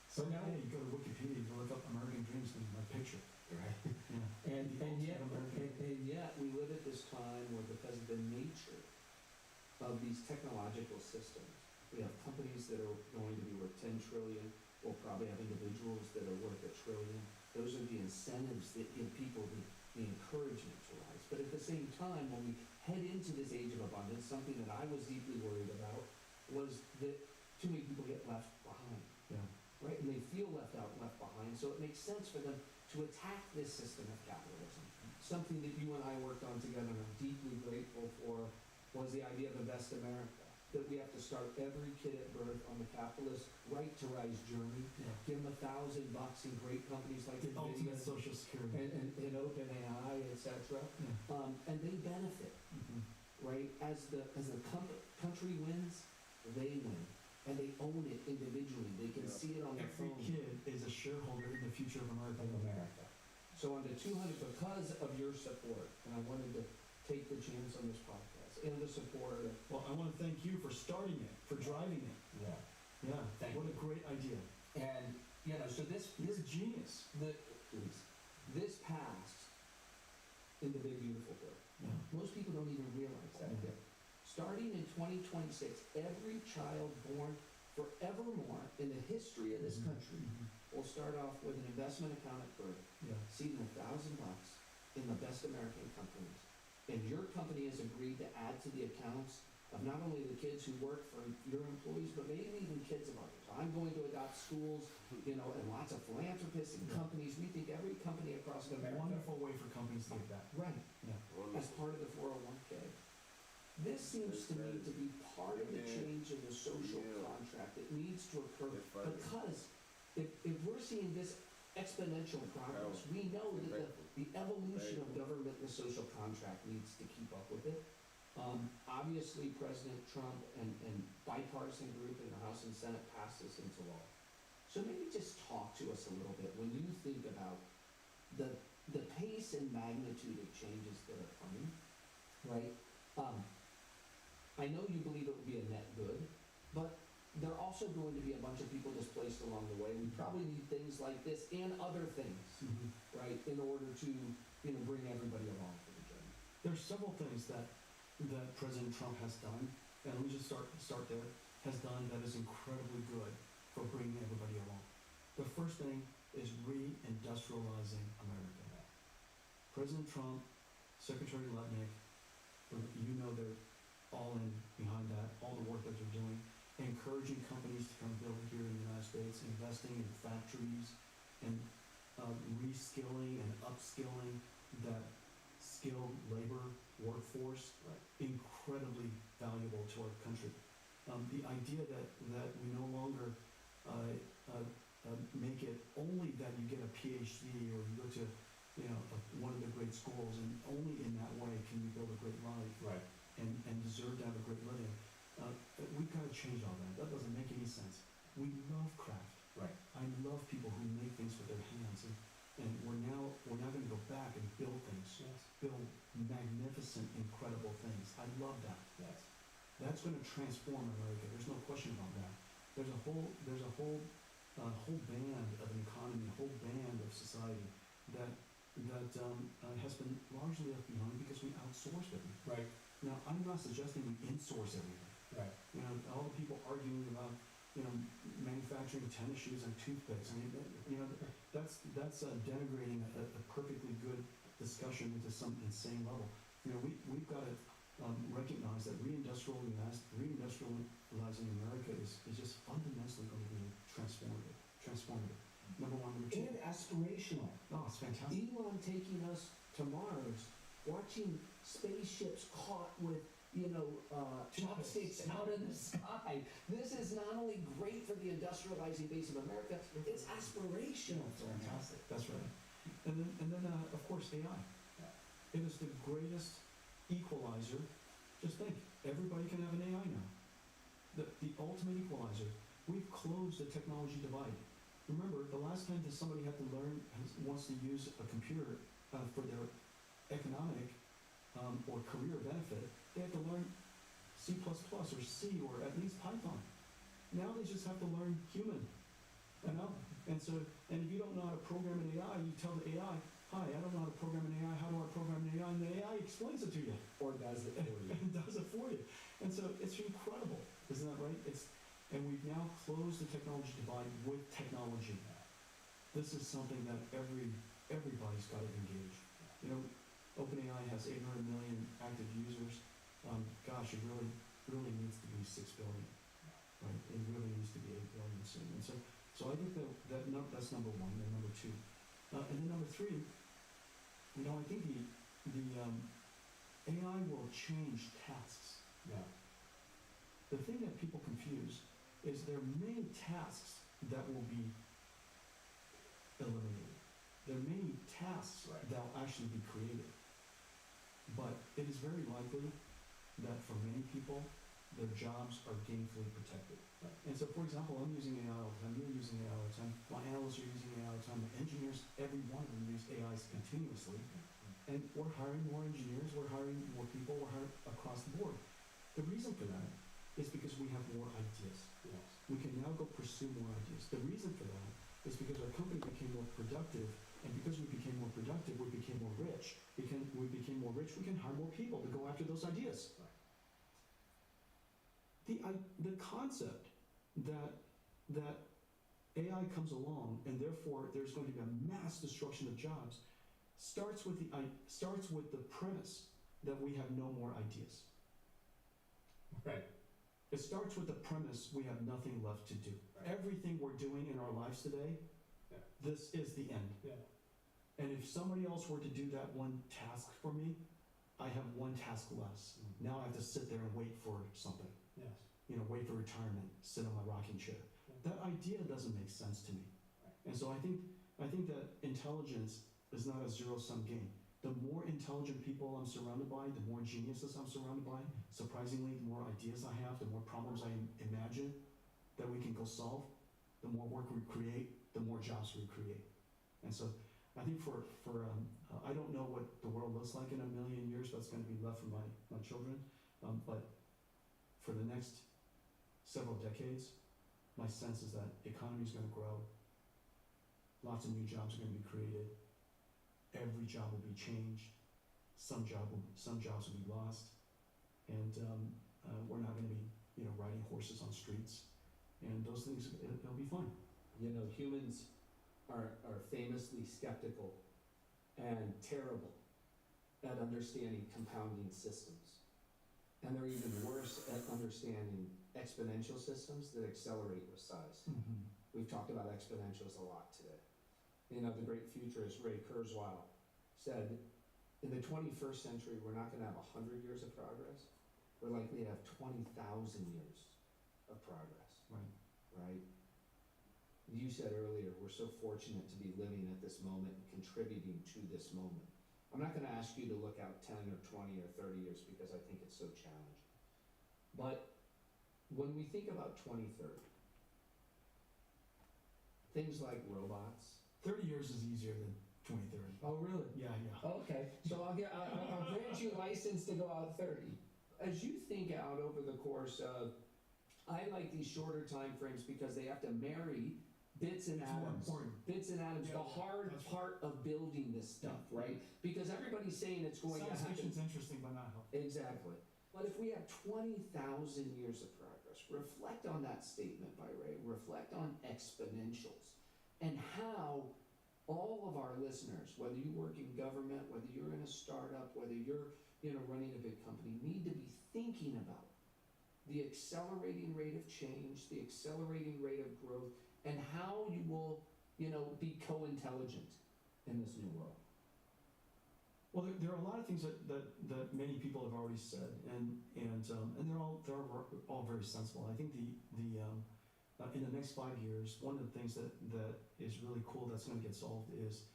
So now you go to Wikipedia, you look up American Dreams, and my picture. Right. Yeah. And yet we live at this time where, because of the nature of these technological systems, we have companies that are going to be worth 10 trillion. We'll probably have individuals that are worth $1 trillion. Those are the incentives that give people the encouragement to rise. But at the same time, when we head into this age of abundance, something that I was deeply worried about was that too many people get left behind. Yeah. Right? And they feel left out, left behind. So it makes sense for them to attack this system of capitalism. Something that you and I worked on together and I'm deeply grateful for was the idea of Invest America. That we have to start every kid at birth on the capitalist right to rise journey. Yeah. Give them $1,000 in great companies like The NVIDIA ultimate Social Security. and OpenAI, etc. Yeah. And they benefit, right? As the country wins, they win. And they own it individually. They can see it on their Every phone. kid is a shareholder in the future of America. So on the 200, because of your support, and I wanted to take the chance on this podcast, and the support. Well, I want to thank you for starting it, for driving it. Yeah. Yeah. Thank what you. a great idea. And, so You're a genius. this passed in the big beautiful bill. Yeah. Most people don't even realize that. Yeah. starting in 2026, every child born forevermore in the history of this country will start off with an investment account at birth, seeding $1,000 in the best American companies. And your company has agreed to add to the accounts of not only the kids who work for your employees, but maybe even kids of ours. I'm going to adopt schools, and lots of philanthropists and companies. We think every company across America. Wonderful way for companies to get that. Right. Yeah. As part of the 401k. This seems to me to be part of the change in the social contract that needs to occur, because if we're seeing this exponential progress, we know that the evolution of government and the social contract needs to keep up with it. Obviously, President Trump and bipartisan group in the House and Senate passed this into law. So maybe just talk to us a little bit when you think about the pace and magnitude of changes that are coming, right? I know you believe it will be a net good, but there are also going to be a bunch of people displaced along the way. We probably need things like this and other things, right, in order to bring everybody along for the journey. There's several things that President Trump has done, and let me just start there, has done that is incredibly good for bringing everybody along. The first thing is reindustrializing America. President Trump, Secretary Lutnick, they're all in behind that, all the work that they're doing, encouraging companies to come build here in the United States, investing in factories, and reskilling and upskilling that skilled labor workforce, incredibly valuable to our country. The idea that we no longer make it only that you get a PhD or you go to one of the great schools, and only in that way can you build a great life and deserve to have a great living. We've got to change all that. That doesn't make any sense. We love craft. I love people who make things with their hands, and we're now going to go back and build things, build magnificent, incredible things. I love that. That's going to transform America. There's no question about that. There's a whole band of an economy, a whole band of society that has been largely left behind because we outsourced everything. Now, I'm not suggesting we insource everything. All the people arguing about manufacturing tennis shoes and toothpicks. I mean, that's denigrating a perfectly good discussion into some insane level. We've got to recognize that reindustrializing America is just fundamentally going to be transformative. Number one, number two. And aspirational. Oh, it's fantastic. Elon taking us to Mars, watching spaceships caught with chopsticks out in the sky. This is not only great for the industrializing base of America, it's aspirational. It's fantastic. That's right. And then of course, AI. It is the greatest equalizer. Just think, everybody can have an AI now. The ultimate equalizer. We've closed the technology divide. Remember, the last time that somebody had to wants to use a computer for their economic or career benefit, they have to learn C++ or C or at least Python. Now they just have to learn human, And if you don't know how to program an AI, you tell the AI, hi, I don't know how to program an AI, how do I program an AI? And the AI explains it to you. Or does it for you. And does it for you. And so it's incredible, isn't that right? And we've now closed the technology divide with technology. This is something that everybody's got to engage. OpenAI has 800 million active users. Gosh, it really needs to be 6 billion. Right? It really needs to be 8 billion soon. And so I think that's number one. And number two, and then number three, I think the AI will change tasks. Yeah. The thing that people confuse is there are many tasks that will be eliminated. There are many tasks that will actually be created. But it is very likely that for many people, their jobs are gainfully protected. Right. And so, for example, I'm using AI all the time, you're using AI all the time, my analysts are using AI all the time, my engineers, every one of them use AIs continuously. And we're hiring more engineers, we're hiring more people, we're hiring across the board. The reason for that is because we have more ideas. Yes. We can now go pursue more ideas. The reason for that is because our company became more productive, and because we became more productive, we became more rich. We became more rich, we can hire more people to go after those ideas. Right. the concept that AI comes along and therefore there's going to be a mass destruction of jobs starts with the premise that we have no more ideas. Right. It starts with the premise we have nothing left to do. Right. Everything we're doing in our lives today, Yeah. this is the end. Yeah. And if somebody else were to do that one task for me, I have one task less. Mm-hmm. Now I have to sit there and wait for something. Yes. Wait for retirement, sit on my rocking chair. That idea doesn't make sense to me. Right. And so I think that intelligence is not a zero-sum game. The more intelligent people I'm surrounded by, the more geniuses I'm surrounded by, surprisingly, the more ideas I have, the more problems I imagine that we can go solve, the more work we create, the more jobs we create. And so I think I don't know what the world looks like in a million years. That's going to be left for my children. But for the next several decades, my sense is that the economy is going to grow. Lots of new jobs are going to be created. Every job will be changed. Some jobs will be lost, and we're not going to be, riding horses on streets, and those things. It'll be fun. Humans are famously skeptical and terrible at understanding compounding systems, and they're even worse at understanding exponential systems that accelerate with size. Mm-hmm. We've talked about exponentials a lot today. The great futurist Ray Kurzweil said, in the 21st century, we're not going to have 100 years of progress. We're likely to have 20,000 years of progress. Right. Right? You said earlier, we're so fortunate to be living at this moment and contributing to this moment. I'm not going to ask you to look out 10 or 20 or 30 years because I think it's so challenging. But when we think about 2030, things like robots. 30 years is easier than 2030. Oh, really? Yeah. Okay, so I'll grant you a license to go out 30. As you think out over the course of, I like these shorter time frames because they have to marry bits and atoms. Bits and atoms, Yeah, the hard part of building this stuff, right? Because everybody's saying it's going to happen. Science fiction's interesting, but not helpful. Exactly. But if we have 20,000 years of progress, reflect on that statement by Ray, reflect on exponentials, and how all of our listeners, whether you work in government, whether you're in a startup, whether you're running a big company, need to be thinking about the accelerating rate of change, the accelerating rate of growth, and how you will, be co-intelligent in this new world. Well, there are a lot of things that many people have already said, and they're all very sensible. I think in the next 5 years, one of the things that is really cool that's going to get solved is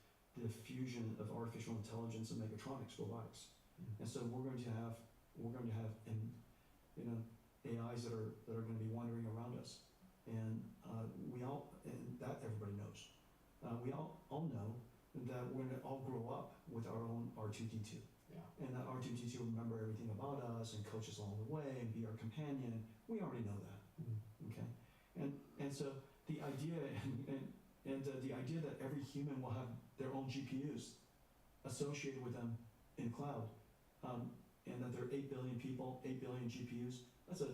the fusion of artificial intelligence and mechatronics, robotics. Mm-hmm. And so we're going to have AIs that are going to be wandering around us, and that everybody knows. We all know that we're going to all grow up with our own R2-D2. Yeah. And that R2-D2 will remember everything about us and coach us along the way and be our companion. We already know that. Mm-hmm. Okay. And so the idea the idea that every human will have their own GPUs associated with them in cloud, and that there are 8 billion people, 8 billion GPUs, that's a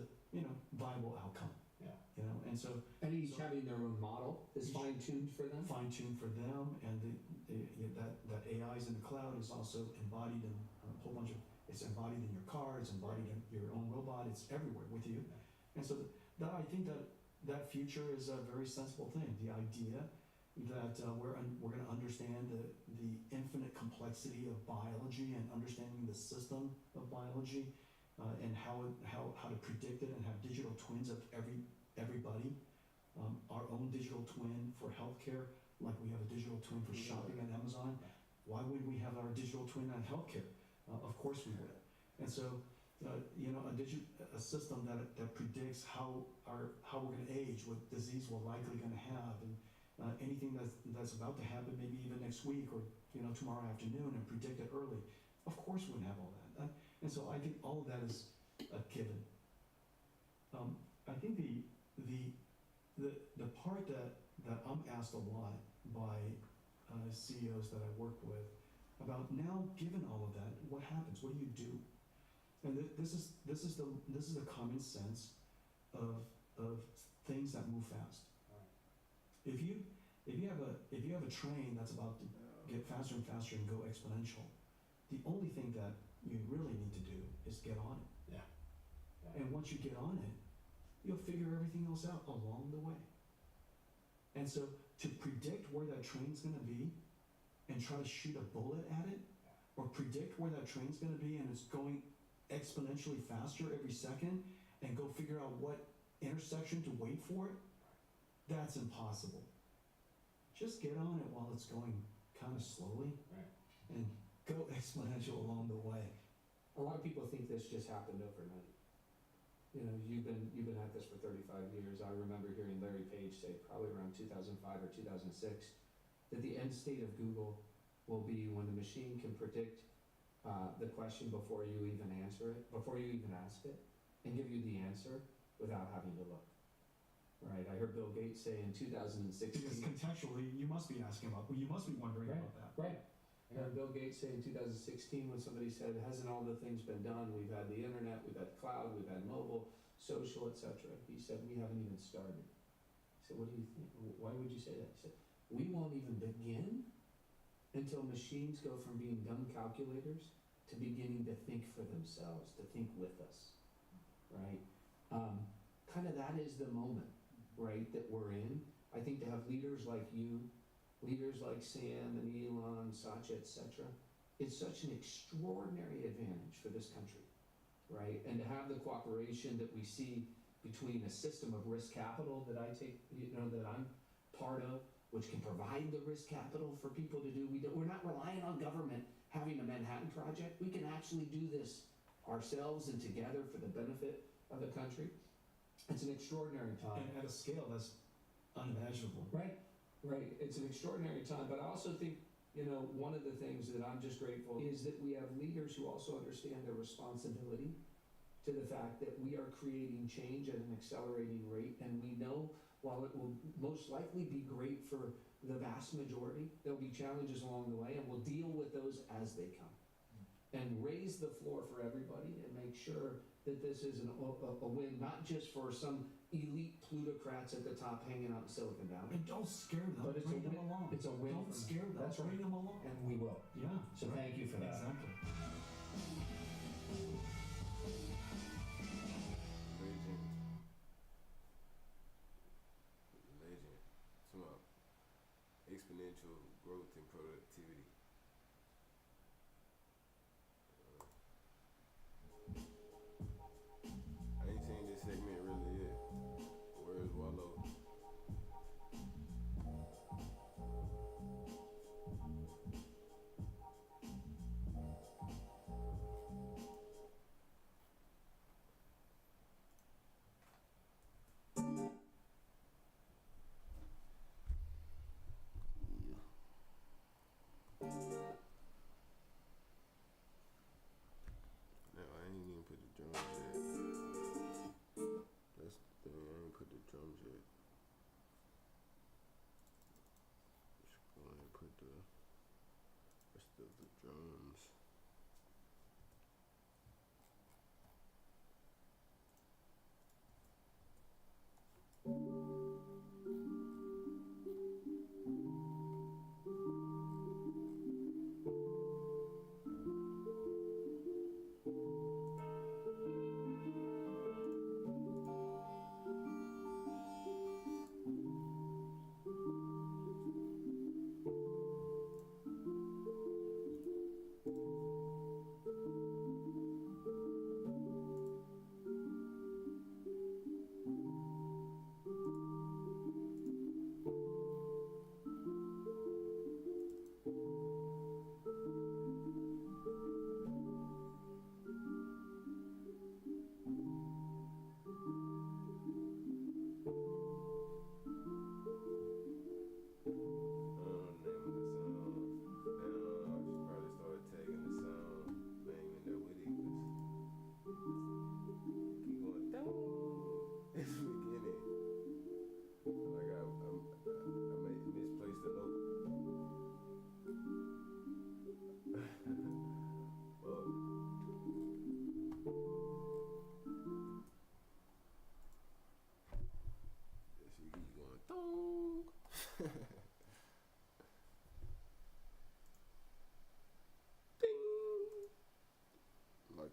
viable outcome. Yeah. And so each having their own model is fine-tuned for them. Fine-tuned for them, and that AI is in the cloud is also embodied in a whole bunch of. It's embodied in your car. It's embodied in your own robot. It's everywhere with you. And so I think that future is a very sensible thing. The idea that we're going to understand the infinite complexity of biology and understanding the system of biology, and how to predict it and have digital twins of everybody. Our own digital twin for healthcare, like we have a digital twin for shopping on Amazon. Why would we have our digital twin on healthcare? Of course we would. And so, a system that predicts how we're going to age, what disease we're likely going to have, and anything that's about to happen, maybe even next week or tomorrow afternoon, and predict it early. Of course, we would have all that. And so I think all of that is a given. I think the part that I'm asked a lot by CEOs that I work with about, now given all of that, what happens? What do you do? And this is the common sense of things that move fast. Alright. If you have a train that's about to get faster and faster and go exponential, the only thing that you really need to do is get on it. Yeah. And once you get on it, you'll figure everything else out along the way. And so to predict where that train's gonna be and try to shoot a bullet at it, or predict where that train's gonna be and it's going exponentially faster every second, and go figure out what intersection to wait for it, that's impossible. Just get on it while it's going kind of slowly, Right. and go exponential along the way. A lot of people think this just happened overnight. You know, you've been at this for 35 years. I remember hearing Larry Page say, probably around 2005 or 2006, that the end state of Google will be when the machine can predict the question before you even answer it, before you even ask it, and give you the answer without having to look. Right? I heard Bill Gates say in 2016. Because contextually, you must be asking about, you must be wondering Right, about that. right. I heard Bill Gates say in 2016 when somebody said, hasn't all the things been done? We've had the internet, we've had cloud, we've had mobile, social, etc. He said, we haven't even started. I said, what do you think? Why would you say that? He said, we won't even begin until machines go from being dumb calculators to beginning to think for themselves, to think with us, right? Kind of that is the moment, right, that we're in. I think to have leaders like you, leaders like Sam and Elon, Satya, etc., it's such an extraordinary advantage for this country, right? And to have the cooperation that we see between a system of risk capital that I take, that I'm part of, which can provide the risk capital for people to do. We're not relying on government having a Manhattan Project. We can actually do this ourselves and together for the benefit of the country. It's an extraordinary time. And at a scale that's unimaginable. Right. It's an extraordinary time, but I also think, one of the things that I'm just grateful is that we have leaders who also understand their responsibility to the fact that we are creating change at an accelerating rate, and we know while it will most likely be great for the vast majority, there'll be challenges along the way, and we'll deal with those as they come. And raise the floor for everybody and make sure that this is a win, not just for some elite plutocrats at the top hanging out in Silicon Valley. And don't scare them, But it's bring a them win. along. It's a win. Don't scare them, That's right. bring them along. And we will. Yeah. So thank you for that. Exactly. Legend. Talking about exponential growth and productivity. I ain't seen this segment really yet. Where's Wallow? No, I ain't even put the drums yet. That's the thing, I ain't put the drums yet. Just go ahead and put the rest of the drums.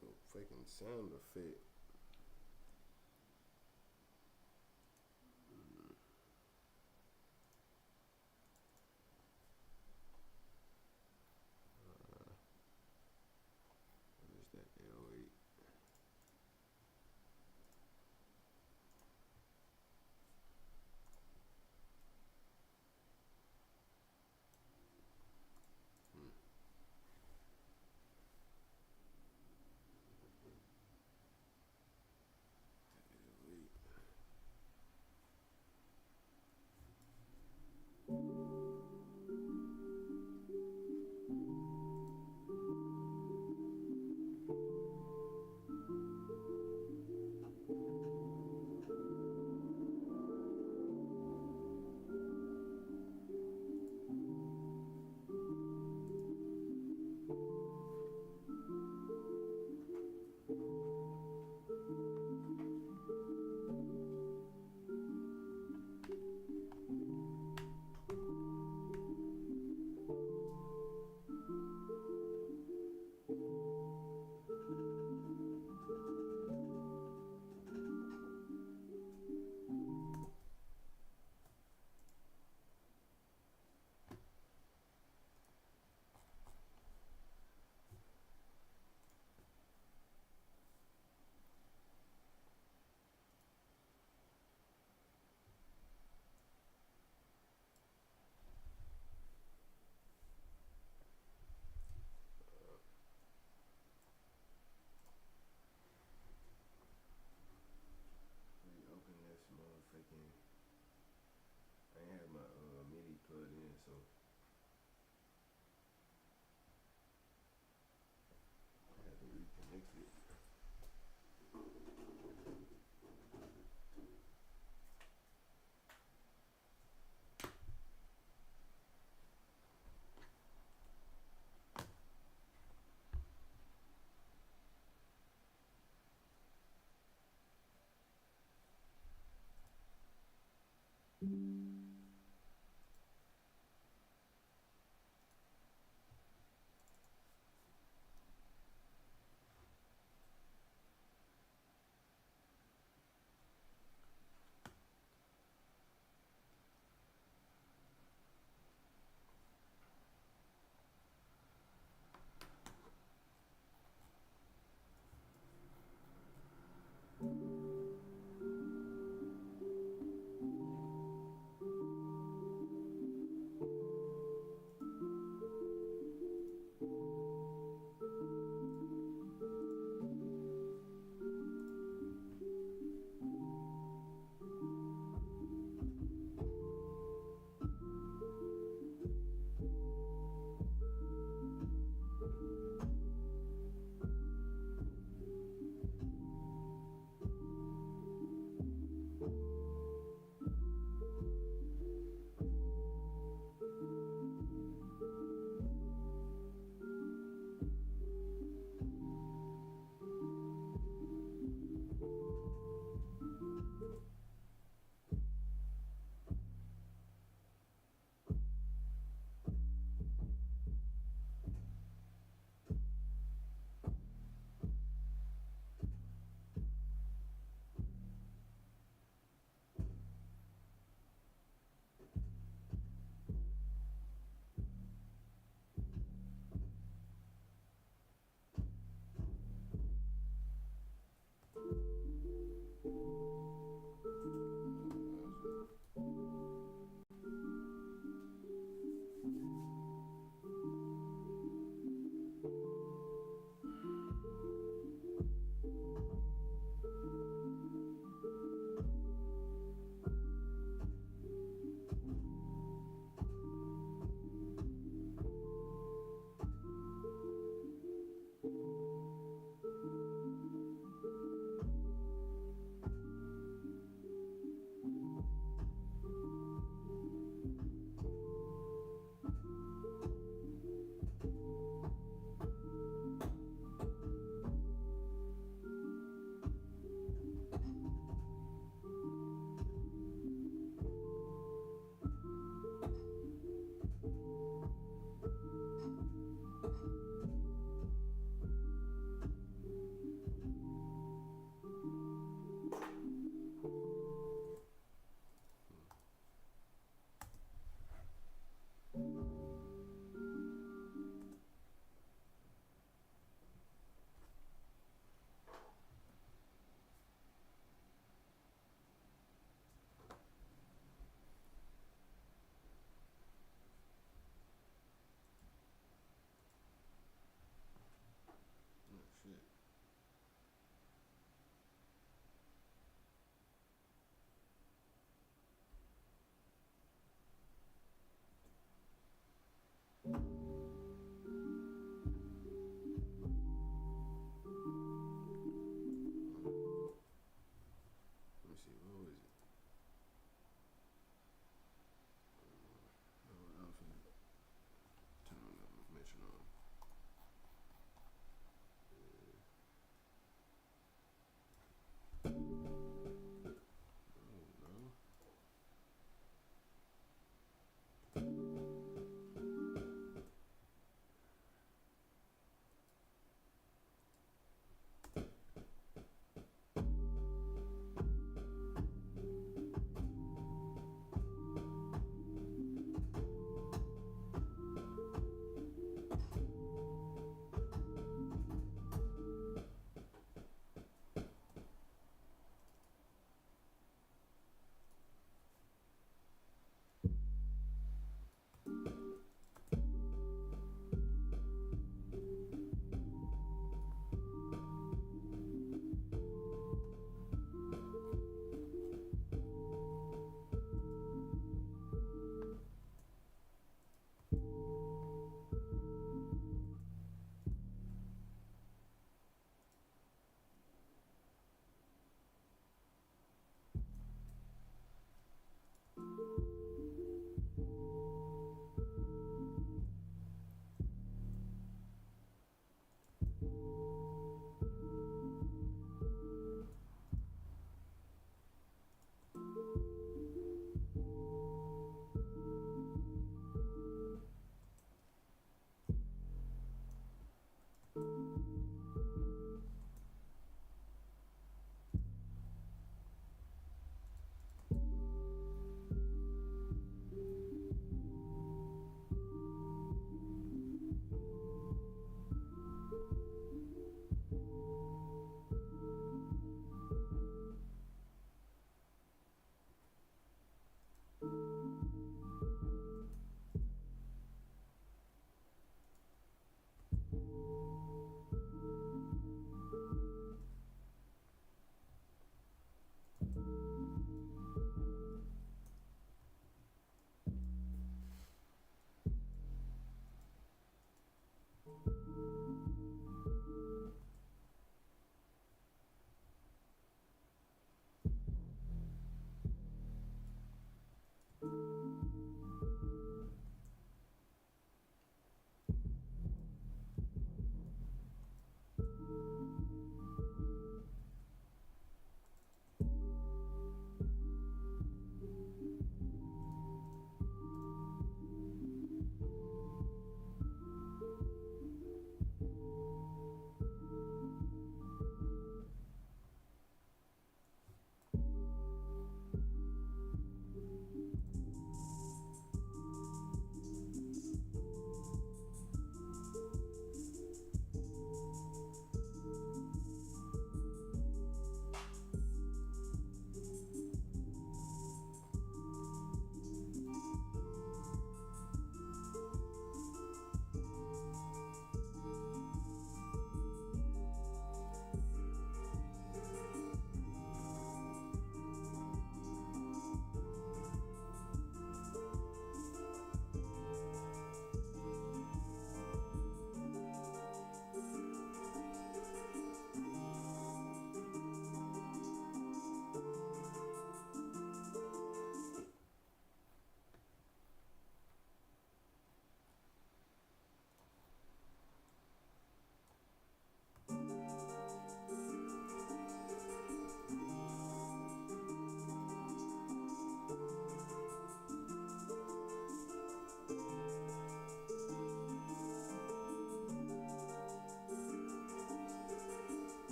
type of fucking sound effect. What is that L8?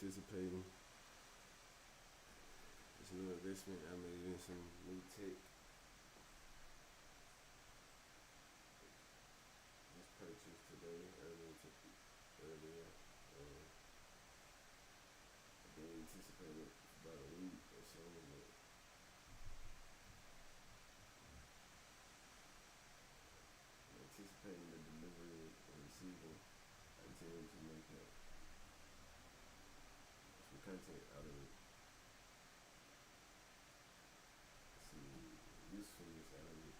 anticipating this new investment I made in some new tech. Just purchased today, earlier. I've been anticipating it for about a week or so, but I'm anticipating the delivery and receiving. I intend to make some content out of it. Some usefulness out of it.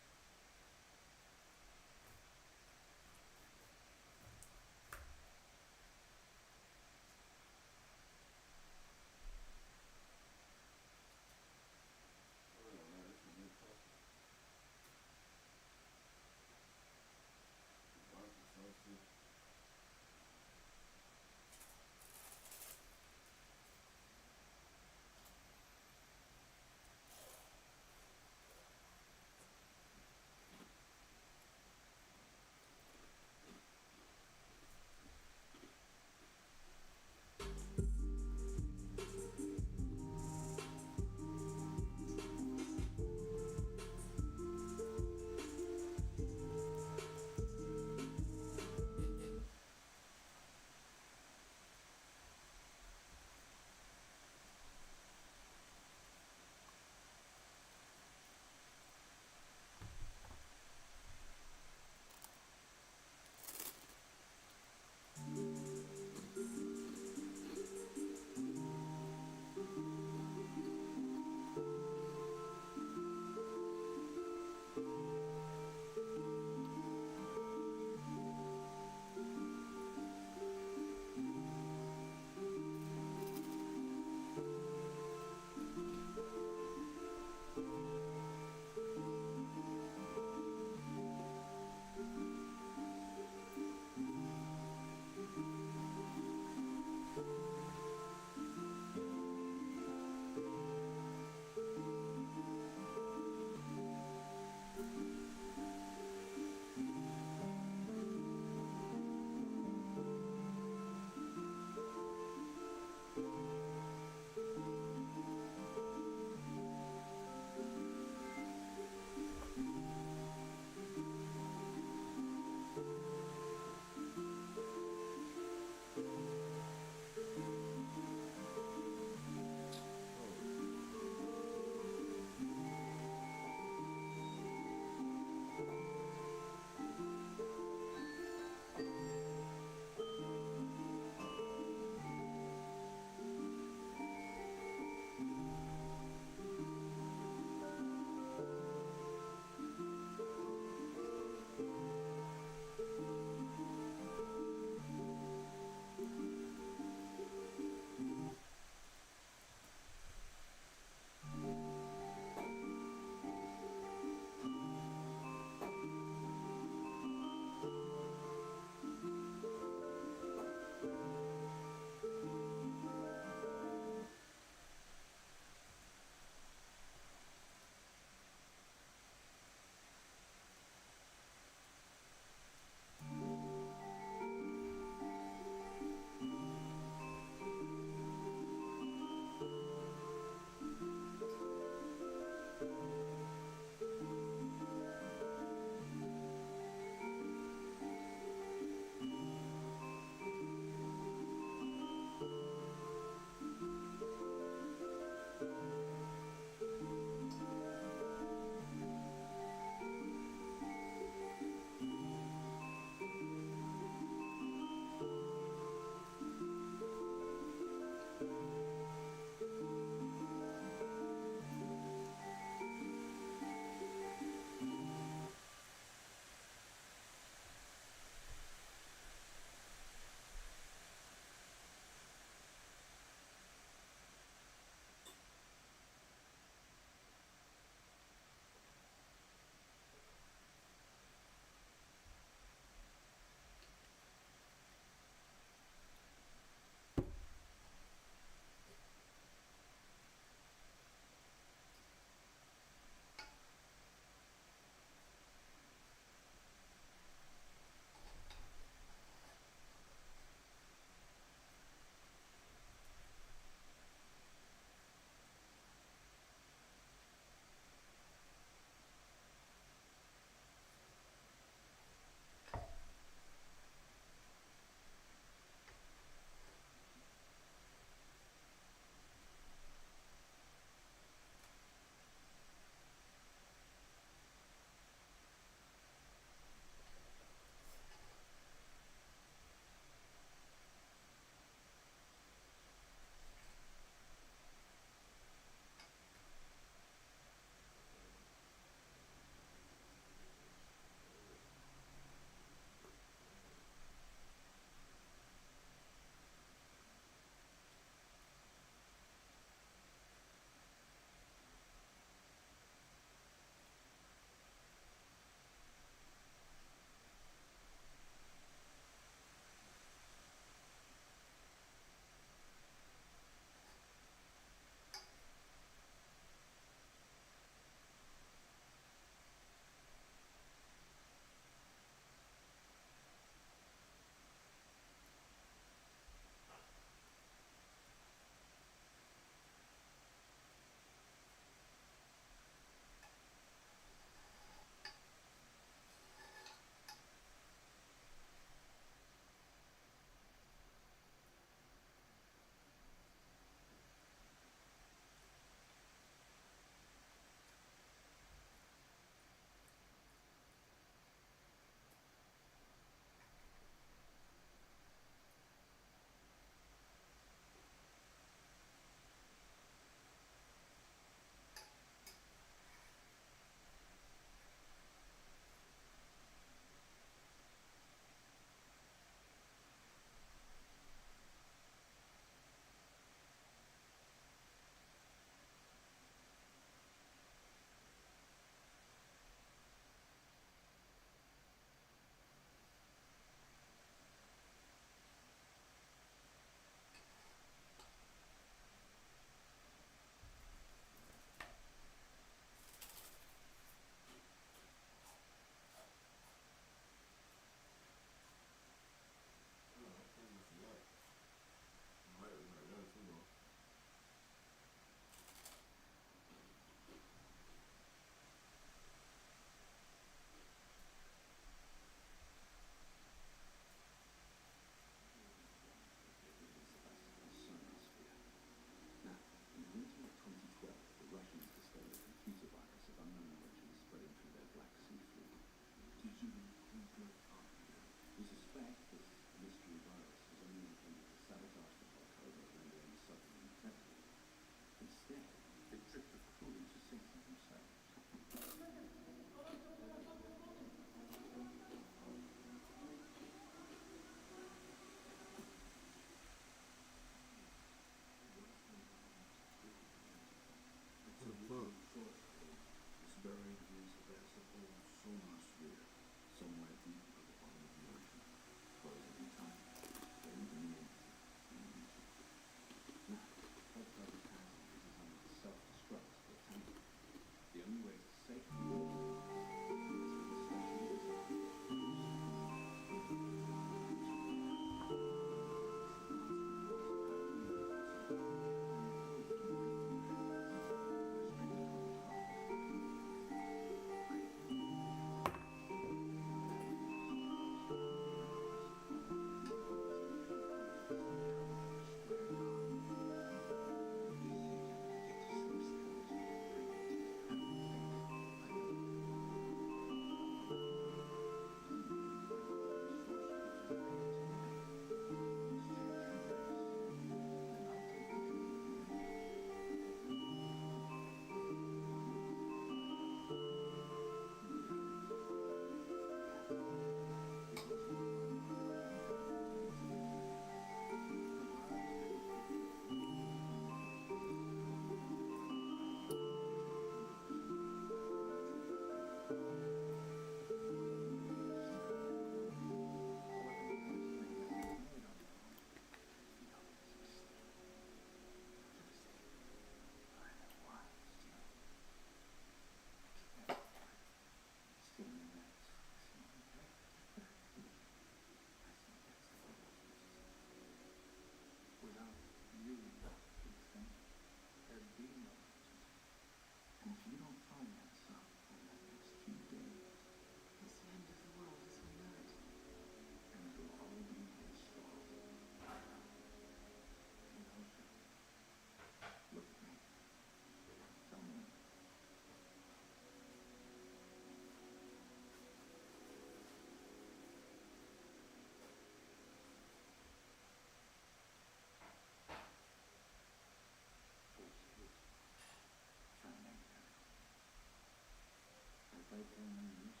right there in these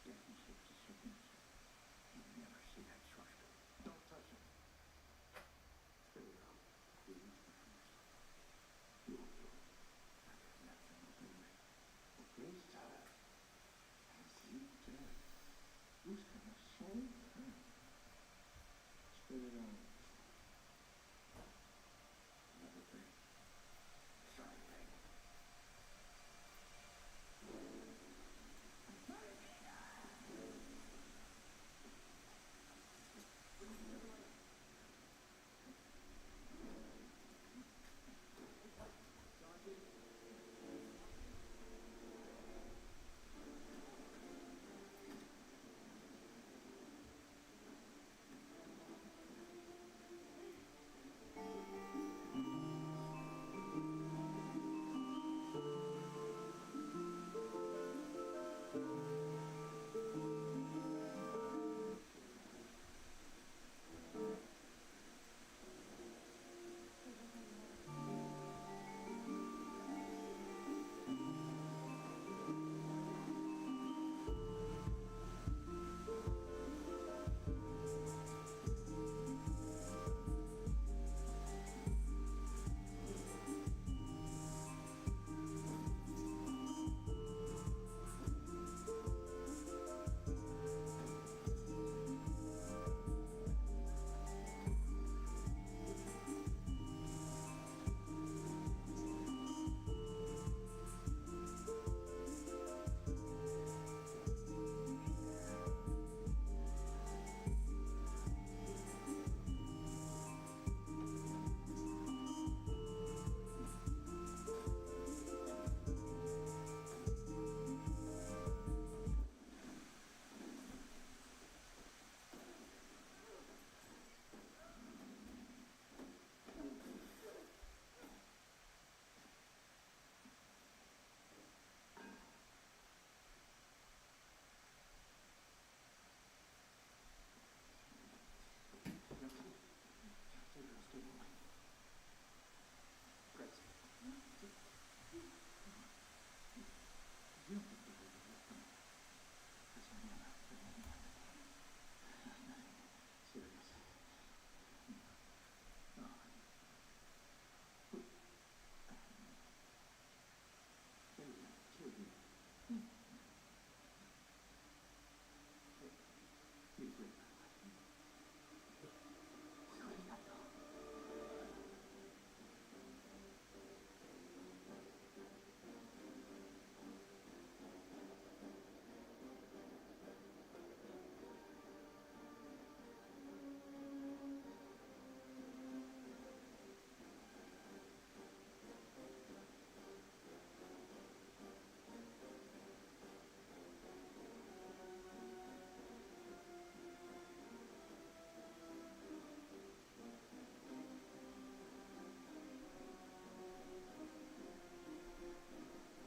different 60 seconds, you never see that structure. Don't touch it. There we go. Breathe difference. You will do it. I got nothing to lose. But this time, as you did, who's gonna save her? Spit it out. Another thing. Sorry, babe.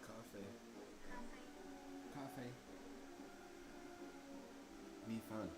Coffee. Coffee. Be fun.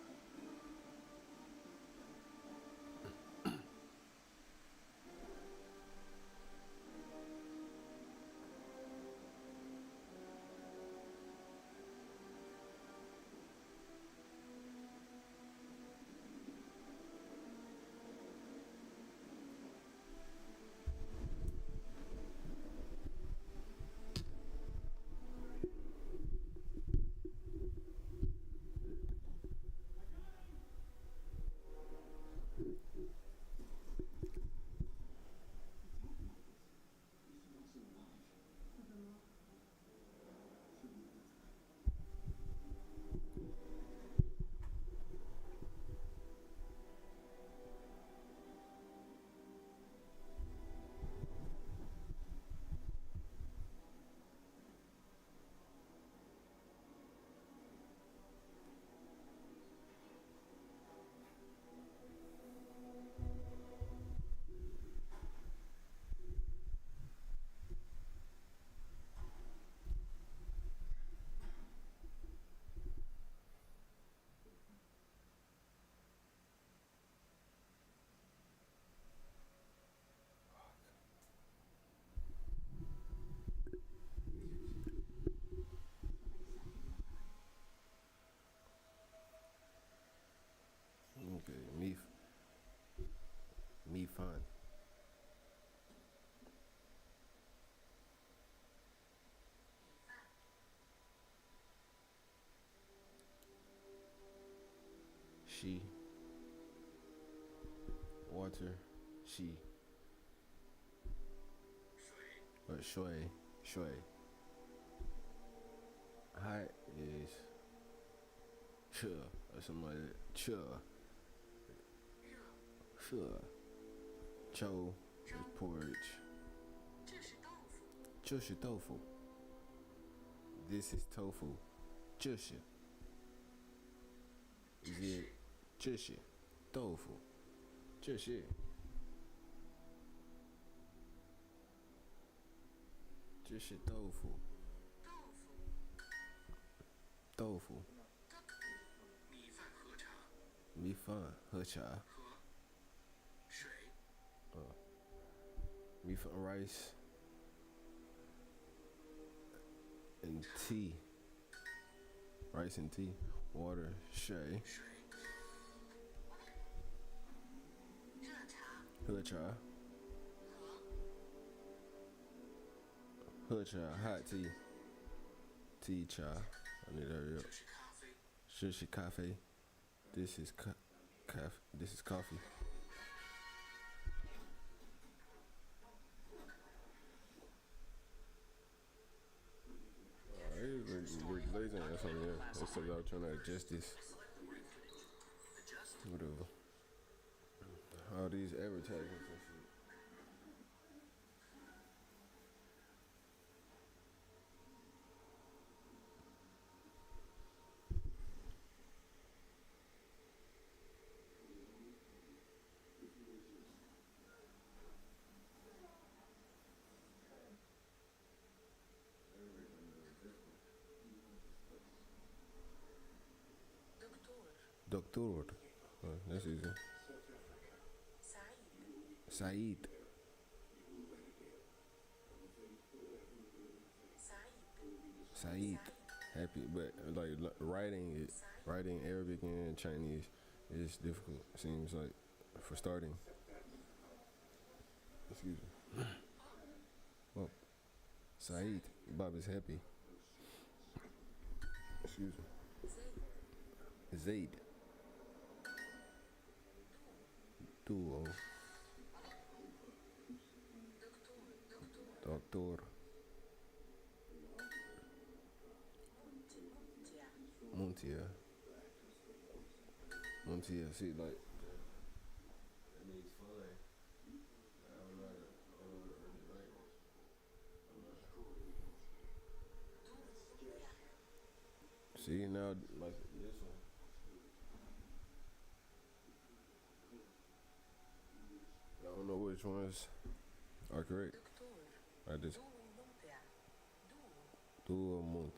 she. Water, she. Shui, shui. Hot is ch or something like that. Ch. Sure. Cho is porridge. 这是豆腐. This is tofu. 这是 is it 这是豆腐. 这是豆腐. 豆腐. 米饭喝茶. 米饭 rice and tea. Rice and tea. Water, shay. 喝茶. 喝茶 hot tea. Tea cha. I need to hurry up. 这是咖啡. This is this is coffee. We're glazing or something, yeah. Instead of trying to adjust this. Whatever. All these advertisements and shit. Doctor. That's easy. Said. Said. Happy, but like writing Arabic and Chinese is difficult. Seems like for starting. Excuse me. Well, Said. Bob is happy. Excuse me. Zaid. Duo. Doctor. Muntia. See, like that means fun. I don't know how to write this. See now, like this one. I don't know which ones are correct. I just Duo Munt.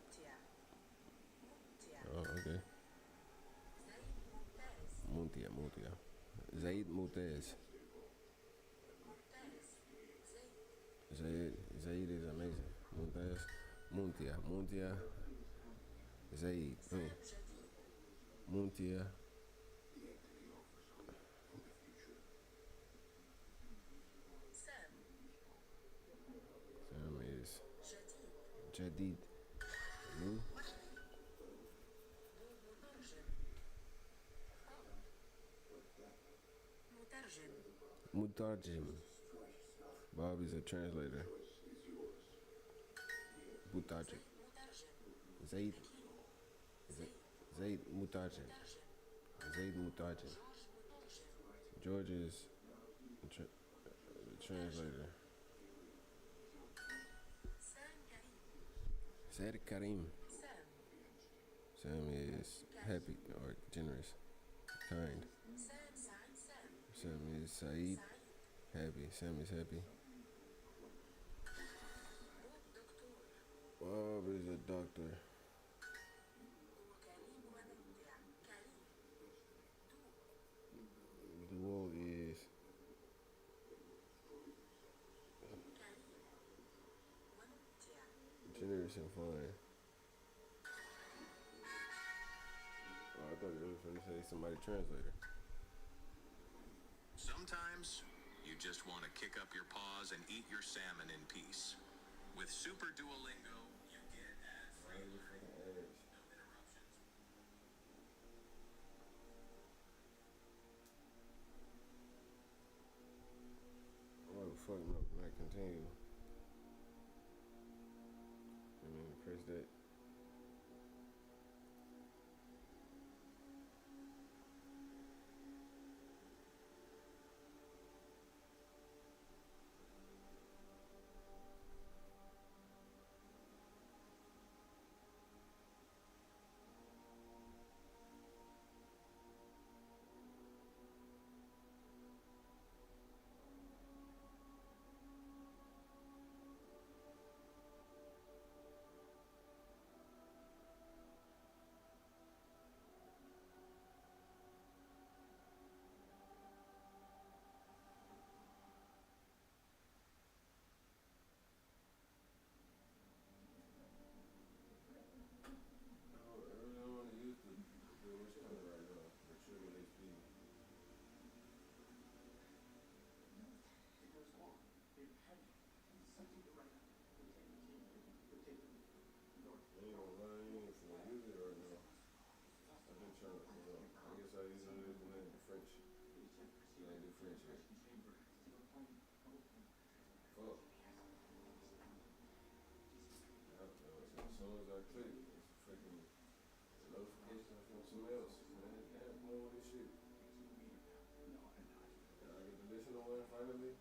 Oh, okay. Muntia. Zaid Mutez. Zaid is amazing. Mutez. Muntia. Zaid. Muntia. Sam is Jadid. New. Mutarjim. Bob is a translator. Mutarjim. Zaid Mutarjim. Zaid Mutarjim. George is the translator. Said Karim. Sam is happy or generous, kind. Sam is Said, happy. Sam is happy. Bob is a doctor. Duo is generous and fun. Oh, I thought you were going to say somebody translator. Sometimes you just want to kick up your paws and eat your salmon in peace. With Super Duolingo, you get ad-free learning, no interruptions. some else. Man, can't blow this shit. Gotta get the additional one finally.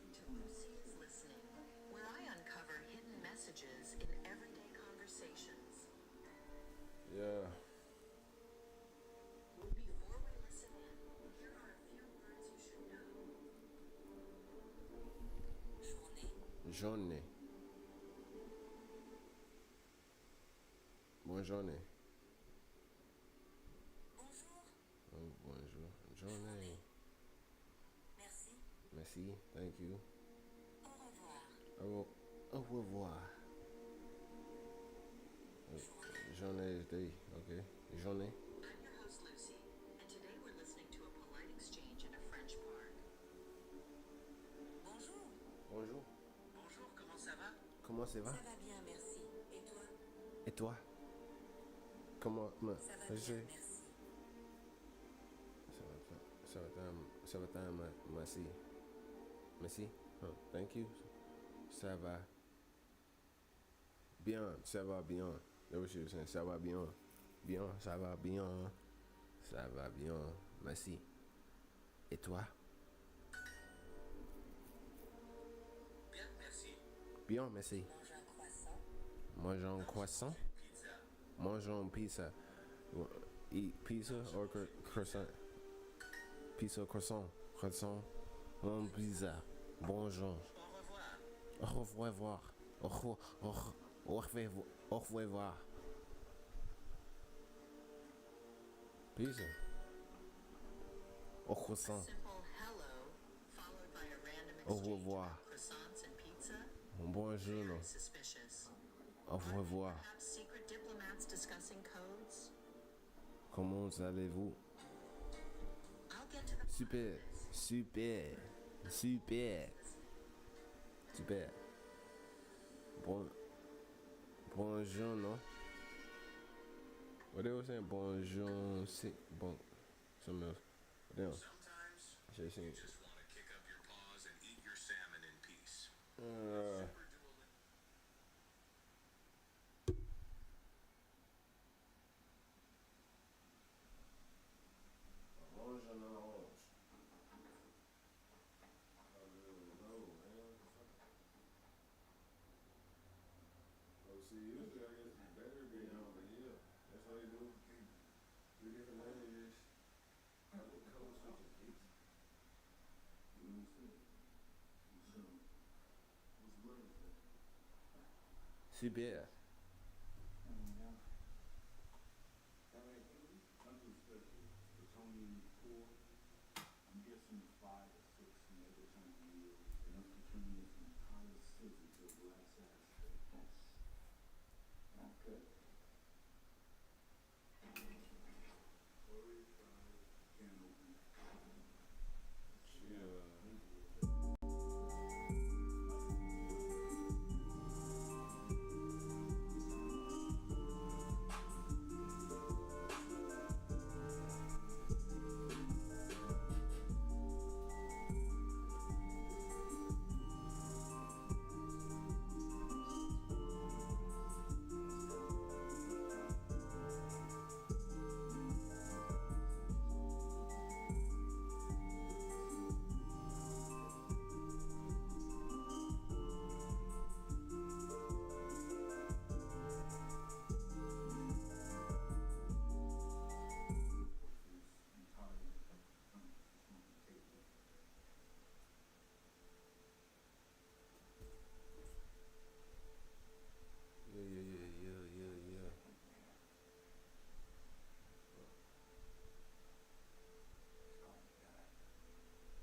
To Lucy's Listening, where I uncover hidden messages in everyday conversations. Yeah. Before we listen in, here are a few words you should know. Journée. Bonne journée. Bonjour. Oh, bonjour. Journée. Merci. Merci. Thank you. Au revoir. Au revoir. Journée is day. Okay. Journée. I'm your host, Lucy, and today we're listening to a polite exchange in a French park. Bonjour. Bonjour. Bonjour, comment ça va? Comment ça va? Ça va bien, merci. Et toi? Et toi? Comment? Ça va bien, merci. Ça va bien, merci. Merci. Oh, thank you. Ça va bien. Ça va bien. That's what she was saying. Ça va bien. Bien. Ça va bien. Ça va bien. Merci. Et toi? Bien, merci. Bien, merci. Mange un croissant. Mangeons pizza. Eat pizza or croissant? Pizza, croissant. Croissant. On pizza. Bonjour. Au revoir. Au revoir. Pizza. Au croissant. Simple hello, followed by a random Au exchange revoir. about croissants and pizza. Bonjour. Very suspicious. Au revoir. Perhaps secret diplomats discussing codes? Comment allez-vous? I'll get to the Super. Bonjour, non? What they were saying? Bonjour, something else. Damn. Sometimes Jason. you just want to kick up your paws and eat your salmon in peace. See, usually I guess it's better being out, but yeah, that's how you do. 3 different languages. I would code switch at least. You know what I'm saying? So, what's love that? Super. Something special. Plutonium 4. I'm guessing 5 or 6 megaton yield. Enough to turn this entire city to a glass ashtray. Okay. Can open. Yeah.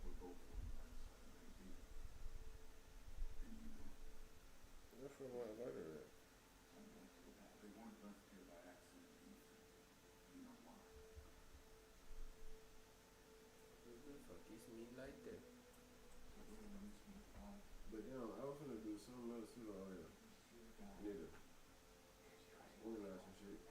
We're both on the right side of 19. And you know. That's what I like that. They weren't left here by accident, Ethan. You know why? Who the fuck is me like that? It really makes me proud. But damn, I was gonna do something else too out here. Nigga. Organize some shit.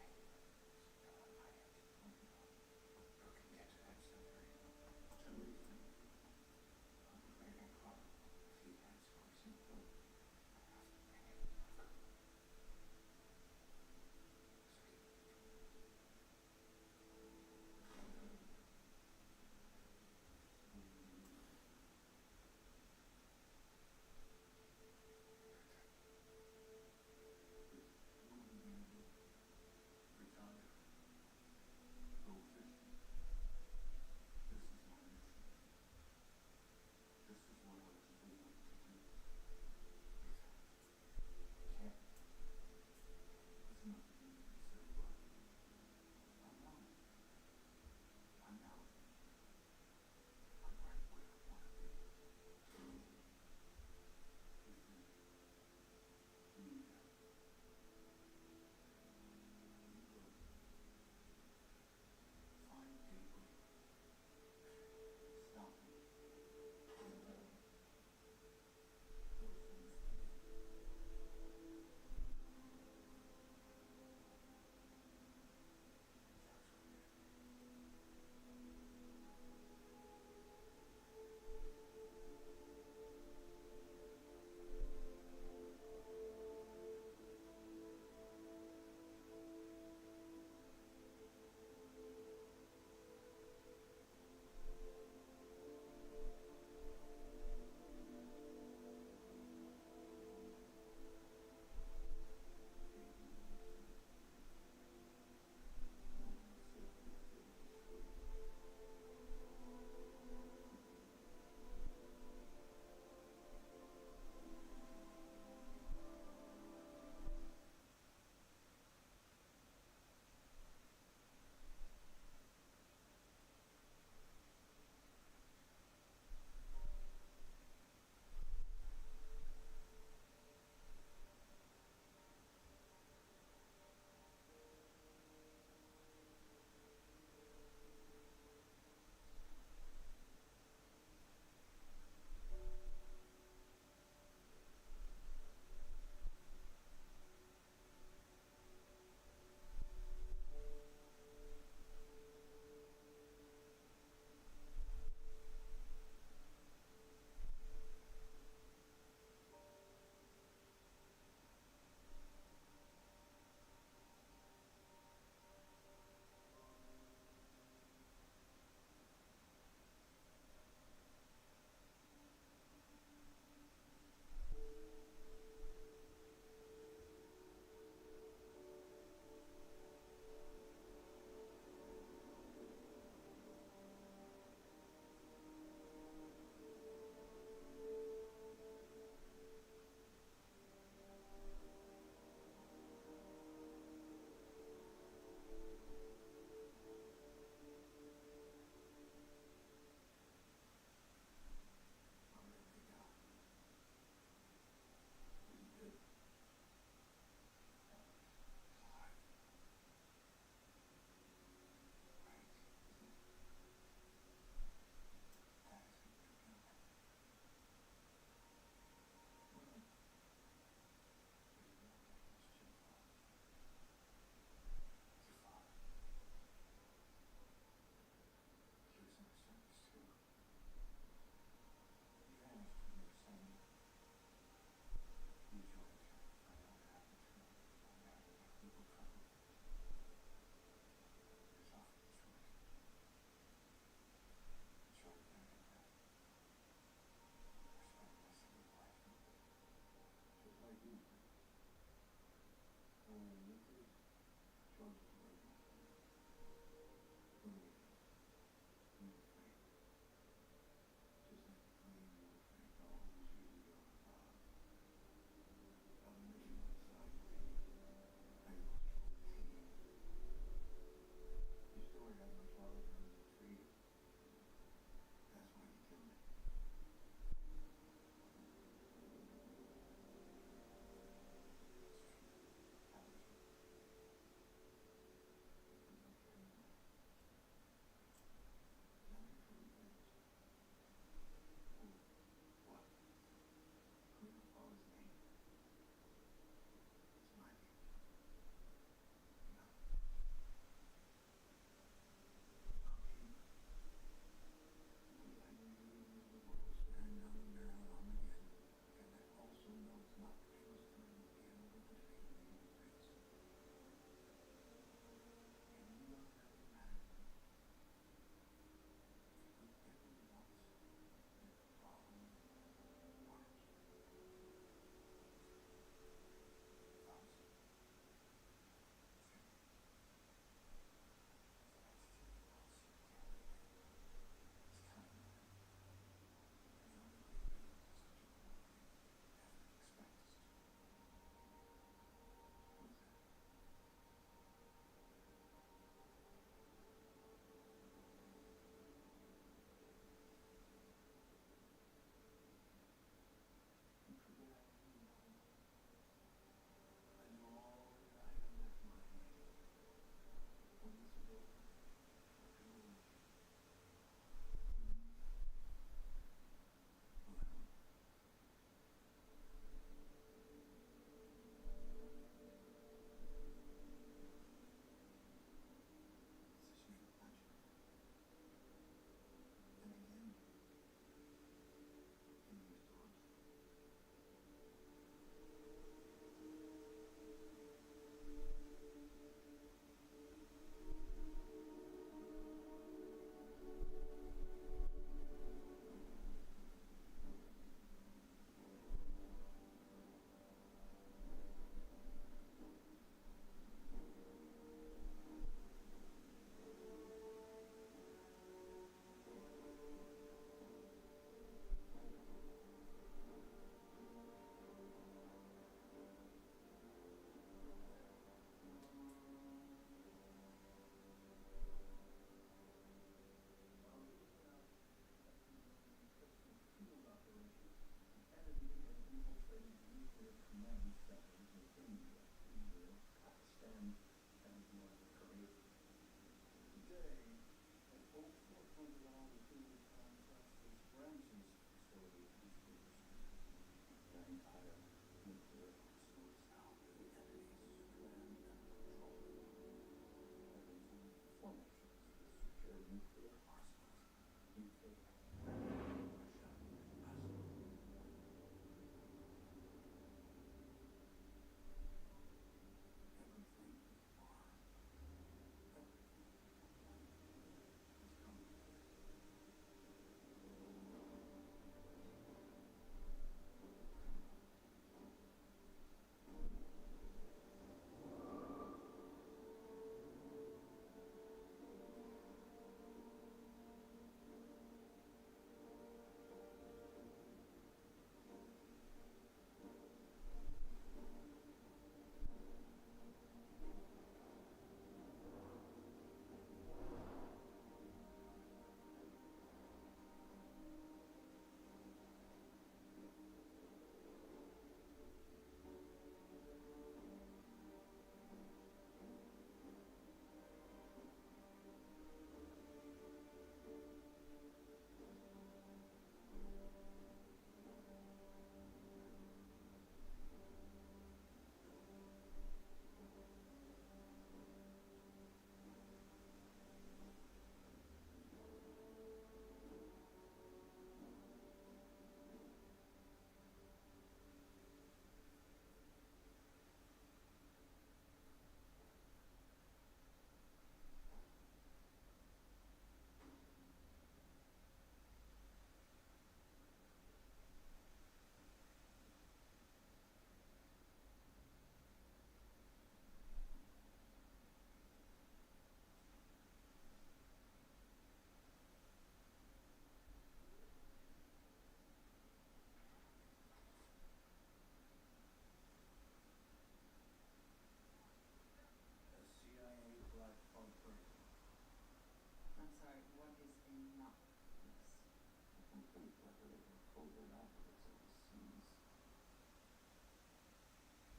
any clever than covert operatives overseas.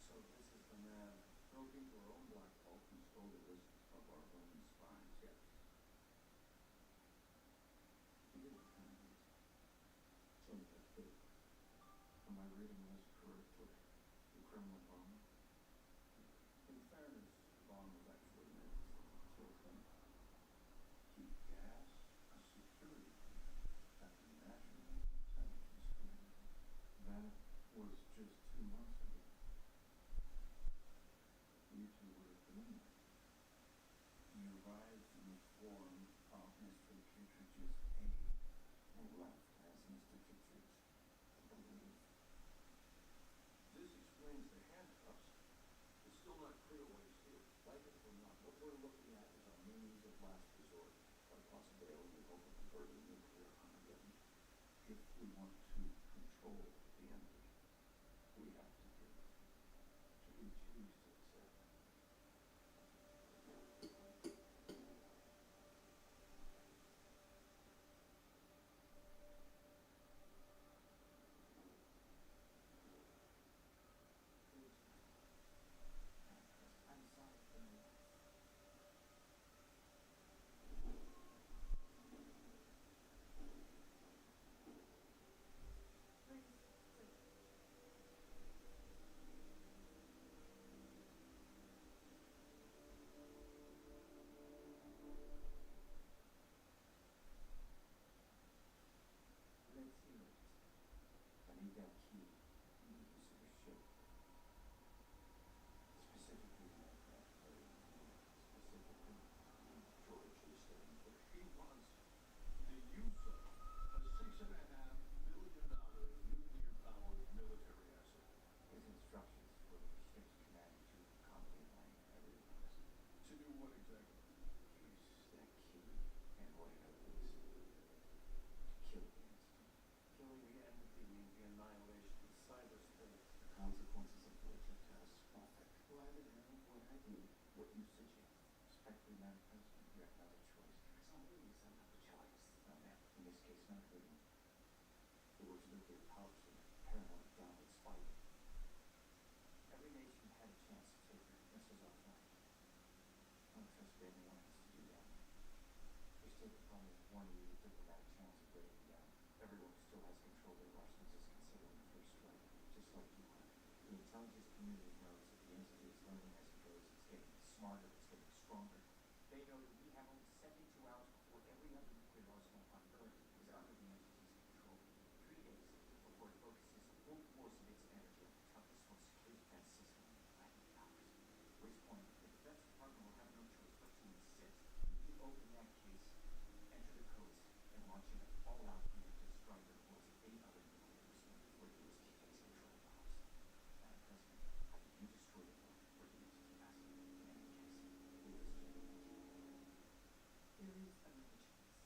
So this is the man broke into our own black vault and stole the list of our own spies, yes. He didn't tell me it. So that's good. Am I reading this correctly? The criminal Huang? In fairness, Huang was actually meant to kill him. He gassed a security clearance at the National Intelligence Community. That was just 2 months ago. You two would have been there. You arrived in the form of Mr. Kittredge's aide and left as Mr. Kittredge, I believe. This explains the handcuffs. It's still not clear what he's doing. Like it or not, what we're looking at is our means of last resort, quite possibly only hope of averting nuclear Armageddon. If we want to control the enemy, we have to do it. Do you choose to accept? Please. I'm sorry for my life. Please, please. Let's hear it. I need that key. You need to see the ship. Specifically, the aircraft carrier. Specifically, George is standing for. He wants the use of a $6.5 billion nuclear-powered military asset. His instructions for the ship's command to accompany my everyone. To do what exactly? Use that key and whatever it is. To kill the entity. Killing the entity means the annihilation of cyberspace. The consequences of which are catastrophic. Well, I would know what I do, what you suggest. Respectfully, Madam President, you have another choice. There's always another choice. No, ma'am. In this case, not really. The words nuclear power to paramount downward spiral. Every nation had a chance to take their missiles offline. I don't trust anyone else to do that. There's still the problem of warning you the diplomatic channels of breaking down. Everyone who still has control of their arsenals is considering the first strike, just like you are. The intelligence community knows that the entity is learning as it goes. It's getting smarter. It's getting stronger. They know that we have only 72 hours before every other nuclear arsenal on Earth is under the entity's control. 3 days before it focuses full force of its energy on the toughest, most secure defense system on the planet, ours. At which point, the Defense Department will have no choice but to insist you open that case, enter the codes, and launch an all-out unit to strike the world's 8 other nuclear arsenals before the entity takes control of ours. Madam President, either you destroy the world or the entity does. In any case, we will destroy the entity. There is another choice.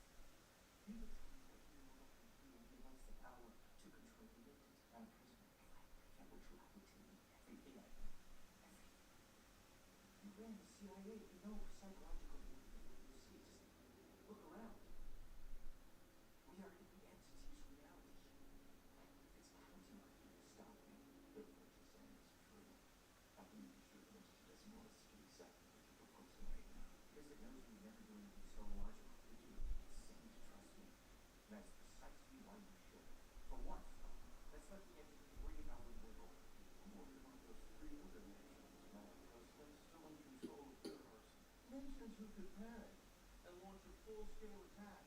You will tell me what you will do and give us the power to control the entity. Madam President, if I break that, would you I will tell you everything I know. Everything. You ran the CIA. You know psychological warfare. You see, just look around. We are in the entity's reality. If it's counting on you to stop me, if what you're saying is true, how can you be sure the entity doesn't want us to do exactly what you're proposing right now? Because it knows we never do anything so logical. Would you insane to trust me? And that's precisely why you should. For once, let's let the entity bring about what we're going. What if one of those 3 other nations, Madam President, still in control of their arsenal? Nations who could panic and launch a full-scale attack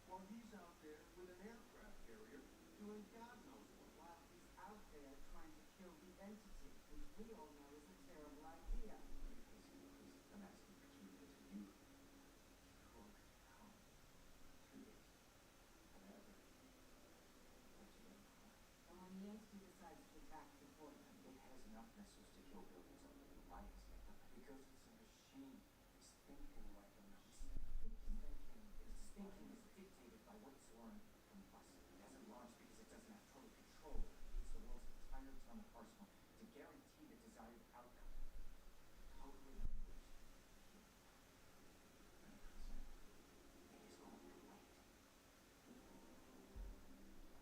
while he's out there with an aircraft carrier doing God knows what. While he's out there trying to kill the entity, which we all know is a terrible idea. Please, I'm asking particularly to you. Before how? 3 days. Whatever. What's it going for? Well, when the entity decides to attack before them, It has enough missiles to kill buildings on the why isn't it? Because it's a machine. It's thinking like a machine. Its thinking is dictated by what it's learned from us. It doesn't launch because it doesn't have total control. It's the world's entire atomic arsenal to guarantee the desired outcome. Totally unleashed. Madam President, it is going to wait.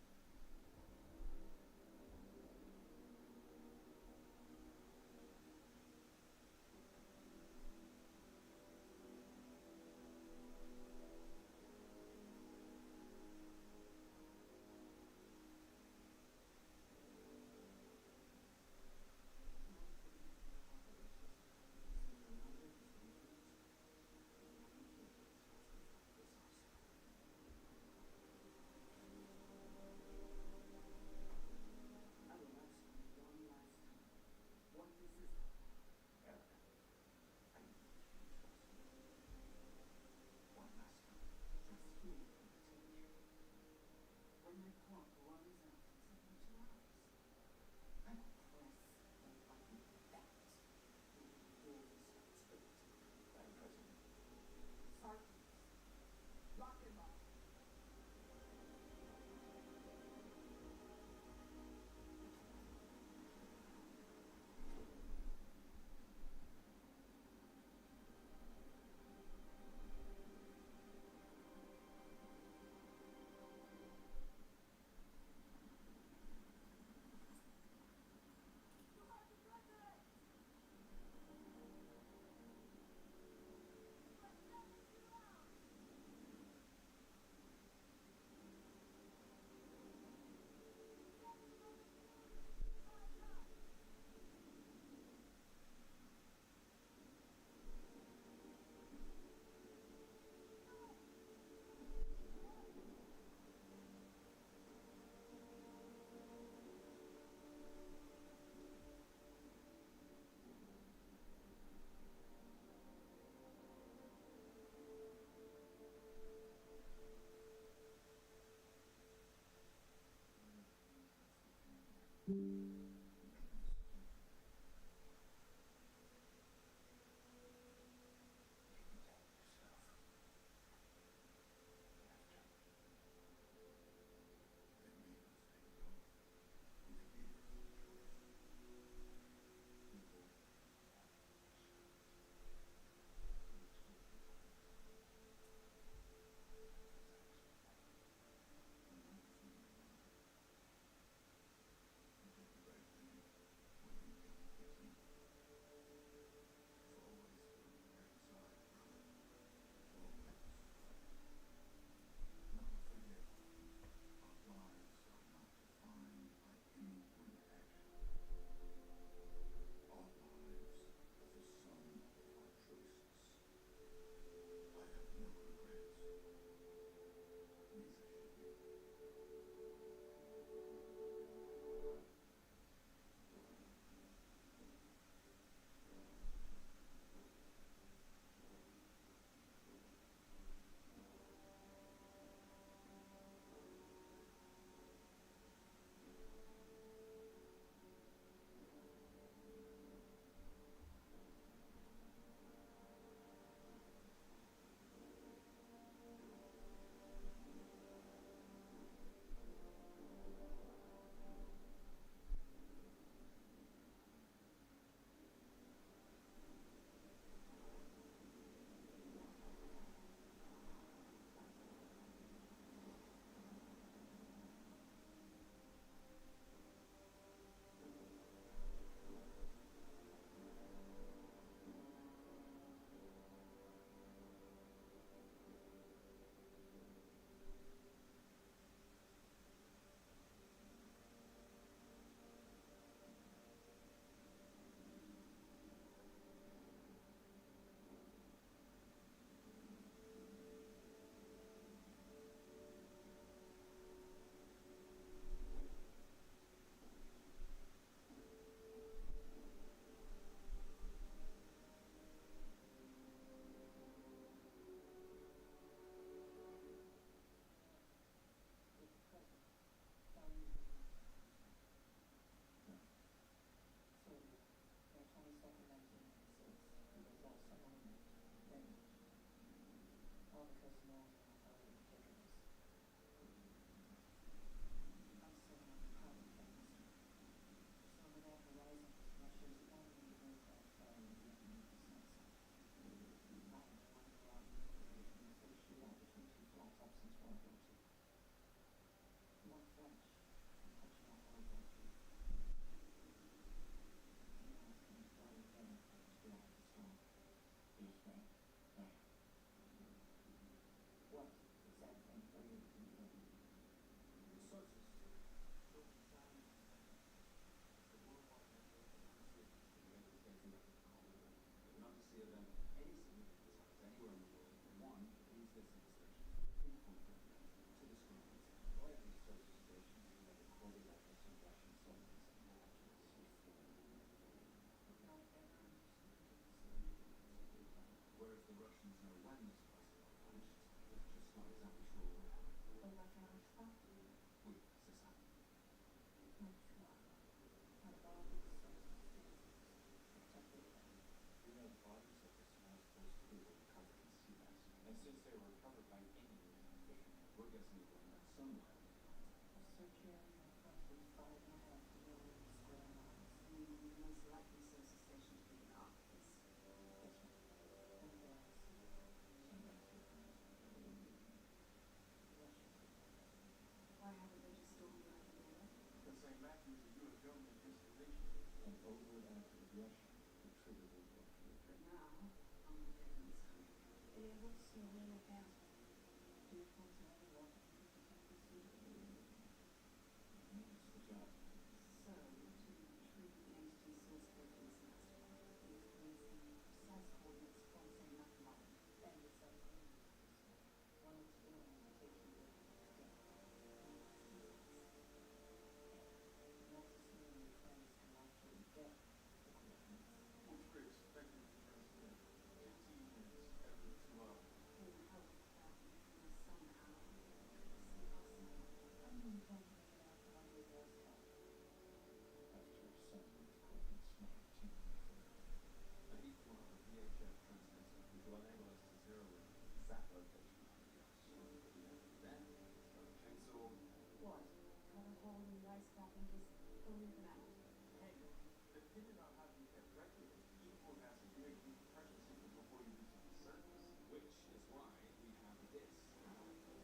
all the customers and all the particulars. I'm setting up a problem for customer. So over there, Verizon, Russia's only aircraft carrier in the United States. I don't want to go out and finish shoot out between two flight substance World War II. One French, I'm touching out World War III. You ask me if I would better to be out of the storm. Yes, ma'am. Now, what exactly are you looking for? Sources. Children sound. The worldwide network of undersea United States electric call. If an undersea event of any significance happens anywhere in the world, one, it leads their city station to pinpoint reference to describe it. Why are these sources stations who have recorded efforts of Russian soldiers and actual seafaring? If not ever understood the sea. Whereas the Russians know when this vessel vanished, they're just not exactly sure where. On va faire un choix. Oui, c'est ça. Un choix. Our bodies, sources, protected them. We know the bodies of the small force crew were recovered in sea ice. And since they were recovered by Indians and fishermen, we're guessing it went out somewhere in the Atlantic. A search area of roughly 5.5 million square miles. The most likely sources station to be an office. Yes, ma'am. And who else? Somewhere too. Russia. Why haven't they just stormed right there? Because St. Matthews is a U.S. government installation. An overt act of aggression could trigger World War III. But now, on the different side. What's your real account? Do you folks know what to protect the sea? It's the job. So, to treat the entity source code is master. It includes the precise coordinates from say mathematics. And the submarine. One of two will take you there. Yeah. Notice me and your friends can actually get the coordinates. Which we're expecting to transmit 15 minutes every 2 hours. It would help that if you somehow see us now. How do you intend to make it out from under the doorstep? After sending these coordinates from our team further. A heat will have a VHF transmitter which will enable us to zero in on the exact location of the gas. Yeah. Then, throw a chainsaw. What? Cut a hole in the ice cap and just pull it out? Hey, depending on how you calculate it, heat will have to make the pressure signal before you reach the surface. Which is why we have this. How is that?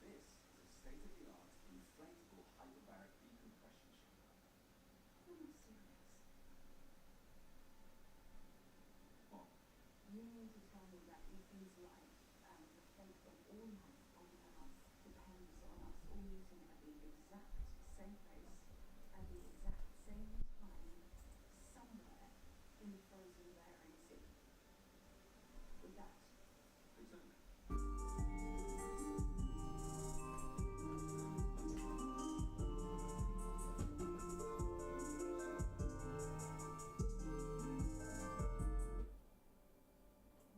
This is a state-of-the-art inflatable hyperbaric decompression chamber. You're not serious. Well, You mean to tell me that Ethan's life and the fate of all life on Earth depends on us all meeting at the exact same place, at the exact same time, somewhere in the frozen Bering Sea? With that, exactly.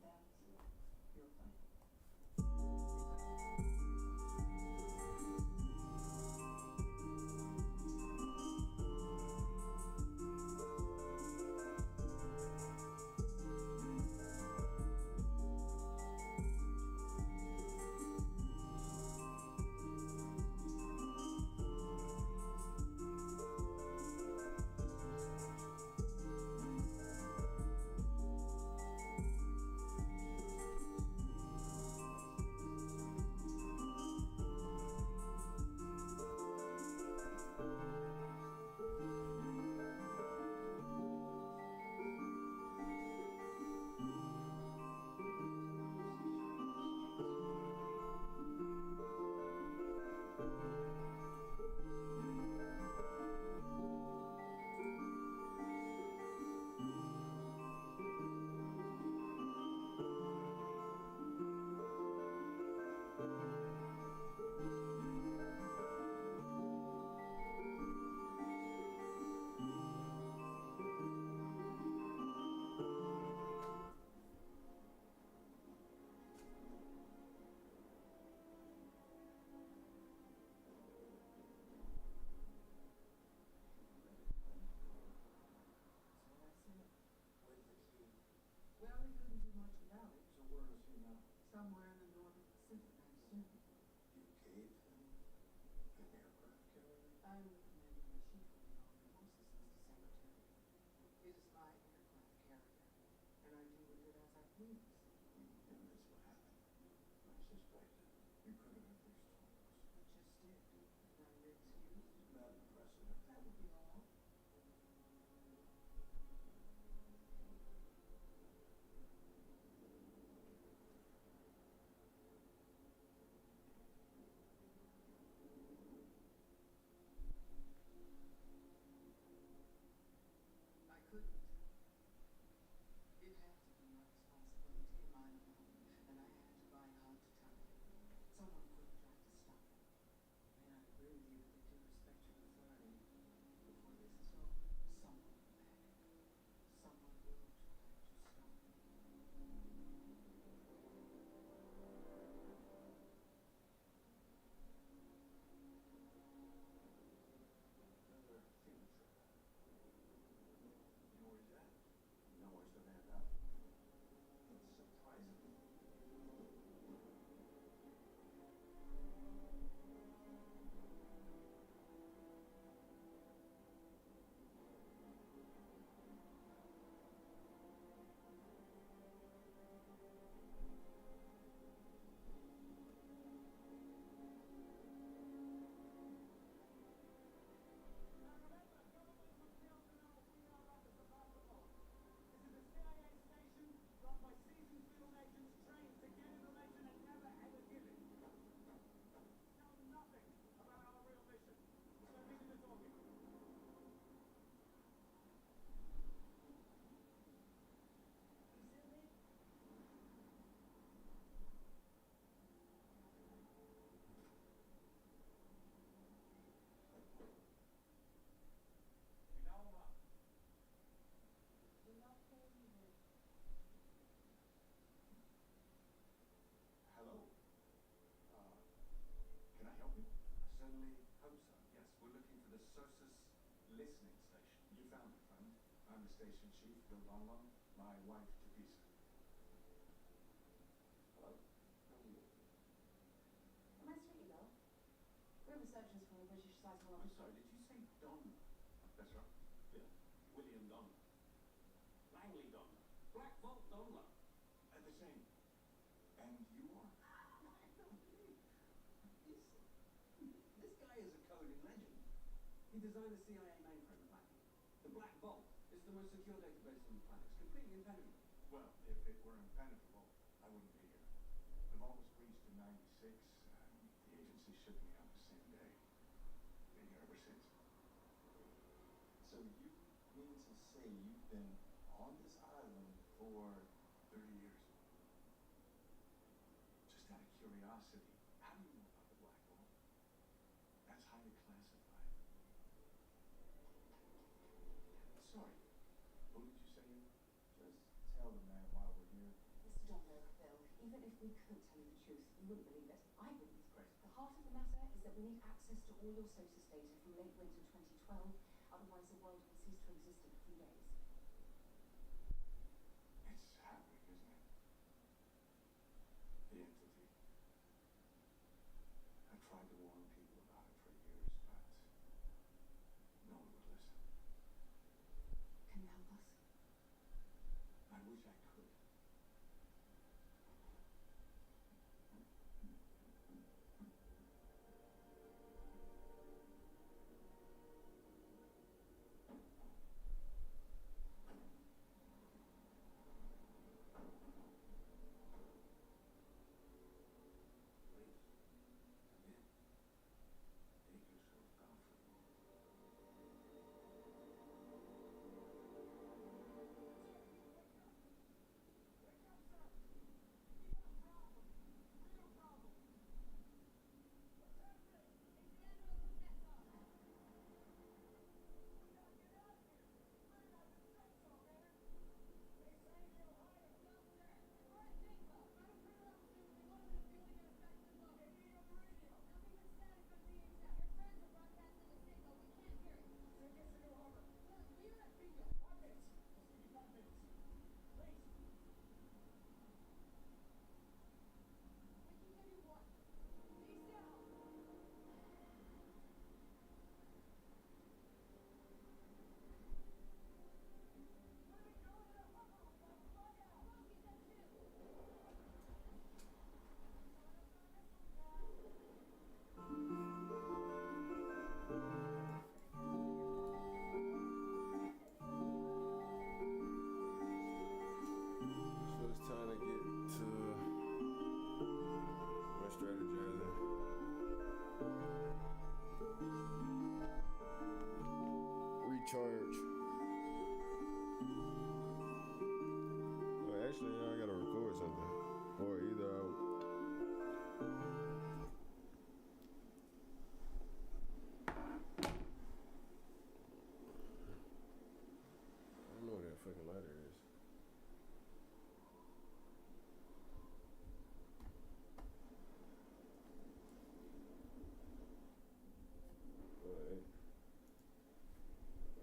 that's your plan. suspected. You could have at least told us. I just did. Now you're excused? Madam President. That would be all. I couldn't. It had to be my responsibility and mine alone, and I had to buy hard time. Someone could have tried to stop it. And I agree with you that they do respect your authority. Before this is over, someone will panic. Someone will try to stop it. Another signature. You know where he's at? No, where's the man now? That's surprising. You're not paying me. Hello? Can I help you? I certainly hope so. Yes, we're looking for the Sosus listening station. You found it, friend. I'm the station chief, Bill Donlon. My wife, Teresa. Hello? How are you? Nice to meet you, Bill. We're researchers from the British I'm Psychological. sorry, did you say Donlon? That's right. Yeah. William Donlon. Langley Donlon. Black Vault Donlon. The same. And you are? This guy is a coding legend. He designed the CIA mainframe back. The Black Vault is the most secure database on the planet. It's completely impenetrable. Well, if it were impenetrable, I wouldn't be here. The vault was breached in '96. The agency shipped me out the same day. Been here ever since. So you mean to say you've been on this island for 30 years. Just out of curiosity, how do you know about the Black Vault? That's highly classified. Sorry, who did you say you were? just tell the man why we're here? Mr. Domino, Bill, even if we could tell you the truth, you wouldn't believe it. I wouldn't. Great. The heart of the matter is that we need access to all your SOSUS data from late winter 2012, otherwise the world will cease to exist in a few days. It's happening, isn't it? The entity. I've tried to warn people about it for years, but no one would listen. Can you help us? I wish I could. fucking lighter is. Alright.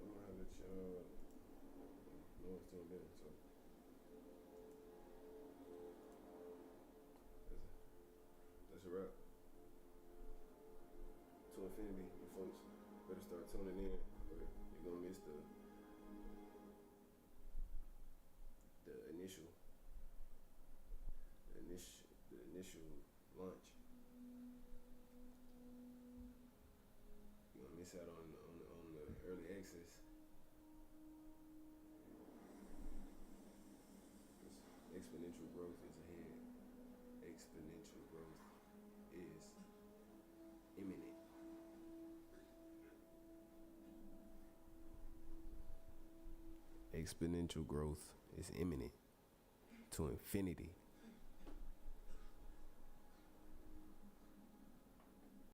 I'm gonna let y'all know it's tuned in, so that's a wrap. To infinity, you folks better start tuning in, or you're gonna miss the initial launch. You're gonna miss out on the early access. Exponential growth is ahead. Exponential growth is imminent. Exponential growth is imminent to infinity.